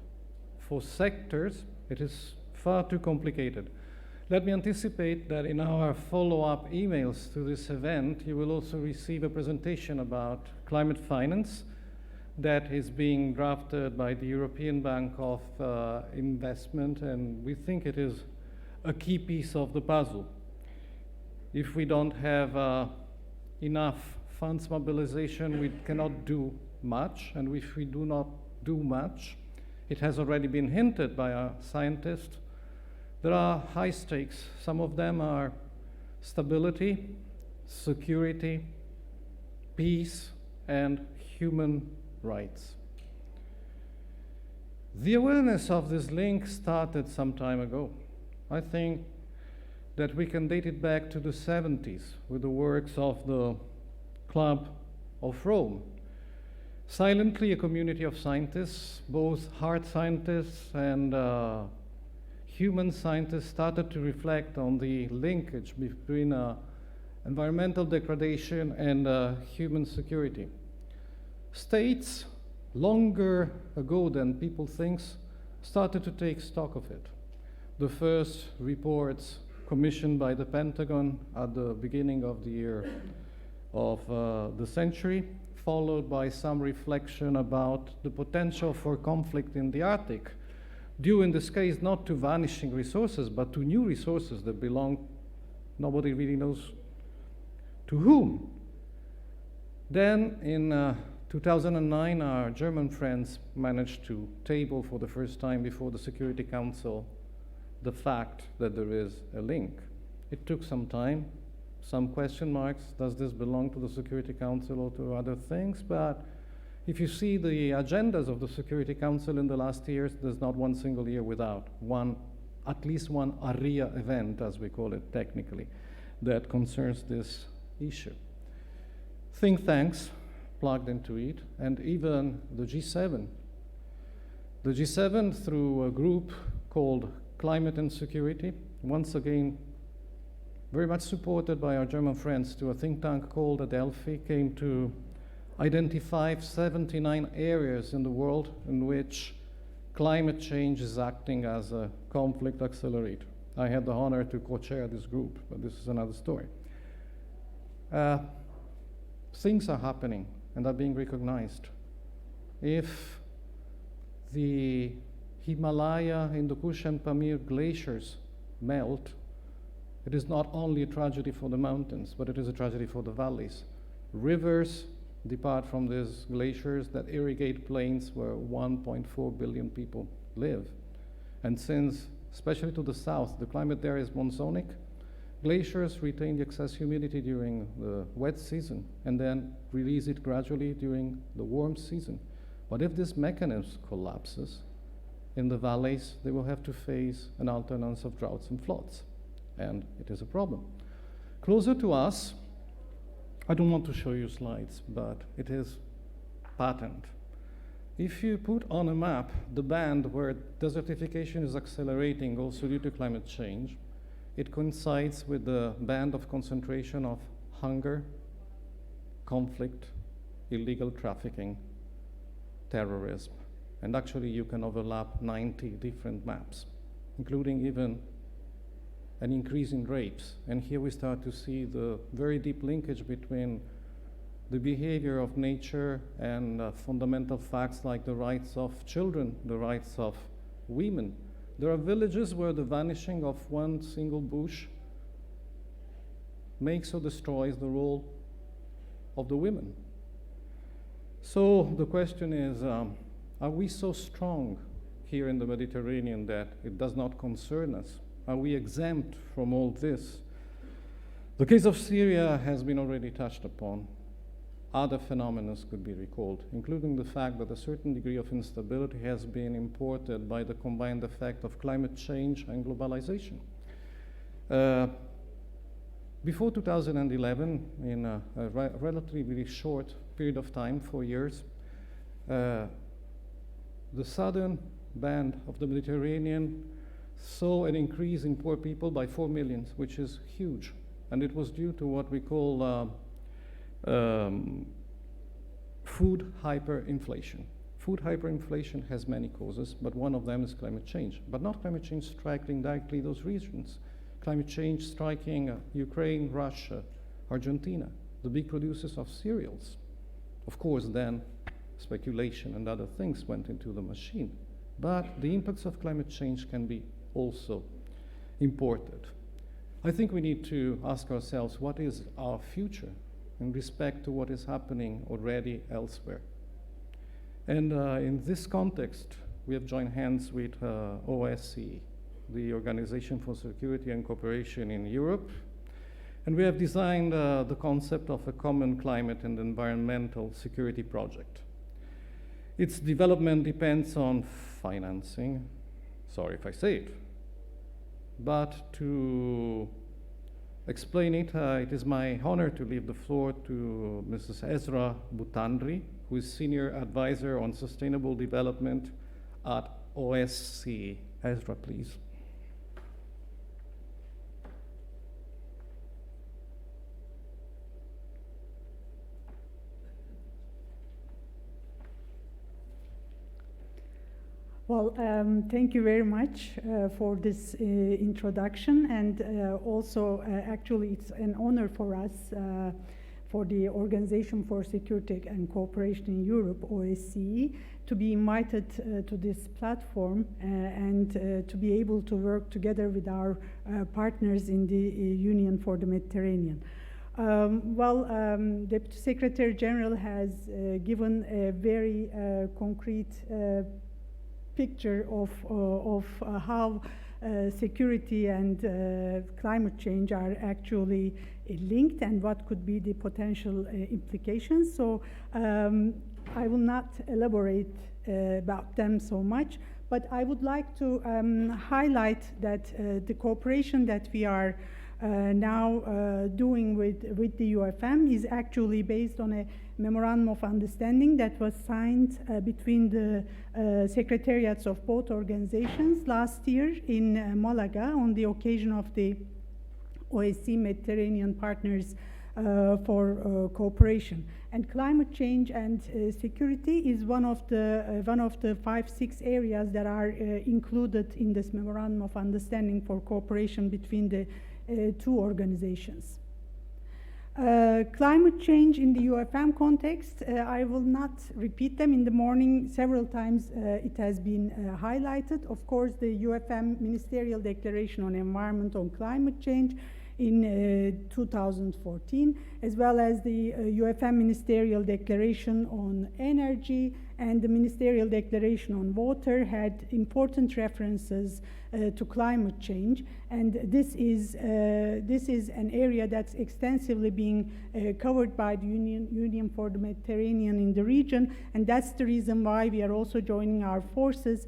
For sectors, it is far too complicated. Let me anticipate that in our follow-up emails to this event, you will also receive a presentation about climate finance that is being drafted by the European Bank of Investment, and we think it is a key piece of the puzzle. If we don't have enough funds mobilization, we cannot do much, and if we do not do much, it has already been hinted by our scientists, there are high stakes. Some of them are stability, security, peace, and human rights. The awareness of this link started some time ago. I think that we can date it back to the 70s with the works of the Club of Rome. Silently, a community of scientists, both hard scientists and human scientists, started to reflect on the linkage between environmental degradation and human security. States, longer ago than people think, started to take stock of it. The first reports commissioned by the Pentagon at the beginning of the year of the century, followed by some reflection about the potential for conflict in the Arctic, due in this case not to vanishing resources, but to new resources that belong, nobody really knows to whom. Then in 2009, our German friends managed to table for the first time before the Security Council the fact that there is a link. It took some time, some question marks. Does this belong to the Security Council or to other things? But if you see the agendas of the Security Council in the last years, there's not one single year without at least one ARIA event, as we call it technically, that concerns this issue. Think tanks plugged into it, and even the G7. The G7, through a group called Climate and Security, once again very much supported by our German friends, to a think tank called Adelphi, came to identify 79 areas in the world in which climate change is acting as a conflict accelerator. I had the honor to co-chair this group, but this is another story. Things are happening and are being recognized. If the Himalaya, Hindu Kush and Pamir glaciers melt, it is not only a tragedy for the mountains, but it is a tragedy for the valleys. Rivers depart from these glaciers that irrigate plains where 1.4 billion people live. And since, especially to the south, the climate there is monsonic, glaciers retain the excess humidity during the wet season and then release it gradually during the warm season. But if this mechanism collapses, in the valleys, they will have to face an alternance of droughts and floods. And it is a problem. Closer to us, I don't want to show you slides, but it is patent. If you put on a map the band where desertification is accelerating also due to climate change, it coincides with the band of concentration of hunger, conflict, illegal trafficking, terrorism. And actually you can overlap 90 different maps, including even an increase in rapes. And here we start to see the very deep linkage between the behavior of nature and fundamental facts like the rights of children, the rights of women. There are villages where the vanishing of one single bush makes or destroys the role of the women. So the question is, are we so strong here in the Mediterranean that it does not concern us? Are we exempt from all this? The case of Syria has been already touched upon. Other phenomena could be recalled, including the fact that a certain degree of instability has been imported by the combined effect of climate change and globalization. Before 2011, in a relatively short period of time, 4 years, the southern band of the Mediterranean saw an increase in poor people by 4 million, which is huge. And it was due to what we call food hyperinflation. Food hyperinflation has many causes, but one of them is climate change. But not climate change striking directly those regions. Climate change striking Ukraine, Russia, Argentina, the big producers of cereals. Of course, then speculation and other things went into the machine. But the impacts of climate change can be also imported. I think we need to ask ourselves, what is our future in respect to what is happening already elsewhere? And in this context, we have joined hands with OSCE, the Organization for Security and Cooperation in Europe, and we have designed the concept of a common climate and environmental security project. Its development depends on financing, sorry if I say it, but to explain it, it is my honor to leave the floor to Mrs. Ezra Butandri, who is Senior Advisor on Sustainable Development at OSCE. Ezra, please. Well, thank you very much for this introduction, and also actually it's an honor for us for the Organization for Security and Cooperation in Europe, OSCE, to be invited to this platform and to be able to work together with our partners in the Union for the Mediterranean. Deputy Secretary General has given a very concrete picture of how security and climate change are actually linked and what could be the potential implications. So I will not elaborate about them so much, but I would like to highlight that the cooperation that we are now doing with the UFM is actually based on a memorandum of understanding that was signed between the secretariats of both organizations last year in Malaga on the occasion of the OSCE Mediterranean Partners for Cooperation. And climate change and security is one of the 5-6 areas that are included in this memorandum of understanding for cooperation between the two organizations. Climate change in the UFM context, I will not repeat them. In the morning, several times it has been highlighted. Of course, the UFM Ministerial Declaration on Environment on Climate Change in 2014, as well as the UFM Ministerial Declaration on Energy and the Ministerial Declaration on Water had important references to climate change, and this is an area that's extensively being covered by the Union for the Mediterranean in the region, and that's the reason why we are also joining our forces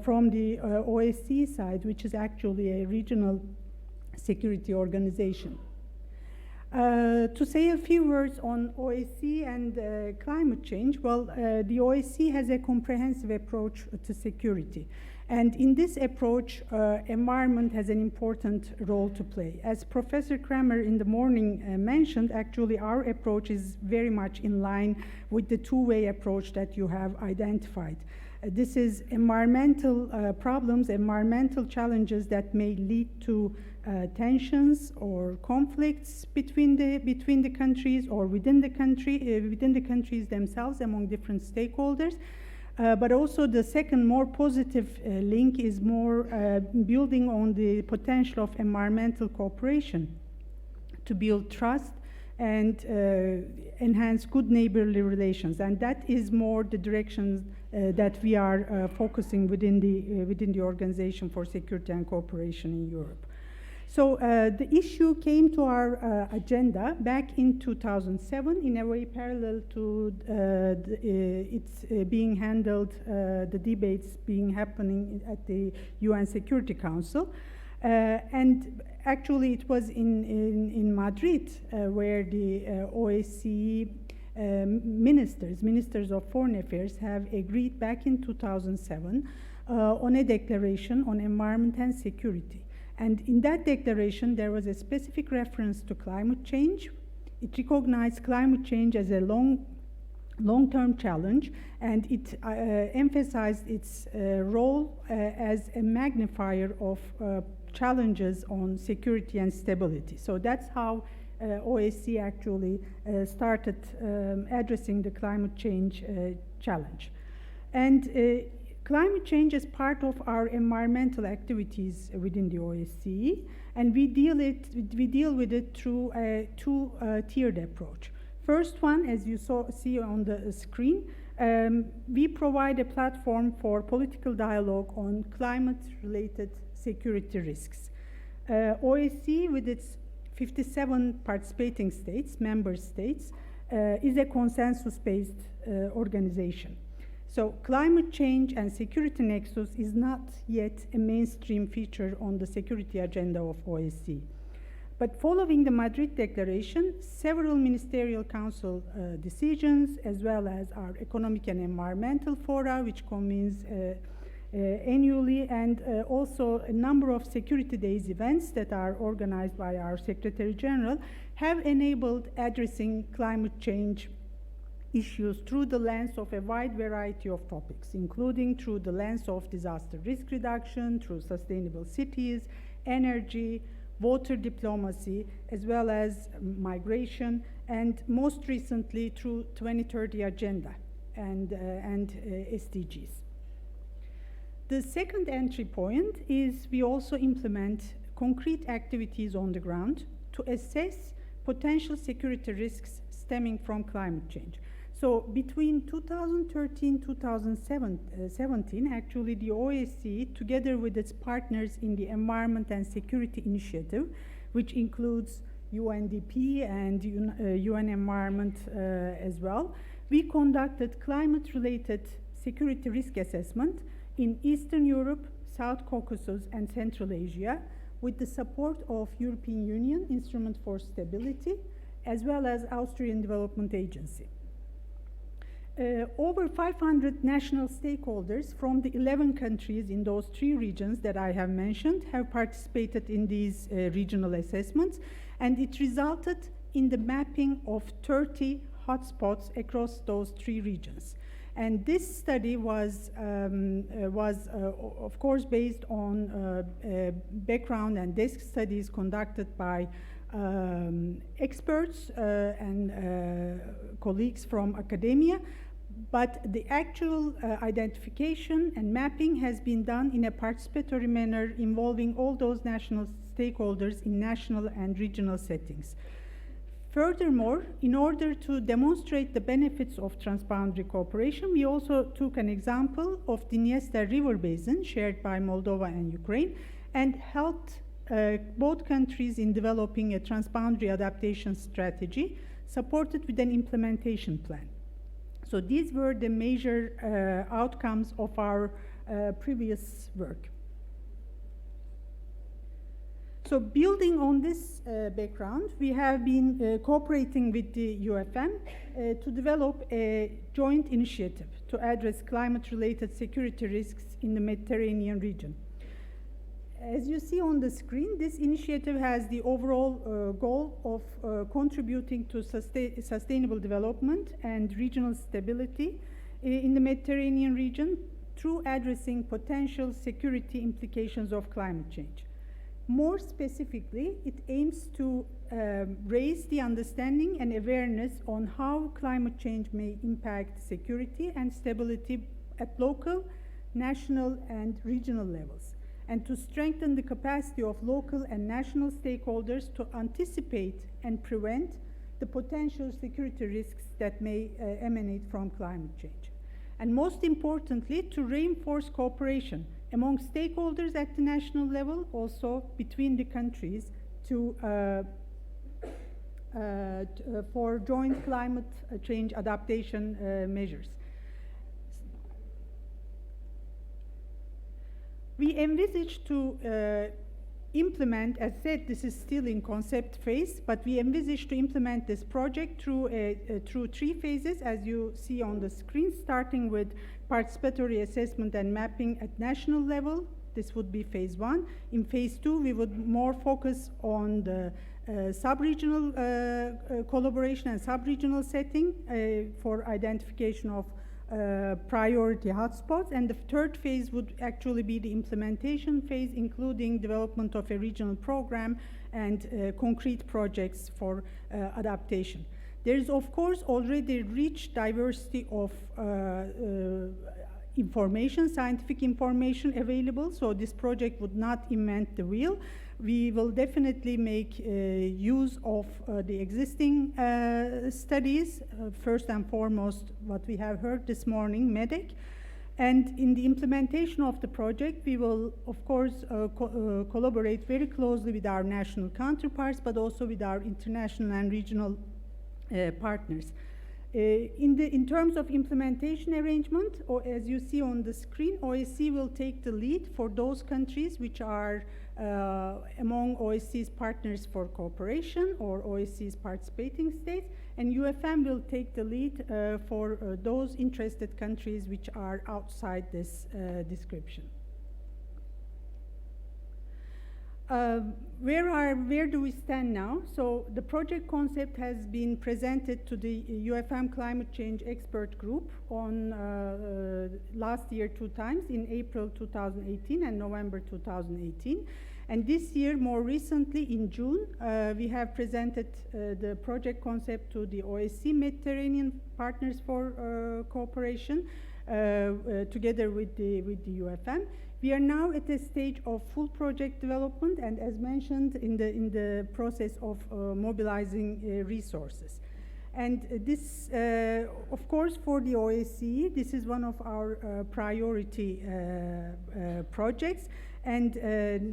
from the OSCE side, which is actually a regional security organization. To say a few words on OSCE and climate change, well, the OSCE has a comprehensive approach to security. And in this approach, environment has an important role to play. As Professor Kramer in the morning mentioned, actually our approach is very much in line with the two-way approach that you have identified. This is environmental problems, environmental challenges that may lead to tensions or conflicts between the countries or within the countries themselves among different stakeholders. But also the second, more positive link is more building on the potential of environmental cooperation to build trust and enhance good neighborly relations. And that is more the directions that we are focusing within the Organization for Security and Cooperation in Europe. So the issue came to our agenda back in 2007 in a way parallel to it's being handled, the debates happening at the UN Security Council. And actually it was in Madrid where the OSCE ministers of foreign affairs have agreed back in 2007 on a declaration on environment and security. And in that declaration, there was a specific reference to climate change. It recognized climate change as a long-term challenge, and it emphasized its role as a magnifier of challenges on security and stability. So that's how OSCE actually started addressing the climate change challenge. And climate change is part of our environmental activities within the OSCE, and we deal with it through a two-tiered approach. First one, as you see on the screen, we provide a platform for political dialogue on climate-related security risks. OSCE, with its 57 participating states, member states, is a consensus-based organization. So climate change and security nexus is not yet a mainstream feature on the security agenda of OSCE. But following the Madrid Declaration, several Ministerial Council decisions, as well as our economic and environmental fora, which convenes annually, and also a number of Security Days events that are organized by our Secretary General, have enabled addressing climate change issues through the lens of a wide variety of topics, including through the lens of disaster risk reduction, through sustainable cities, energy, water diplomacy, as well as migration, and most recently through 2030 Agenda and SDGs. The second entry point is we also implement concrete activities on the ground to assess potential security risks stemming from climate change. So between 2013-2017, actually the OSCE, together with its partners in the Environment and Security Initiative, which includes UNDP and UN Environment as well, we conducted climate-related security risk assessment in Eastern Europe, South Caucasus, and Central Asia, with the support of European Union Instrument for Stability, as well as Austrian Development Agency. Over 500 national stakeholders from the 11 countries in those 3 regions that I have mentioned have participated in these regional assessments, and it resulted in the mapping of 30 hotspots across those 3 regions. And this study was of course, based on background and desk studies conducted by experts and colleagues from academia, but the actual identification and mapping has been done in a participatory manner involving all those national stakeholders in national and regional settings. Furthermore, in order to demonstrate the benefits of transboundary cooperation, we also took an example of the Dniester River Basin shared by Moldova and Ukraine and helped both countries in developing a transboundary adaptation strategy supported with an implementation plan. So these were the major outcomes of our previous work. So building on this background, we have been cooperating with the UFM to develop a joint initiative to address climate-related security risks in the Mediterranean region. As you see on the screen, this initiative has the overall goal of contributing to sustainable development and regional stability in the Mediterranean region through addressing potential security implications of climate change. More specifically, it aims to raise the understanding and awareness on how climate change may impact security and stability at local, national, and regional levels, and to strengthen the capacity of local and national stakeholders to anticipate and prevent the potential security risks that may emanate from climate change. And most importantly, to reinforce cooperation among stakeholders at the national level, also between the countries, for joint climate change adaptation measures. We envisage to implement, as said, this is still in concept phase, but we envisage to implement this project through 3 phases, as you see on the screen, starting with participatory assessment and mapping at national level. This would be phase 1. In phase 2, we would more focus on the sub-regional collaboration and sub-regional setting for identification of priority hotspots, and the 3rd phase would actually be the implementation phase, including development of a regional program and concrete projects for adaptation. There is, of course, already rich diversity of information, scientific information available, so this project would not invent the wheel. We will definitely make use of the existing studies, first and foremost what we have heard this morning, MEDEC. And in the implementation of the project, we will, of course, collaborate very closely with our national counterparts, but also with our international and regional partners. In terms of implementation arrangement, or as you see on the screen, OSCE will take the lead for those countries which are among OSCE's partners for cooperation or OSCE's participating states, and UFM will take the lead for those interested countries which are outside this description. Where do we stand now? So the project concept has been presented to the UFM Climate Change Expert Group on last year 2 times, in April 2018 and November 2018. And this year, more recently in June, we have presented the project concept to the OSCE Mediterranean Partners for Cooperation together with the UFM. We are now at a stage of full project development and, as mentioned, in the process of mobilizing resources. And this, of course, for the OSCE, this is one of our priority projects. And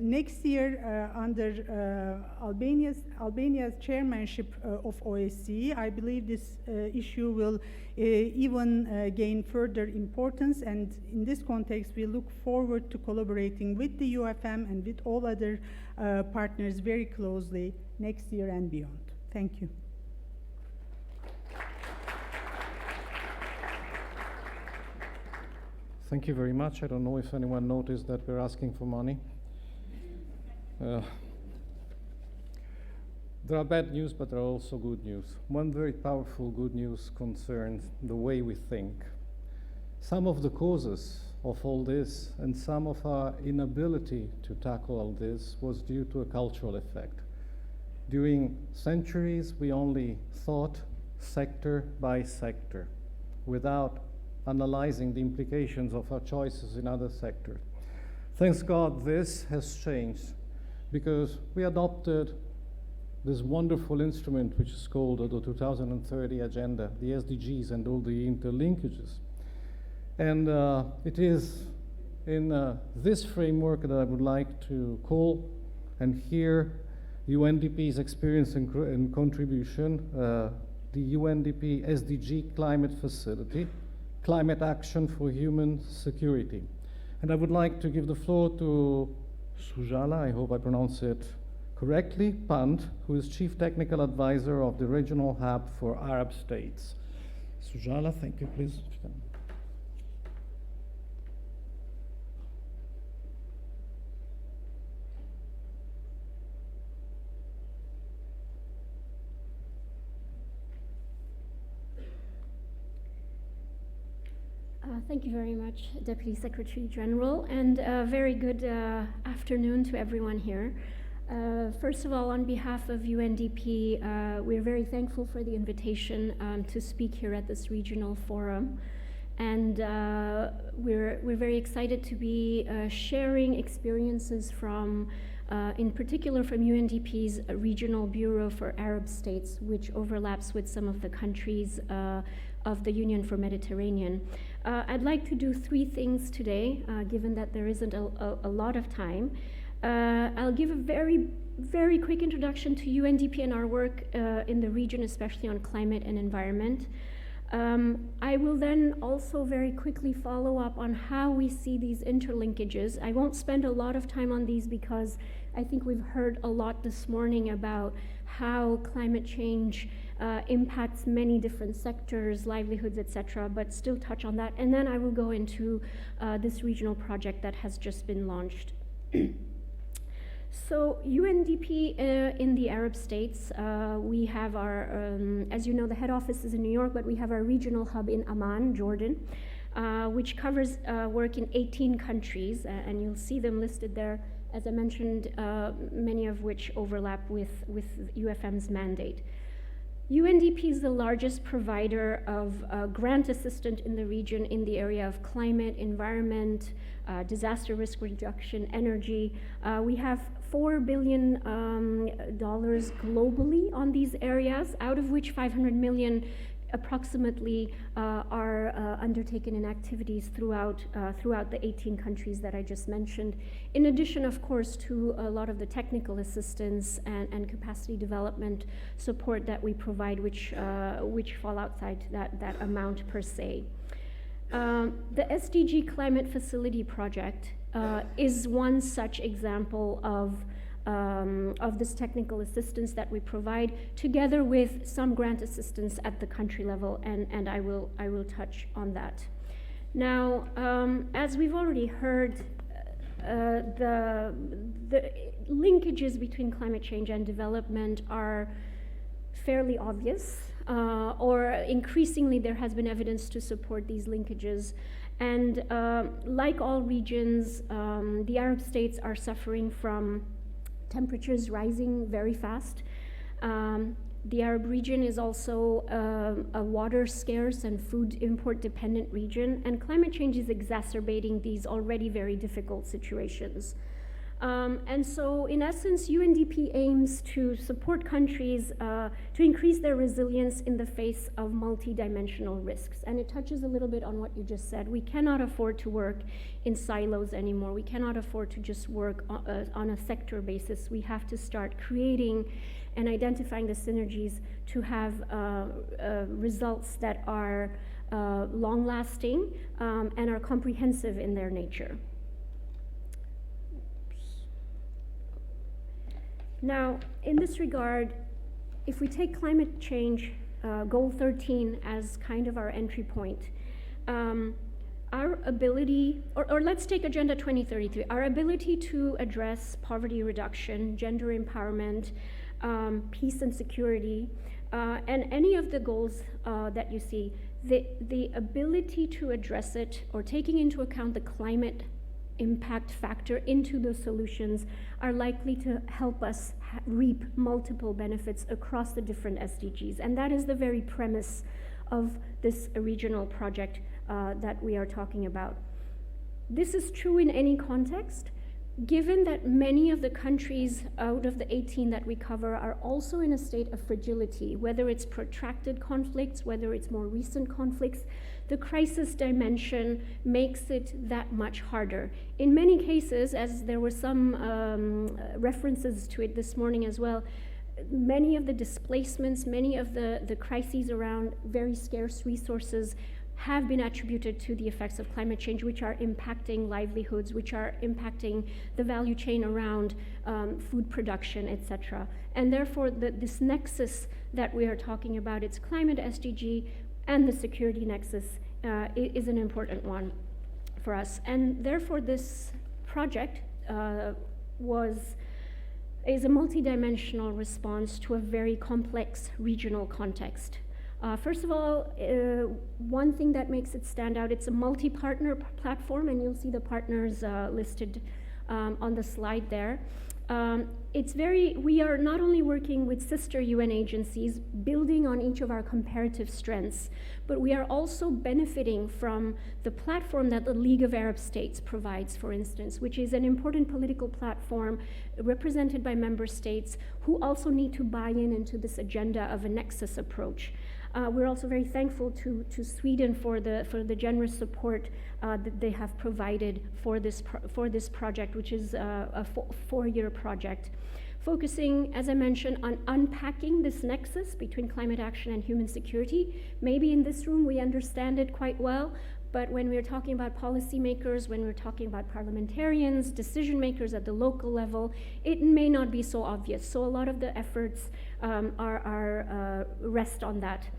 next year, under Albania's chairmanship of OSCE, I believe this issue will even gain further importance. And in this context, we look forward to collaborating with the UFM and with all other partners very closely next year and beyond. Thank you. Thank you very much. I don't know if anyone noticed that we're asking for money. There are bad news, but there are also good news. One very powerful good news concerns the way we think. Some of the causes of all this and some of our inability to tackle all this was due to a cultural effect. During centuries, we only thought sector by sector without analyzing the implications of our choices in other sectors. Thanks God, this has changed because we adopted this wonderful instrument which is called the 2030 Agenda, the SDGs and all the interlinkages. And it is in this framework that I would like to call and hear UNDP's experience and contribution, the UNDP SDG Climate Facility, Climate Action for Human Security. And I would like to give the floor to Sujala, I hope I pronounce it correctly, Pant, who is Chief Technical Advisor of the Regional Hub for Arab States. Sujala, thank you, please. Thank you very much, Deputy Secretary General, and very good afternoon to everyone here. First of all, on behalf of UNDP, we're very thankful for the invitation to speak here at this regional forum. And we're very excited to be sharing experiences from, in particular from UNDP's Regional Bureau for Arab States, which overlaps with some of the countries of the Union for Mediterranean. I'd like to do three things today, given that there isn't a lot of time. I'll give a very quick introduction to UNDP and our work in the region, especially on climate and environment. I will then also very quickly follow up on how we see these interlinkages. I won't spend a lot of time on these because I think we've heard a lot this morning about how climate change impacts many different sectors, livelihoods, etc., but still touch on that. And then I will go into this regional project that has just been launched. So UNDP in the Arab states, we have our, as you know, the head office is in New York, but we have our regional hub in Amman, Jordan, which covers work in 18 countries, and you'll see them listed there, as I mentioned, many of which overlap with UFM's mandate. UNDP is the largest provider of grant assistance in the region in the area of climate, environment, disaster risk reduction, energy. We have $4 billion globally on these areas, out of which 500 million approximately are undertaken in activities throughout the 18 countries that I just mentioned. In addition, of course, to a lot of the technical assistance and capacity development support that we provide, which fall outside that amount per se. The SDG Climate Facility Project is one such example of this technical assistance that we provide, together with some grant assistance at the country level, and I will touch on that. Now, as we've already heard, the linkages between climate change and development are fairly obvious, or increasingly there has been evidence to support these linkages. And like all regions, the Arab states are suffering from temperatures rising very fast. The Arab region is also a water scarce and food import dependent region, and climate change is exacerbating these already very difficult situations. And so, in essence, UNDP aims to support countries to increase their resilience in the face of multidimensional risks. And it touches a little bit on what you just said. We cannot afford to work in silos anymore. We cannot afford to just work on a sector basis. We have to start creating and identifying the synergies to have results that are long-lasting and are comprehensive in their nature. Now, in this regard, if we take climate change goal 13 as kind of our entry point, our ability, or let's take Agenda 2033, our ability to address poverty reduction, gender empowerment, peace and security, and any of the goals that you see, the ability to address it or taking into account the climate impact factor into those solutions are likely to help us reap multiple benefits across the different SDGs. And that is the very premise of this regional project that we are talking about. This is true in any context, given that many of the countries out of the 18 that we cover are also in a state of fragility, whether it's protracted conflicts, whether it's more recent conflicts. The crisis dimension makes it that much harder. In many cases, as there were some references to it this morning as well, many of the displacements, many of the crises around very scarce resources have been attributed to the effects of climate change, which are impacting livelihoods, which are impacting the value chain around food production, etc. And therefore, this nexus that we are talking about, it's climate SDG and the security nexus is an important one for us. And therefore, this project is a multidimensional response to a very complex regional context. First of all, one thing that makes it stand out, it's a multi-partner platform, and you'll see the partners listed on the slide there. We are not only working with sister UN agencies, building on each of our comparative strengths, but we are also benefiting from the platform that the League of Arab States provides, for instance, which is an important political platform represented by member states who also need to buy into this agenda of a nexus approach. We're also very thankful to Sweden for the generous support that they have provided for this project, which is a four-year project, focusing, as I mentioned, on unpacking this nexus between climate action and human security. Maybe in this room we understand it quite well, but when we're talking about policymakers, when we're talking about parliamentarians, decision makers at the local level, it may not be so obvious. So a lot of the efforts rest on that.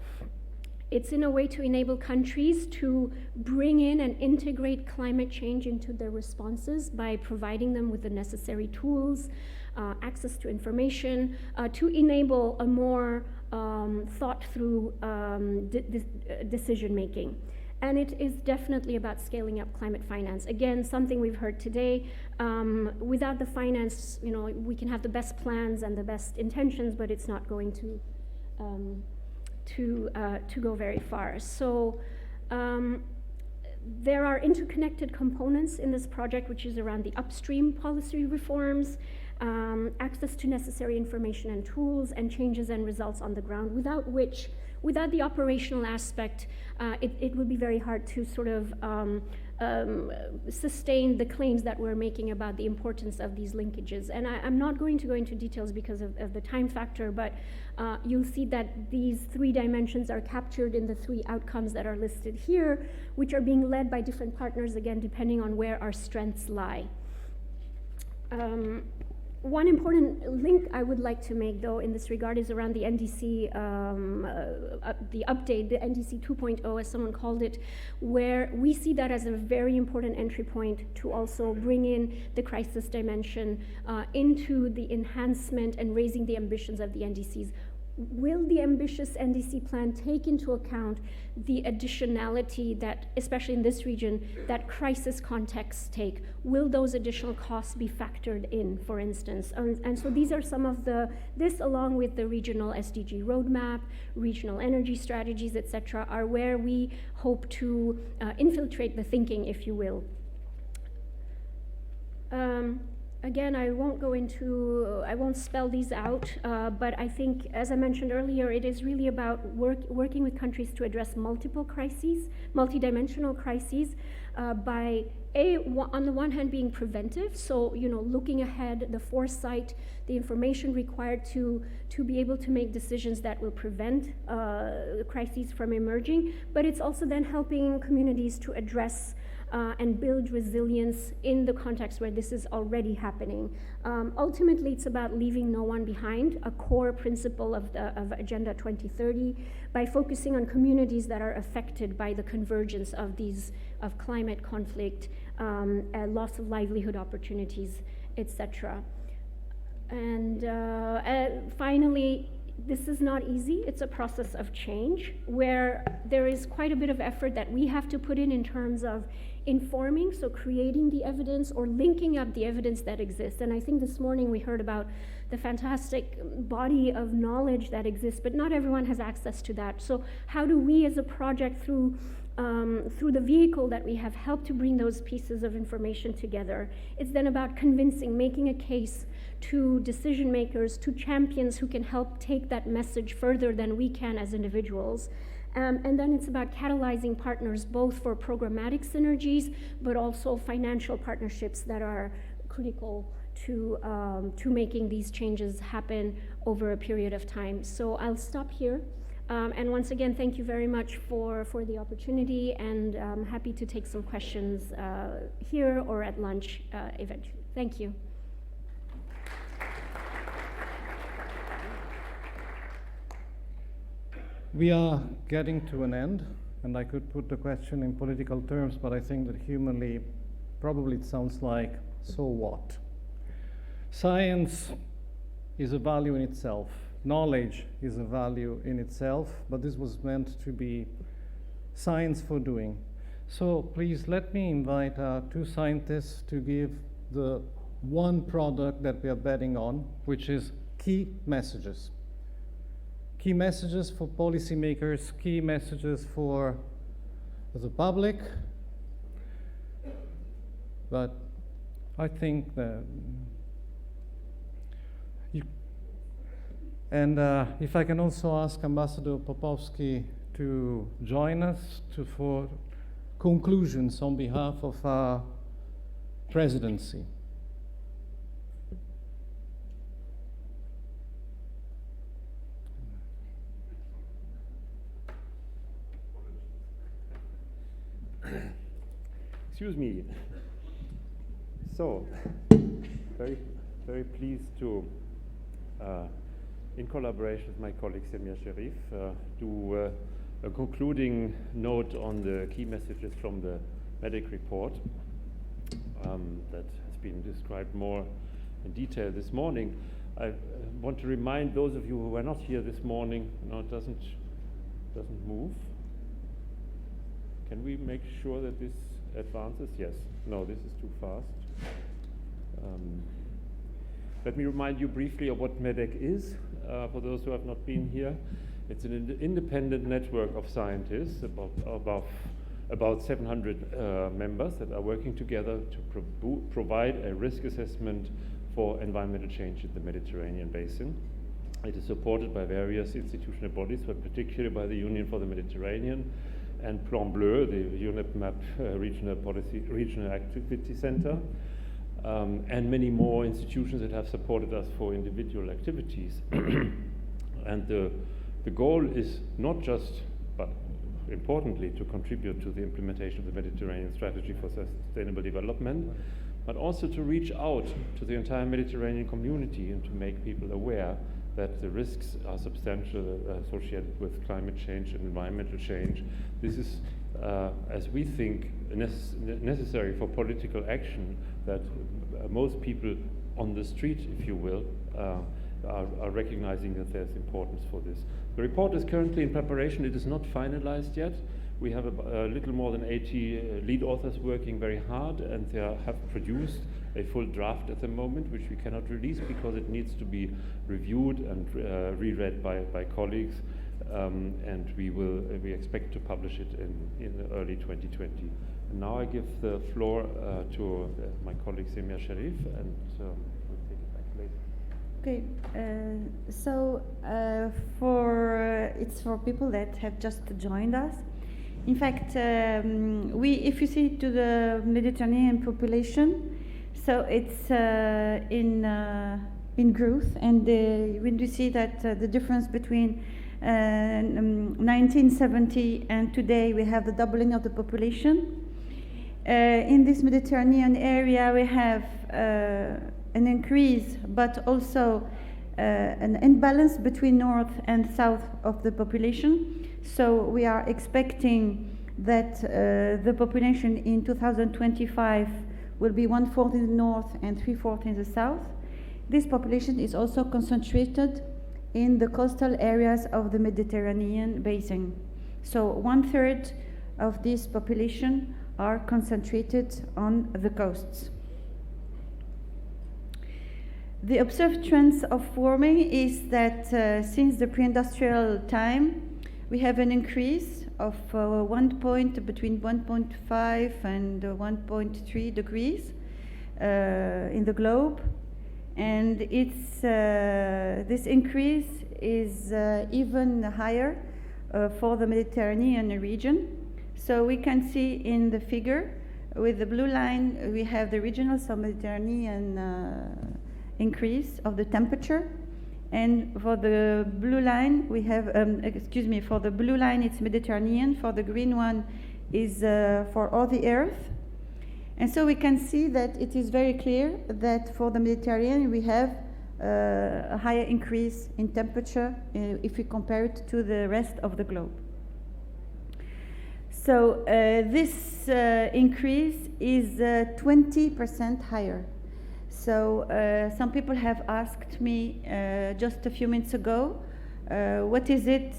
It's in a way to enable countries to bring in and integrate climate change into their responses by providing them with the necessary tools, access to information, to enable a more thought-through decision-making. And it is definitely about scaling up climate finance. Again, something we've heard today. Without the finance, we can have the best plans and the best intentions, but it's not going to go very far. So there are interconnected components in this project, which is around the upstream policy reforms, access to necessary information and tools, and changes and results on the ground, without the operational aspect, it would be very hard to sort of sustain the claims that we're making about the importance of these linkages. And I'm not going to go into details because of the time factor, but you'll see that these three dimensions are captured in the three outcomes that are listed here, which are being led by different partners, again, depending on where our strengths lie. One important link I would like to make, though, in this regard is around the NDC, the update, the NDC 2.0, as someone called it, where we see that as a very important entry point to also bring in the crisis dimension into the enhancement and raising the ambitions of the NDCs. will the ambitious NDC plan take into account the additionality that, especially in this region, that crisis contexts take? Will those additional costs be factored in, for instance? And so these are some of this along with the regional SDG roadmap, regional energy strategies, etc., are where we hope to infiltrate the thinking, if you will. Again, I won't spell these out, but I think, as I mentioned earlier, it is really about working with countries to address multiple crises, multidimensional crises, by on the one hand being preventive, so looking ahead, the foresight, the information required to be able to make decisions that will prevent crises from emerging, but it's also then helping communities to address and build resilience in the context where this is already happening. Ultimately, it's about leaving no one behind, a core principle of Agenda 2030, by focusing on communities that are affected by the convergence of climate conflict, loss of livelihood opportunities, etc. And finally, this is not easy. It's a process of change where there is quite a bit of effort that we have to put in terms of informing, so creating the evidence or linking up the evidence that exists. And I think this morning we heard about the fantastic body of knowledge that exists, but not everyone has access to that. So how do we as a project, through the vehicle that we have, helped to bring those pieces of information together? It's then about convincing, making a case to decision makers, to champions who can help take that message further than we can as individuals. And then it's about catalyzing partners, both for programmatic synergies, but also financial partnerships that are critical to making these changes happen over a period of time. So I'll stop here. And once again, thank you very much for the opportunity, and I'm happy to take some questions here or at lunch eventually. Thank you. We are getting to an end, and I could put the question in political terms, but I think that humanly, probably it sounds like, so what? Science is a value in itself. Knowledge is a value in itself, but this was meant to be science for doing. So please let me invite our two scientists to give the one product that we are betting on, which is key messages. Key messages for policymakers, key messages for the public. But I think that if I can also ask Ambassador Popovsky to join us for conclusions on behalf of our presidency. Excuse me. So, very, very pleased to, in collaboration with my colleague Semir Sherif, do a concluding note on the key messages from the MEDIC report that has been described more in detail this morning. I want to remind those of you who were not here this morning, no, it doesn't move. Can we make sure that this advances? Yes. No, this is too fast. Let me remind you briefly of what MEDEC is, for those who have not been here. It's an independent network of scientists, about 700 members that are working together to provide a risk assessment for environmental change in the Mediterranean basin. It is supported by various institutional bodies, but particularly by the Union for the Mediterranean and Plan Bleu, the UNEP-MAP Regional Activity Center, and many more institutions that have supported us for individual activities. And the goal is not just, but importantly, to contribute to the implementation of the Mediterranean Strategy for Sustainable Development, but also to reach out to the entire Mediterranean community and to make people aware that the risks are substantial associated with climate change and environmental change. This is, as we think, necessary for political action, that most people on the street, if you will, are recognizing that there's importance for this. The report is currently in preparation. It is not finalized yet. We have a little more than 80 lead authors working very hard, and they have produced a full draft at the moment, which we cannot release because it needs to be reviewed and reread by colleagues. And we expect to publish it in early 2020. And now I give the floor to my colleague Semia Sharif, and we'll take it back later. Okay, it's for people that have just joined us. In fact, if you see to the Mediterranean population, so it's in growth, and when you see that the difference between 1970 and today, we have the doubling of the population. In this Mediterranean area, we have an increase, but also an imbalance between north and south of the population. So we are expecting that the population in 2025 will be 1/4 in the north and 3/4 in the south. This population is also concentrated in the coastal areas of the Mediterranean basin. So 1/3 of this population are concentrated on the coasts. The observed trends of warming is that since the pre-industrial time, we have an increase of between 1.5 and 1.3 degrees in the globe. And this increase is even higher for the Mediterranean region. So we can see in the figure, with the blue line, we have the regional sub-Mediterranean increase of the temperature. And for the blue line, we have, for the blue line it's Mediterranean, for the green one is for all the earth. And so we can see that it is very clear that for the Mediterranean we have a higher increase in temperature if we compare it to the rest of the globe. So this increase is 20% higher. So some people have asked me just a few minutes ago, what is it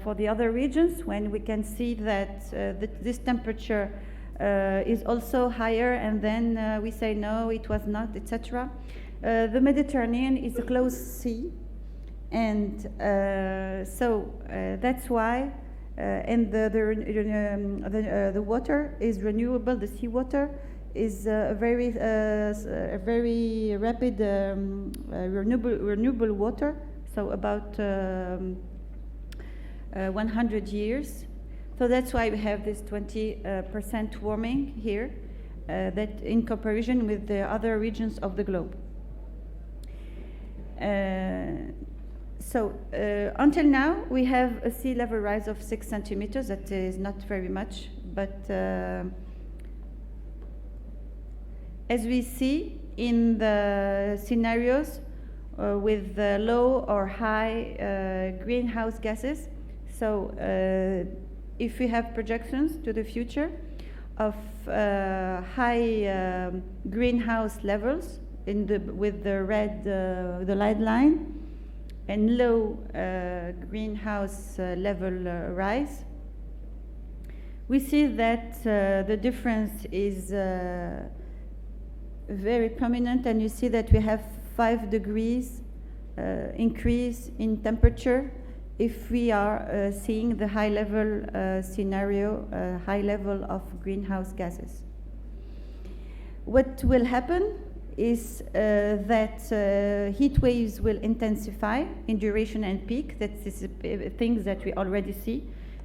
for the other regions when we can see that this temperature is also higher, and then we say no, it was not, etc. The Mediterranean is a closed sea, and so that's why, and the water is renewable. The seawater is a very rapid renewable water, so about 100 years. So that's why we have this 20% warming here, that in comparison with the other regions of the globe. So until now, we have a sea level rise of 6 centimeters. That is not very much, but as we see in the scenarios with the low or high greenhouse gases, so if we have projections to the future of high greenhouse levels with the red, the light line, and low greenhouse level rise, we see that the difference is very prominent, and you see that we have 5 degrees increase in temperature if we are seeing the high level scenario, high level of greenhouse gases. What will happen is that heat waves will intensify in duration and peak. That is things that we already see,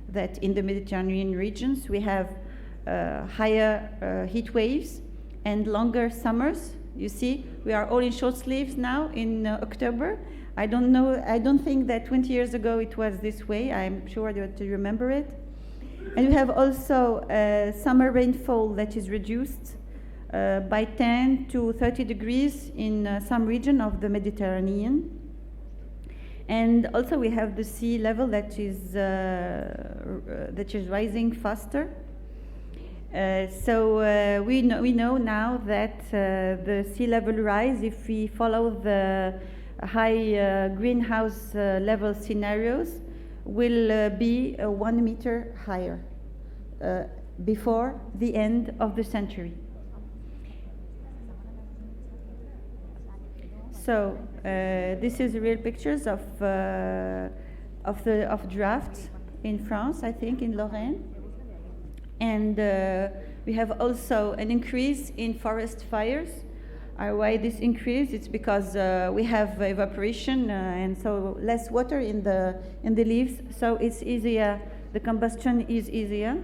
that in the Mediterranean regions we have higher heat waves and longer summers. You see, we are all in short sleeves now in October. I don't think that 20 years ago it was this way. I'm sure that you remember it. And we have also summer rainfall that is reduced by 10 to 30 degrees in some region of the Mediterranean. And also we have the sea level that is rising faster. So we know now that the sea level rise, if we follow the high greenhouse level scenarios will be 1 meter higher before the end of the century. So this is real pictures of drought in France, I think, in Lorraine. And we have also an increase in forest fires. Why this increase? It's because we have evaporation and so less water in the leaves, so it's easier. The combustion is easier.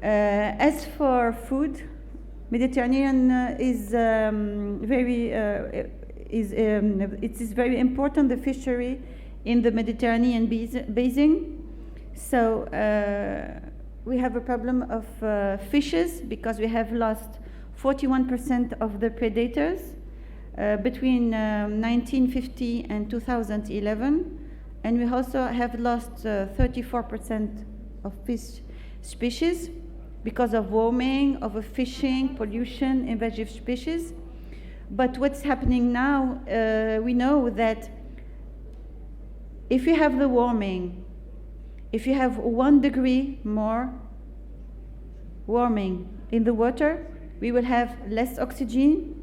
As for food, Mediterranean is it is very important, the fishery in the Mediterranean basin. So we have a problem of fishes because we have lost 41% of the predators between 1950 and 2011, and we also have lost 34% of fish species because of warming, overfishing, pollution, invasive species. But what's happening now, we know that if you have the warming, if you have 1 degree more warming in the water, we will have less oxygen,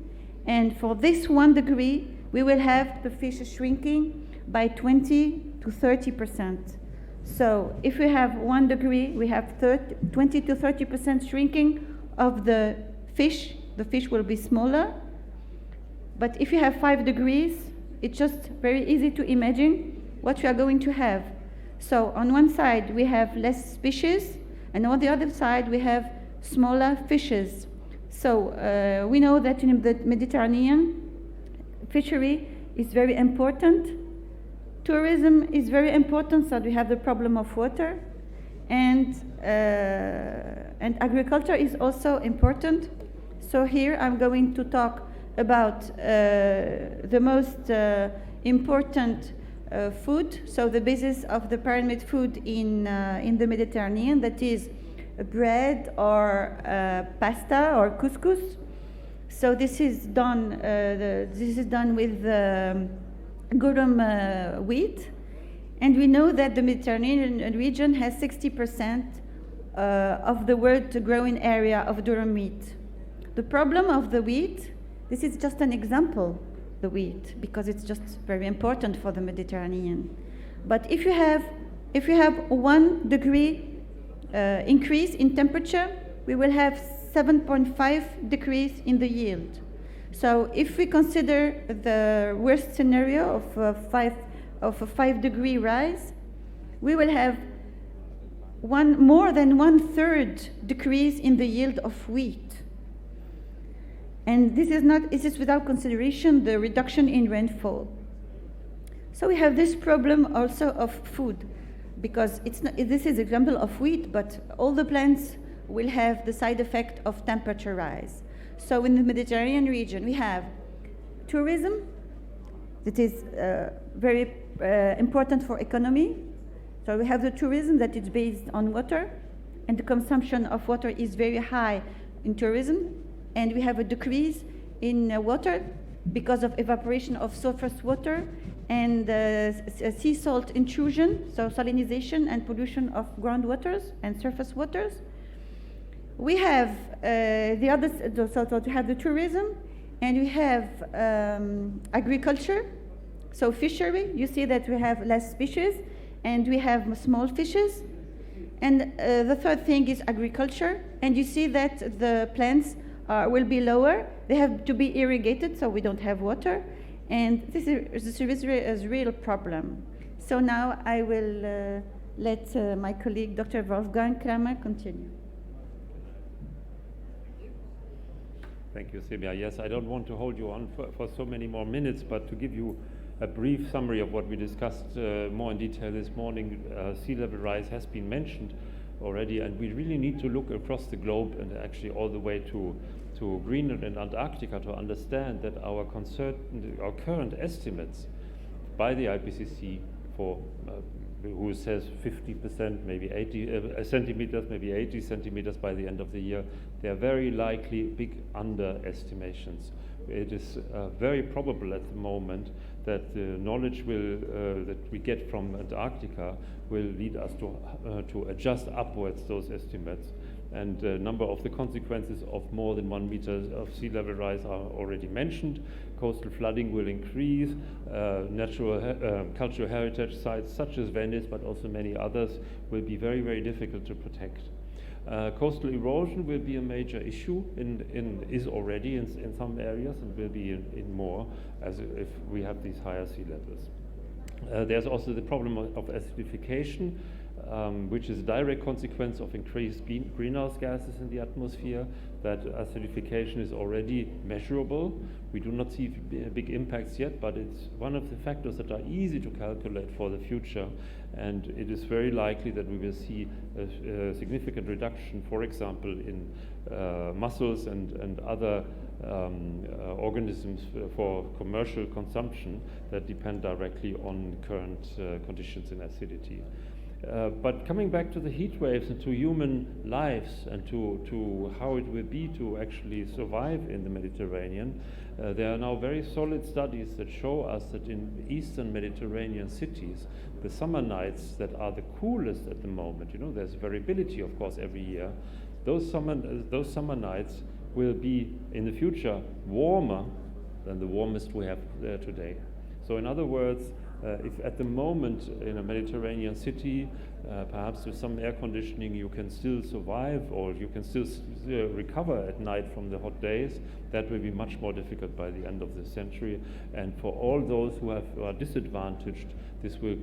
and for this 1 degree, we will have the fish shrinking by 20 to 30%. So if we have 1 degree, we have 20 to 30% shrinking of the fish will be smaller. But if you have 5 degrees, it's just very easy to imagine what we are going to have. So on one side, we have less species, and on the other side, we have smaller fishes. So we know that in the Mediterranean, fishery is very important. Tourism is very important, so we have the problem of water. And agriculture is also important. So here I'm going to talk about the most important food, so the basis of the pyramid food in the Mediterranean, that is bread or pasta or couscous. So this is done with durum wheat, and we know that the Mediterranean region has 60% of the world growing area of durum wheat. The problem of the wheat, this is just an example, the wheat, because it's just very important for the Mediterranean. But if you have 1 degree increase in temperature, we will have 7.5 degrees in the yield. So if we consider the worst scenario of a 5 degree rise, we will have more than 1/3 decrease in the yield of wheat. And this is without consideration the reduction in rainfall. So we have this problem also of food, because this is an example of wheat, but all the plants will have the side effect of temperature rise. So in the Mediterranean region, we have tourism that is very important for economy. So we have the tourism that is based on water, and the consumption of water is very high in tourism, and we have a decrease in water because of evaporation of surface water and sea salt intrusion, so salinization and pollution of groundwaters and surface waters. We have so to have the tourism, and we have agriculture, so fishery. You see that we have less species, and we have small fishes. And the third thing is agriculture, and you see that the plants will be lower. They have to be irrigated, so we don't have water. And this is a real problem. So now I will let my colleague, Dr. Wolfgang Kramer, continue. Thank you, Semia. Yes, I don't want to hold you on for so many more minutes, but to give you a brief summary of what we discussed more in detail this morning. Sea level rise has been mentioned already, and we really need to look across the globe and actually all the way to Greenland and Antarctica to understand that our current estimates by the IPCC for who says 50%, maybe 80 centimeters, maybe 80 centimeters by the end of the year, they are very likely big underestimations. It is very probable at the moment that the knowledge that we get from Antarctica will lead us to adjust upwards those estimates. And a number of the consequences of more than 1 meter of sea level rise are already mentioned. Coastal flooding will increase, cultural heritage sites such as Venice, but also many others, will be very, very difficult to protect. Coastal erosion will be a major issue, is already in some areas, and will be in more as if we have these higher sea levels. There's also the problem of acidification, which is a direct consequence of increased greenhouse gases in the atmosphere. That acidification is already measurable. We do not see big impacts yet, but it's one of the factors that are easy to calculate for the future, and it is very likely that we will see a significant reduction, for example, in mussels and other organisms for commercial consumption that depend directly on current conditions in acidity. But coming back to the heat waves and to human lives and to how it will be to actually survive in the Mediterranean, there are now very solid studies that show us that in eastern Mediterranean cities, the summer nights that are the coolest at the moment, there's variability of course every year, those summer nights will be in the future warmer than the warmest we have there today. So in other words, if at the moment in a Mediterranean city, perhaps with some air conditioning, you can still survive or you can still recover at night from the hot days, that will be much more difficult by the end of the century. And for all those who are disadvantaged, this will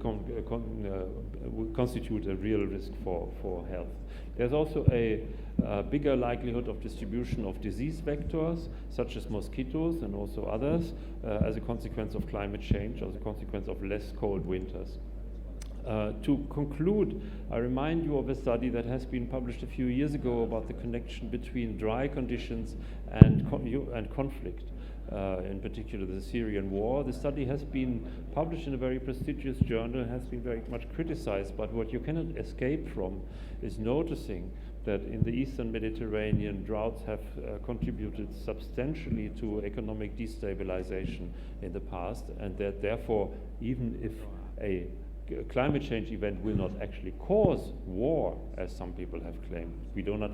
constitute a real risk for health. There's also a bigger likelihood of distribution of disease vectors, such as mosquitoes and also others, as a consequence of climate change, as a consequence of less cold winters. To conclude, I remind you of a study that has been published a few years ago about the connection between dry conditions and conflict. In particular the Syrian war. The study has been published in a very prestigious journal, has been very much criticized, but what you cannot escape from is noticing that in the eastern Mediterranean, droughts have contributed substantially to economic destabilization in the past, and that therefore, even if a climate change event will not actually cause war, as some people have claimed. We do not,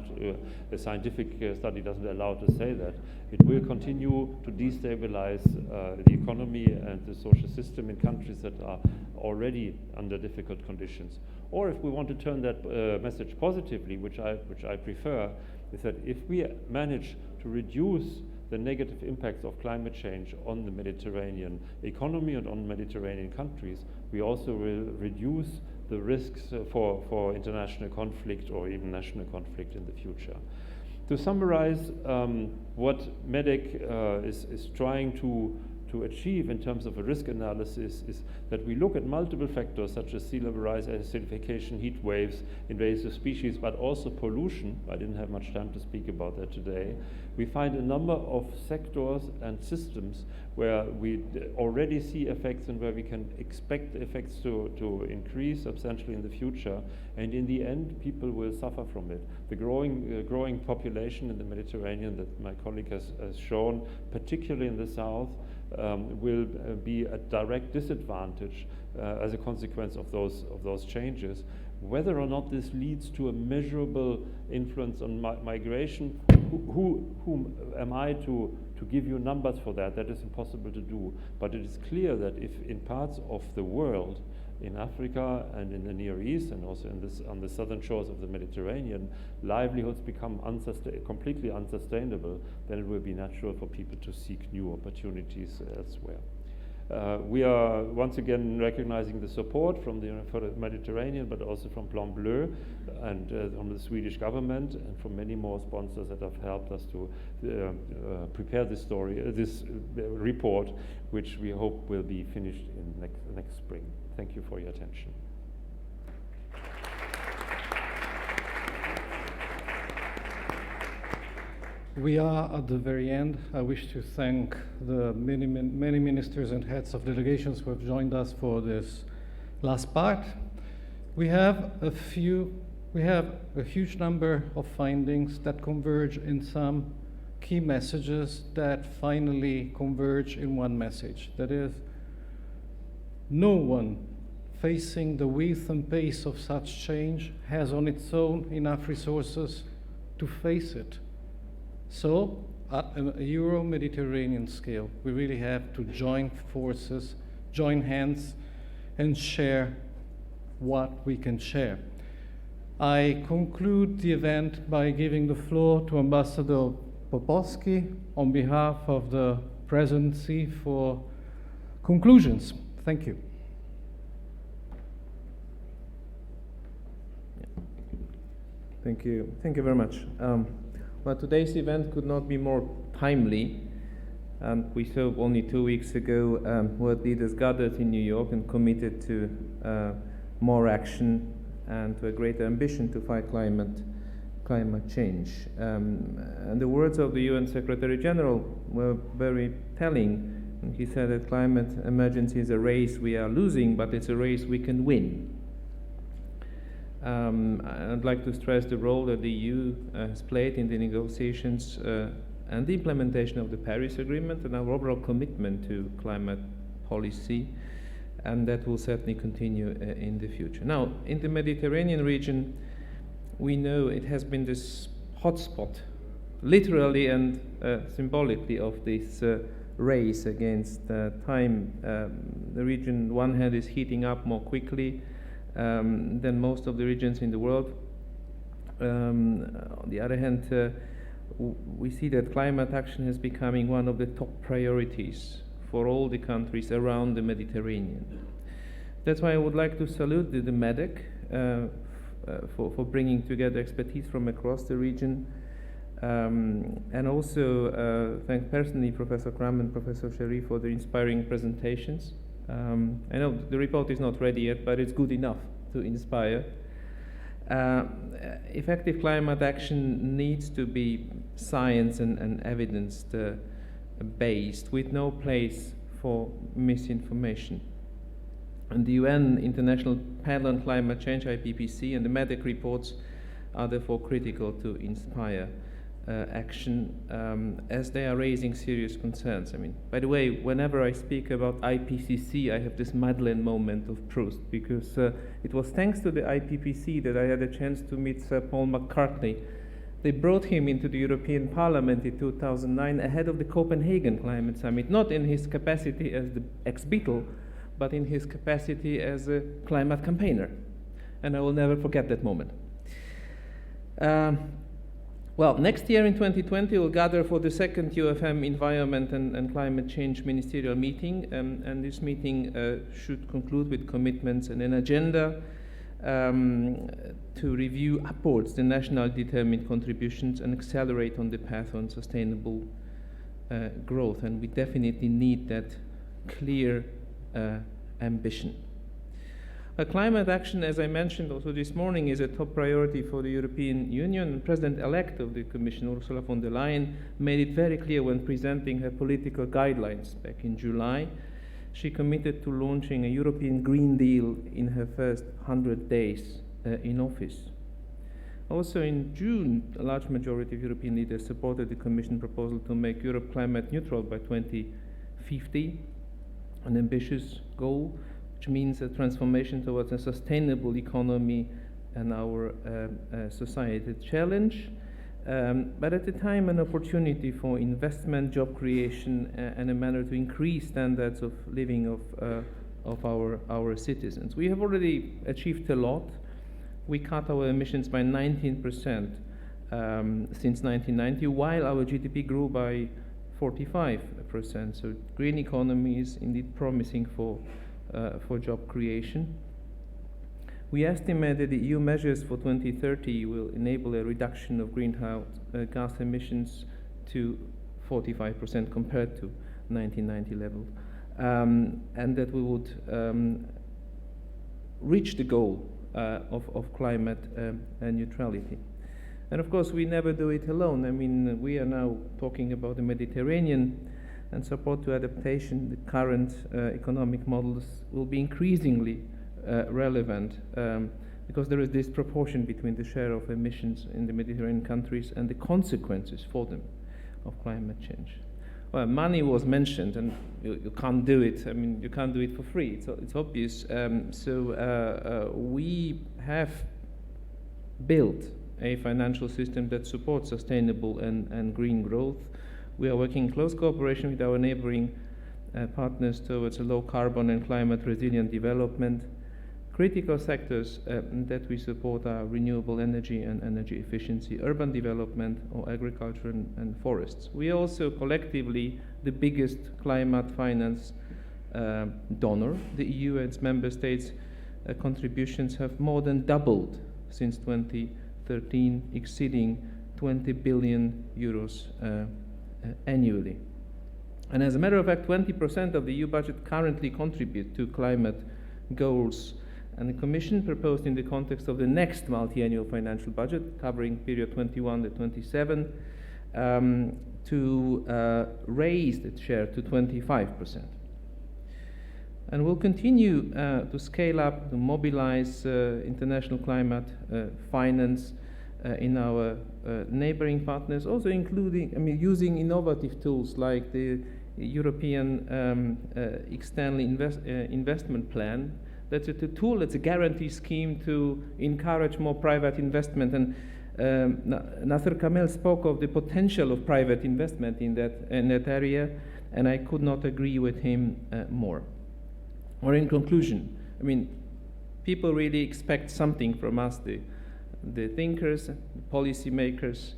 the scientific study doesn't allow to say that. It will continue to destabilize the economy and the social system in countries that are already under difficult conditions. Or if we want to turn that message positively, which I prefer, is that if we manage to reduce the negative impacts of climate change on the Mediterranean economy and on Mediterranean countries, we also will reduce the risks for international conflict or even national conflict in the future. To summarize, what MEDEC is trying to achieve in terms of a risk analysis is that we look at multiple factors such as sea level rise, acidification, heat waves, invasive species, but also pollution. I didn't have much time to speak about that today. We find a number of sectors and systems where we already see effects and where we can expect effects to increase substantially in the future. And in the end, people will suffer from it. The growing population in the Mediterranean that my colleague has shown, particularly in the south, will be at direct disadvantage as a consequence of those changes. Whether or not this leads to a measurable influence on migration, whom am I to give you numbers for that? That is impossible to do. But it is clear that if in parts of the world, in Africa and in the Near East and also on the southern shores of the Mediterranean, livelihoods become completely unsustainable, then it will be natural for people to seek new opportunities elsewhere. We are once again recognizing the support for the Mediterranean, but also from Plan Bleu and from the Swedish government and from many more sponsors that have helped us to prepare this report, which we hope will be finished in next spring. Thank you for your attention. We are at the very end. I wish to thank the many ministers and heads of delegations who have joined us for this last part. We have a huge number of findings that converge in some key messages that finally converge in one message. That is, no one facing the width and pace of such change has on its own enough resources to face it. So, at a Euro-Mediterranean scale, we really have to join forces, join hands, and share what we can share. I conclude the event by giving the floor to Ambassador Popovsky on behalf of the presidency for conclusions. Thank you. Thank you. Thank you very much. Well, today's event could not be more timely. We saw only 2 weeks ago world leaders gathered in New York and committed to more action and to a greater ambition to fight climate change. And the words of the UN Secretary General were very telling. He said that climate emergency is a race we are losing, but it's a race we can win. I'd like to stress the role that the EU has played in the negotiations and the implementation of the Paris Agreement and our overall commitment to climate policy, and that will certainly continue in the future. Now, in the Mediterranean region, we know it has been this hotspot, literally and symbolically, of this race against time. The region, on one hand, is heating up more quickly than most of the regions in the world. On the other hand, we see that climate action is becoming one of the top priorities for all the countries around the Mediterranean. That's why I would like to salute the MEDEC for bringing together expertise from across the region, and also thank personally Professor Cram and Professor Sherif for their inspiring presentations. I know the report is not ready yet, but it's good enough to inspire. Effective climate action needs to be science and evidence based, with no place for misinformation. And the UN International Panel on Climate Change, IPCC, and the MEDEC reports are therefore critical to inspire action, as they are raising serious concerns. I mean, by the way, whenever I speak about IPCC, I have this Madeleine moment of Proust, because it was thanks to the IPCC that I had a chance to meet Sir Paul McCartney. They brought him into the European Parliament in 2009 ahead of the Copenhagen Climate Summit, not in his capacity as the ex-Beatle, but in his capacity as a climate campaigner. And I will never forget that moment. Well, next year in 2020, we'll gather for the second UFM Environment and Climate Change Ministerial meeting, and this meeting should conclude with commitments and an agenda to review upwards the national determined contributions and accelerate on the path on sustainable growth. And we definitely need that clear ambition. Climate action, as I mentioned also this morning, is a top priority for the European Union. President-elect of the Commission, Ursula von der Leyen, made it very clear when presenting her political guidelines back in July. She committed to launching a European Green Deal in her first 100 days in office. Also in June, a large majority of European leaders supported the Commission proposal to make Europe climate neutral by 2050, an ambitious goal, which means a transformation towards a sustainable economy and our society challenge, but at the time an opportunity for investment, job creation, and a manner to increase standards of living of our citizens. We have already achieved a lot. We cut our emissions by 19% since 1990, while our GDP grew by 45%. So green economy is indeed promising for job creation. We estimate that the EU measures for 2030 will enable a reduction of greenhouse gas emissions to 45% compared to 1990 level, and that we would reach the goal of climate neutrality. And of course, we never do it alone. I mean, we are now talking about the Mediterranean, and support to adaptation. The current economic models will be increasingly relevant because there is disproportion between the share of emissions in the Mediterranean countries and the consequences for them. of climate change. Well, money was mentioned, and you can't do it. I mean, you can't do it for free. It's obvious. We have built a financial system that supports sustainable and green growth. We are working in close cooperation with our neighboring partners towards a low carbon and climate resilient development. Critical sectors that we support are renewable energy and energy efficiency, urban development, or agriculture and forests. We are also collectively the biggest climate finance donor. The EU and its member states' contributions have more than doubled since 2013, exceeding 20 billion euros annually. And as a matter of fact, 20% of the EU budget currently contribute to climate goals. And the Commission proposed, in the context of the next multi-annual financial budget, covering period 21 to 27, to raise its share to 25%. And we'll continue to scale up, to mobilize international climate finance in our neighboring partners, also including, using innovative tools like the European External Investment Plan. That's a tool, it's a guarantee scheme to encourage more private investment. And Nasser Kamel spoke of the potential of private investment in that area, and I could not agree with him more. Or in conclusion, people really expect something from us, the thinkers, the policymakers,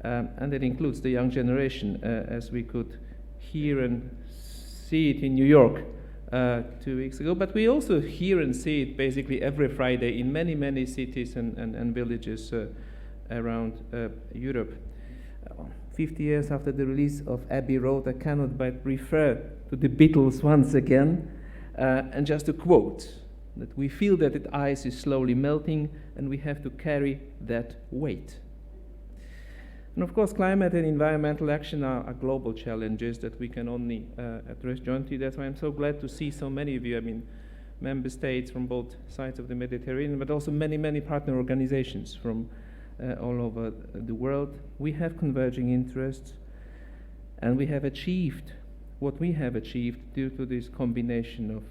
and that includes the young generation, as we could hear and see it in New York 2 weeks ago. But we also hear and see it basically every Friday in many, many cities and villages around Europe. 50 years after the release of Abbey Road, I cannot but refer to the Beatles once again, and just to quote, that we feel that the ice is slowly melting and we have to carry that weight. And of course, climate and environmental action are global challenges that we can only address jointly. That's why I'm so glad to see so many of you, member states from both sides of the Mediterranean, but also many, many partner organizations from all over the world. We have converging interests, and we have achieved what we have achieved due to this combination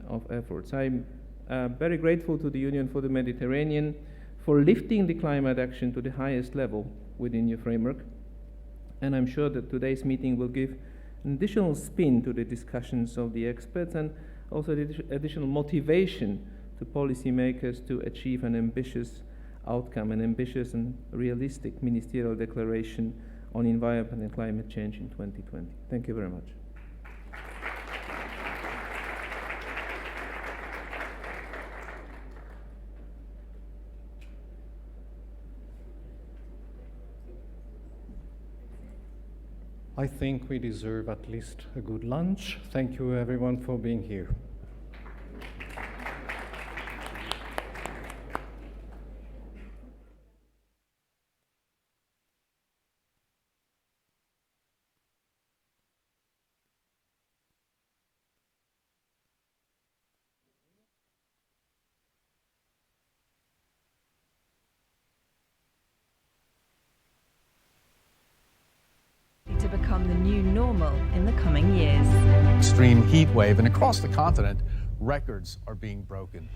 of efforts. I'm very grateful to the Union for the Mediterranean for lifting the climate action to the highest level within your framework. And I'm sure that today's meeting will give an additional spin to the discussions of the experts, and also the additional motivation to policymakers to achieve an ambitious outcome, an ambitious and realistic ministerial declaration on environment and climate change in 2020. Thank you very much. I think we deserve at least a good lunch. Thank you everyone for being here. To become the new normal in the coming years. Extreme heat wave, and across the continent, records are being broken.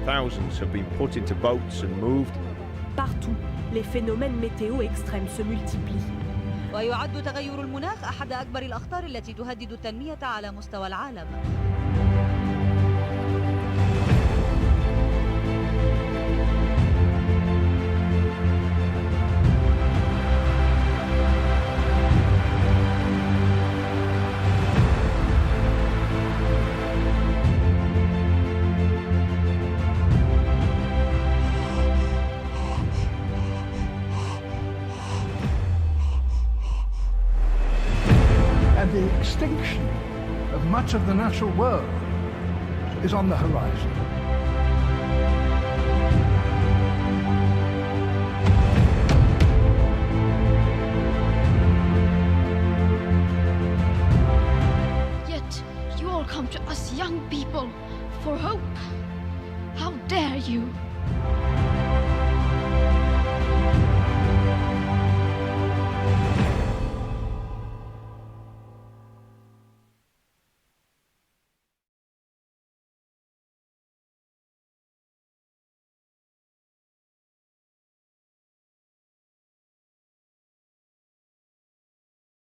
Thousands have been put into boats and moved. Partout, les phénomènes météo extrêmes se multiplient. ويعد تغير المناخ أحد أكبر الأخطار التي تهدد التنمية على مستوى العالم. The extinction of much of the natural world is on the horizon. Yet you all come to us young people for hope. How dare you?